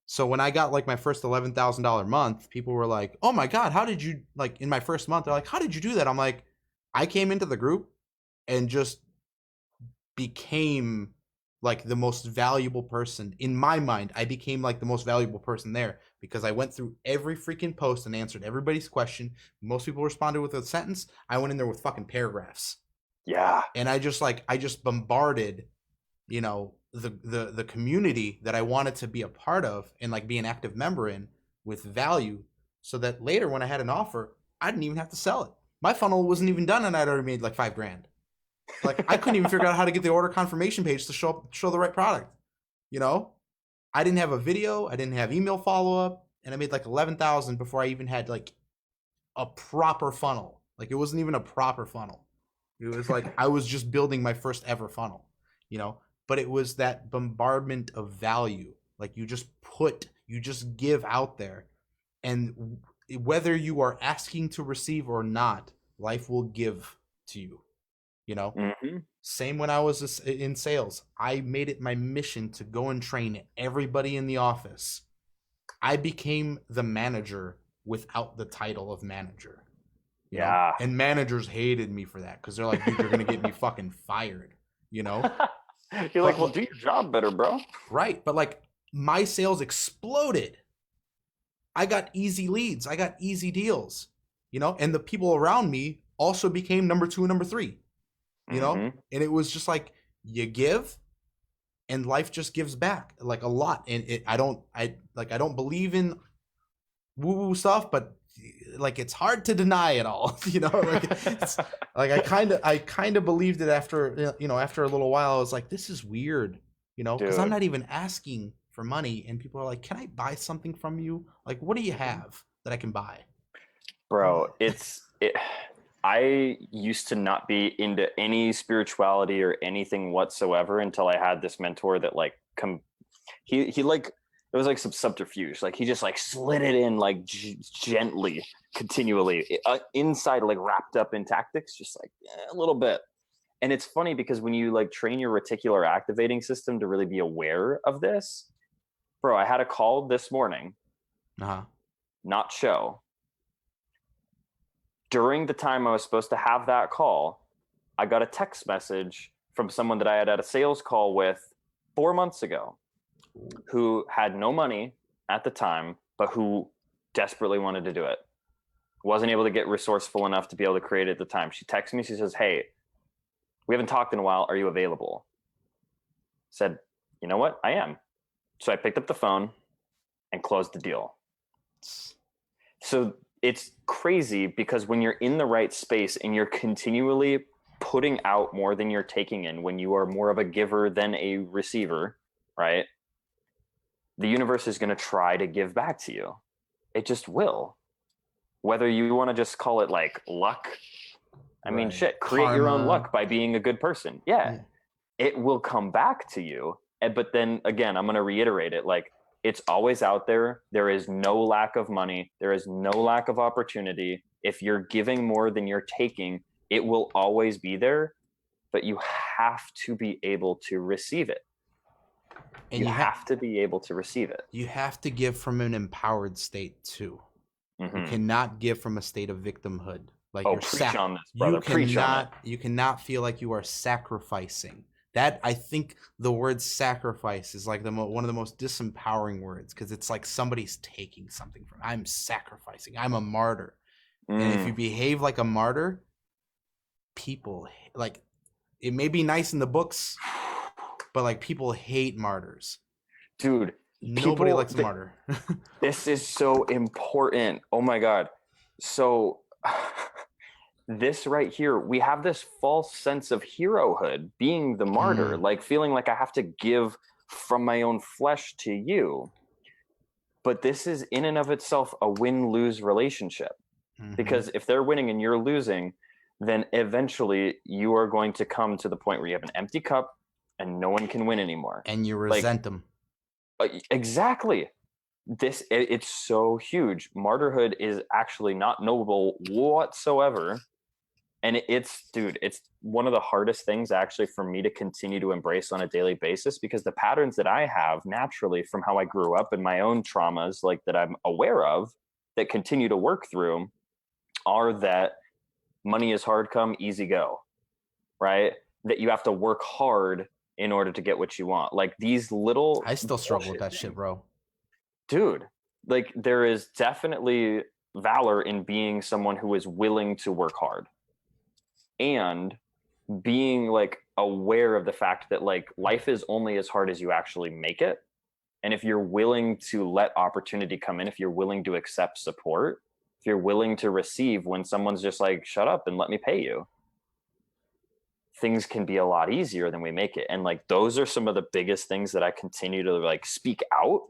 So when I got like my first $11,000 month, people were like, "Oh my God, how did you, like in my first month?" They're like, "How did you do that?" I'm like, I came into the group and just became like the most valuable person in my mind. I became like the most valuable person there because I went through every freaking post and answered everybody's question. Most people responded with a sentence. I went in there with fucking paragraphs. Yeah. And I just bombarded, the community that I wanted to be a part of and like be an active member in with value, so that later when I had an offer, I didn't even have to sell it. My funnel wasn't even done and I'd already made like $5,000. Like I couldn't even figure out how to get the order confirmation page to show the right product. I didn't have a video, I didn't have email follow-up, and I made like 11,000 before I even had like a proper funnel. Like it wasn't even a proper funnel. It was like I was just building my first ever funnel, but it was that bombardment of value. Like you just give out there, and whether you are asking to receive or not, life will give to you. Same when I was in sales. I made it my mission to go and train everybody in the office. I became the manager without the title of manager. You know? And managers hated me for that because they're like, "Dude, you're gonna get me fucking fired." You're like, "Well, do your job better, bro." Right, but like my sales exploded. I got easy leads. I got easy deals. And the people around me also became number 2 and number 3. And it was just like you give and life just gives back like a lot. And I don't believe in woo-woo stuff, but like it's hard to deny it all. It's like I kind of believed it after after a little while. I was like, this is weird, because I'm not even asking for money and people are like, "Can I buy something from you? Like, what do you have that I can buy?" Bro, I used to not be into any spirituality or anything whatsoever until I had this mentor that like he like it was like some subterfuge. Like he just like slid it in like gently, continually inside, like wrapped up in tactics, just like a little bit. And it's funny because when you like train your reticular activating system to really be aware of this, bro, I had a call this morning, not show. During the time I was supposed to have that call, I got a text message from someone that I had a sales call with 4 months ago, who had no money at the time, but who desperately wanted to do it. Wasn't able to get resourceful enough to be able to create it at the time. She texts me, she says, "Hey, we haven't talked in a while. Are you available?" Said, "You know what? I am." So I picked up the phone and closed the deal. So it's crazy because when you're in the right space and you're continually putting out more than you're taking in, when you are more of a giver than a receiver, right? The universe is going to try to give back to you. It just will. Whether you want to just call it like luck, I mean, shit, create your own luck by being a good person. Yeah. It will come back to you. But then again, I'm going to reiterate it. Like, it's always out there. There is no lack of money. There is no lack of opportunity. If you're giving more than you're taking, it will always be there, but you have to be able to receive it. And you have to be able to receive it. You have to give from an empowered state too. You cannot give from a state of victimhood. Like preach on this, brother. Preach on it. You cannot feel like you are sacrificing. That, I think the word sacrifice is like one of the most disempowering words, because it's like somebody's taking something from. I'm sacrificing. I'm a martyr. And if you behave like a martyr, people like, it may be nice in the books, but like people hate martyrs. Dude, nobody likes a martyr. This is so important. Oh my God. So this right here, we have this false sense of herohood, being the martyr, like feeling like I have to give from my own flesh to you. But this is in and of itself a win-lose relationship. Because if they're winning and you're losing, then eventually you are going to come to the point where you have an empty cup and no one can win anymore. And you resent them. Exactly. It's so huge. Martyrhood is actually not noble whatsoever. And it's one of the hardest things actually for me to continue to embrace on a daily basis, because the patterns that I have naturally from how I grew up and my own traumas, like that I'm aware of, that continue to work through, are that money is hard come, easy go, right? That you have to work hard in order to get what you want. Like these little... I still struggle with that shit, bro. Dude, like there is definitely valor in being someone who is willing to work hard and being like aware of the fact that like life is only as hard as you actually make it. And if you're willing to let opportunity come in, if you're willing to accept support, if you're willing to receive when someone's just like, shut up and let me pay you, things can be a lot easier than we make it. And like, those are some of the biggest things that I continue to like speak out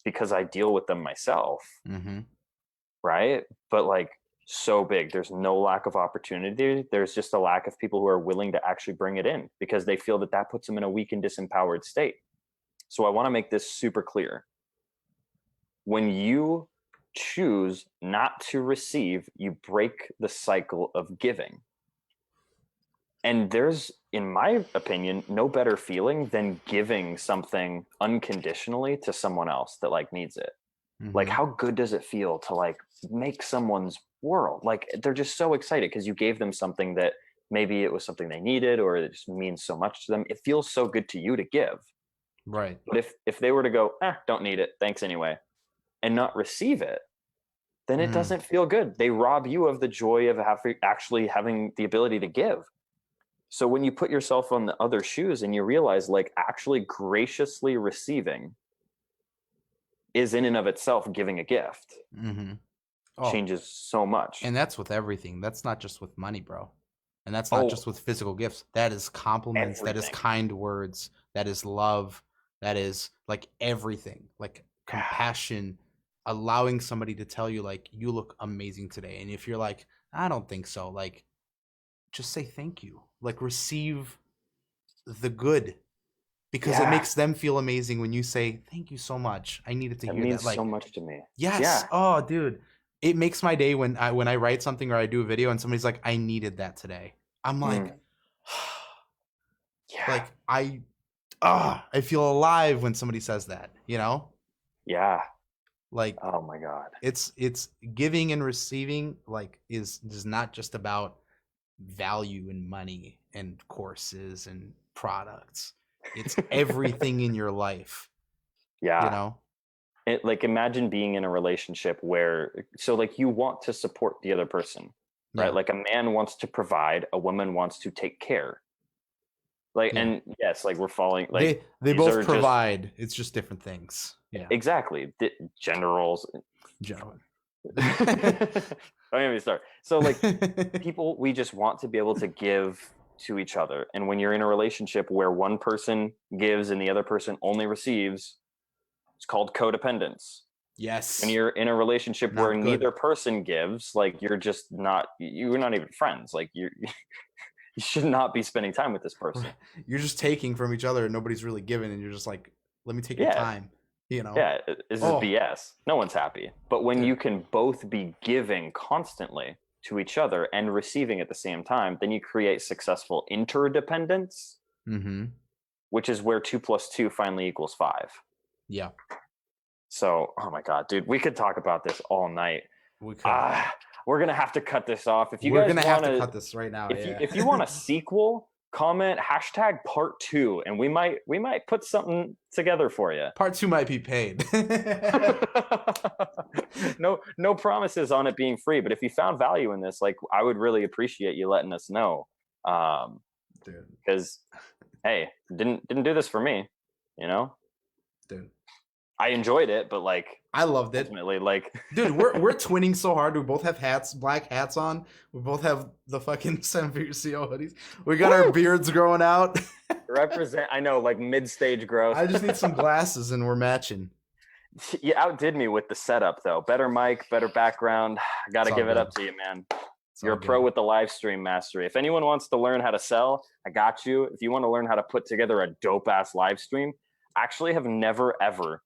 because I deal with them myself. Right. But like, so big, there's no lack of opportunity. There's just a lack of people who are willing to actually bring it in because they feel that that puts them in a weak and disempowered state. So I want to make this super clear. When you choose not to receive, you break the cycle of giving. And there's, in my opinion, no better feeling than giving something unconditionally to someone else that like needs it. Like, how good does it feel to like make someone's world? Like, they're just so excited because you gave them something that maybe it was something they needed or it just means so much to them. It feels so good to you to give. Right. But if they were to go, don't need it, thanks anyway, and not receive it, then it doesn't feel good. They rob you of the joy of actually having the ability to give. So when you put yourself on the other shoes and you realize like actually graciously receiving is in and of itself giving a gift, changes so much. And that's with everything. That's not just with money, bro. And that's not just with physical gifts. That is compliments. Everything. That is kind words. That is love. That is like everything, like compassion, allowing somebody to tell you like, you look amazing today. And if you're like, I don't think so, like, just say thank you. Like, receive the good because it makes them feel amazing when you say, thank you so much. I needed to hear that. It means Like, so much to me. Yes. Yeah. Oh, dude. It makes my day when I write something or I do a video and somebody's like, I needed that today. I'm like, Yeah. like I feel alive when somebody says that, you know? Yeah. Like, oh my God. It's giving and receiving, like, is not just about value and money and courses and products. It's everything in your life. Yeah. You know? Like, imagine being in a relationship where, so like, you want to support the other person, right? Yeah. Like, a man wants to provide, a woman wants to take care. Like, Yeah. and yes, like, we're falling, like, they these both are provide. It's just different things. Yeah. exactly. Gender roles. General. Don't even start. So, like, people, we just want to be able to give to each other. And when you're in a relationship where one person gives and the other person only receives, it's called codependence. Yes. When you're in a relationship Not where good. neither person gives, like, you're not even friends. Like, you should not be spending time with this person. You're just taking from each other and nobody's really giving, and you're just like, let me take your time. You know? Yeah, this is BS. No one's happy. But when you can both be giving constantly to each other and receiving at the same time, then you create successful interdependence, which is where 2 + 2 finally equals 5. Yeah. So, oh my God, dude, we could talk about this all night. We could. We're gonna have to cut this off. If you We're guys gonna want have to cut this right now. If you want a sequel, comment #2, and we might put something together for you. Part 2 might be paid. No promises on it being free, but if you found value in this, like, I would really appreciate you letting us know. Dude. Because, hey, didn't do this for me, you know? Dude. I enjoyed it, but, like, I loved it. Ultimately, like, dude, we're twinning so hard. We both have black hats on. We both have the fucking 7-figure CO hoodies. We got our beards growing out. Represent. I know, like, mid-stage growth. I just need some glasses, and we're matching. You outdid me with the setup, though. Better mic, better background. I gotta give it up to you, man. You're a pro with the live stream mastery. If anyone wants to learn how to sell, I got you. If you want to learn how to put together a dope-ass live stream, I actually have never, ever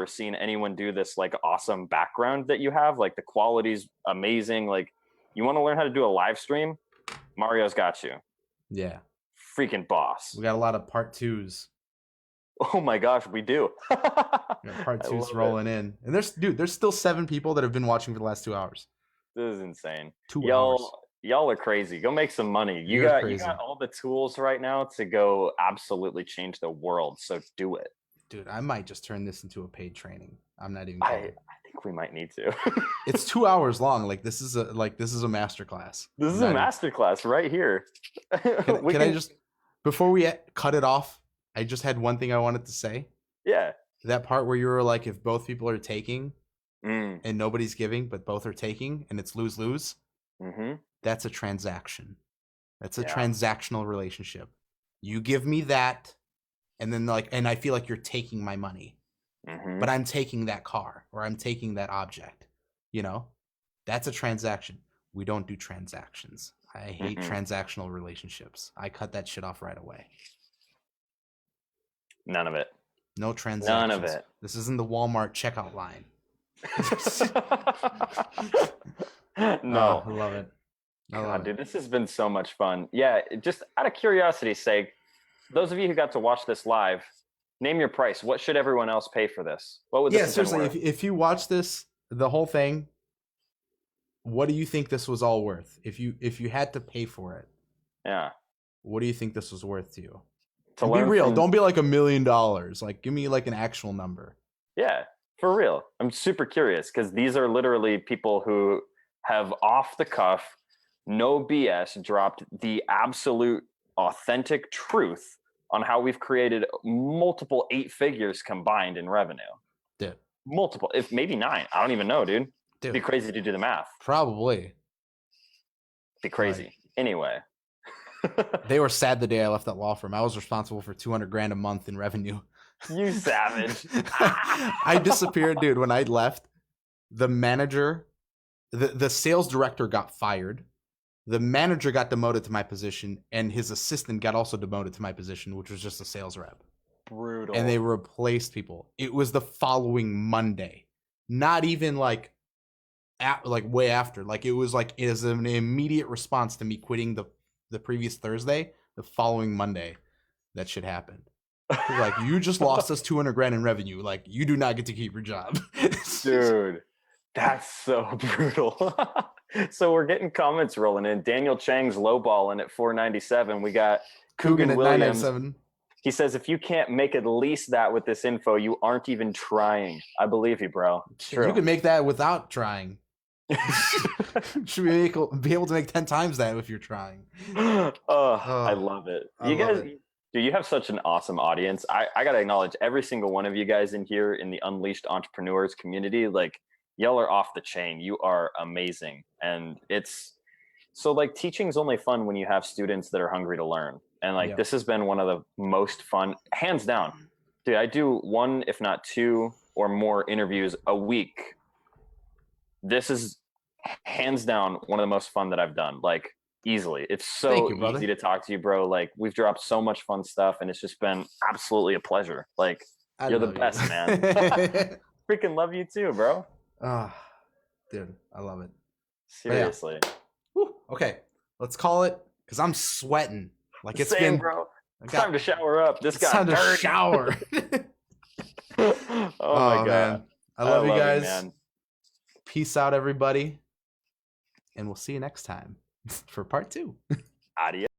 seen anyone do this, like, awesome background that you have. Like, the quality's amazing. Like, you want to learn how to do a live stream? Mario's got you. Yeah. Freaking boss. We got a lot of part 2s. Oh my gosh, we do. Part 2's rolling in. And there's still 7 people that have been watching for the last 2 hours. This is insane. 2 hours. Y'all are crazy. Go make some money. You got all the tools right now to go absolutely change the world. So do it. Dude, I might just turn this into a paid training. I'm not even kidding. I think we might need to. It's 2 hours long. Like, this is a masterclass. This is a masterclass right here. Can I just, before we cut it off, I just had one thing I wanted to say. Yeah. That part where you were like, if both people are taking and nobody's giving, but both are taking, and it's lose-lose, that's a transaction. That's a transactional relationship. You give me that, and then, like, and I feel like you're taking my money, but I'm taking that car, or I'm taking that object. You know, that's a transaction. We don't do transactions. I hate transactional relationships. I cut that shit off right away. None of it. No transactions. None of it. This isn't the Walmart checkout line. No. I love it. Dude, this has been so much fun. Yeah, just out of curiosity's sake, those of you who got to watch this live, name your price. What should everyone else pay for this? What would this seriously, have been worth? if you watch this, the whole thing, what do you think this was all worth? If you had to pay for it, what do you think this was worth to you? To be real. Don't be like $1 million. Like, give me like an actual number. Yeah, for real. I'm super curious, because these are literally people who have, off the cuff, no BS, dropped the absolute authentic truth on how we've created multiple 8 figures combined in revenue. Dude. Multiple, if maybe 9. I don't even know, dude. It'd be crazy to do the math. Probably. It'd be crazy. Right. Anyway. They were sad the day I left that law firm. I was responsible for $200,000 a month in revenue. You savage. I disappeared, dude. When I left, the manager, the sales director got fired. The manager got demoted to my position, and his assistant got also demoted to my position, which was just a sales rep. brutal. And they replaced people. It was the following Monday, not even like way after. Like it was like as an immediate response to me quitting the previous Thursday. The following Monday, that shit happened. Like, you just lost us 200 grand in revenue. Like, you do not get to keep your job. Dude, that's so brutal. So we're getting comments rolling in. Daniel Chang's lowballing at 497. We got Coogan at Williams. 997. He says, if you can't make at least that with this info, you aren't even trying. I believe you, bro. It's true. You can make that without trying. Should be able to make 10 times that if you're trying. I love it. You guys, dude, you have such an awesome audience. I gotta acknowledge every single one of you guys in here in the Unleashed Entrepreneurs community. Like, y'all are off the chain. You are amazing. And it's so, like, teaching's only fun when you have students that are hungry to learn. And like, this has been one of the most fun, hands down. Dude, I do 1, if not 2 or more interviews a week. This is hands down one of the most fun that I've done. Like, easily. It's so easy to talk to you, bro. Like, we've dropped so much fun stuff, and it's just been absolutely a pleasure. Like, you're the best, man. Freaking love you too, bro. Dude, I love it. Seriously. Yeah. Okay, let's call it, because I'm sweating. Like, it's been, bro. It's time to shower up. This got time dirty. to shower. Oh my god, man. I love you guys. You, man. Peace out, everybody, and we'll see you next time for part 2. Adios.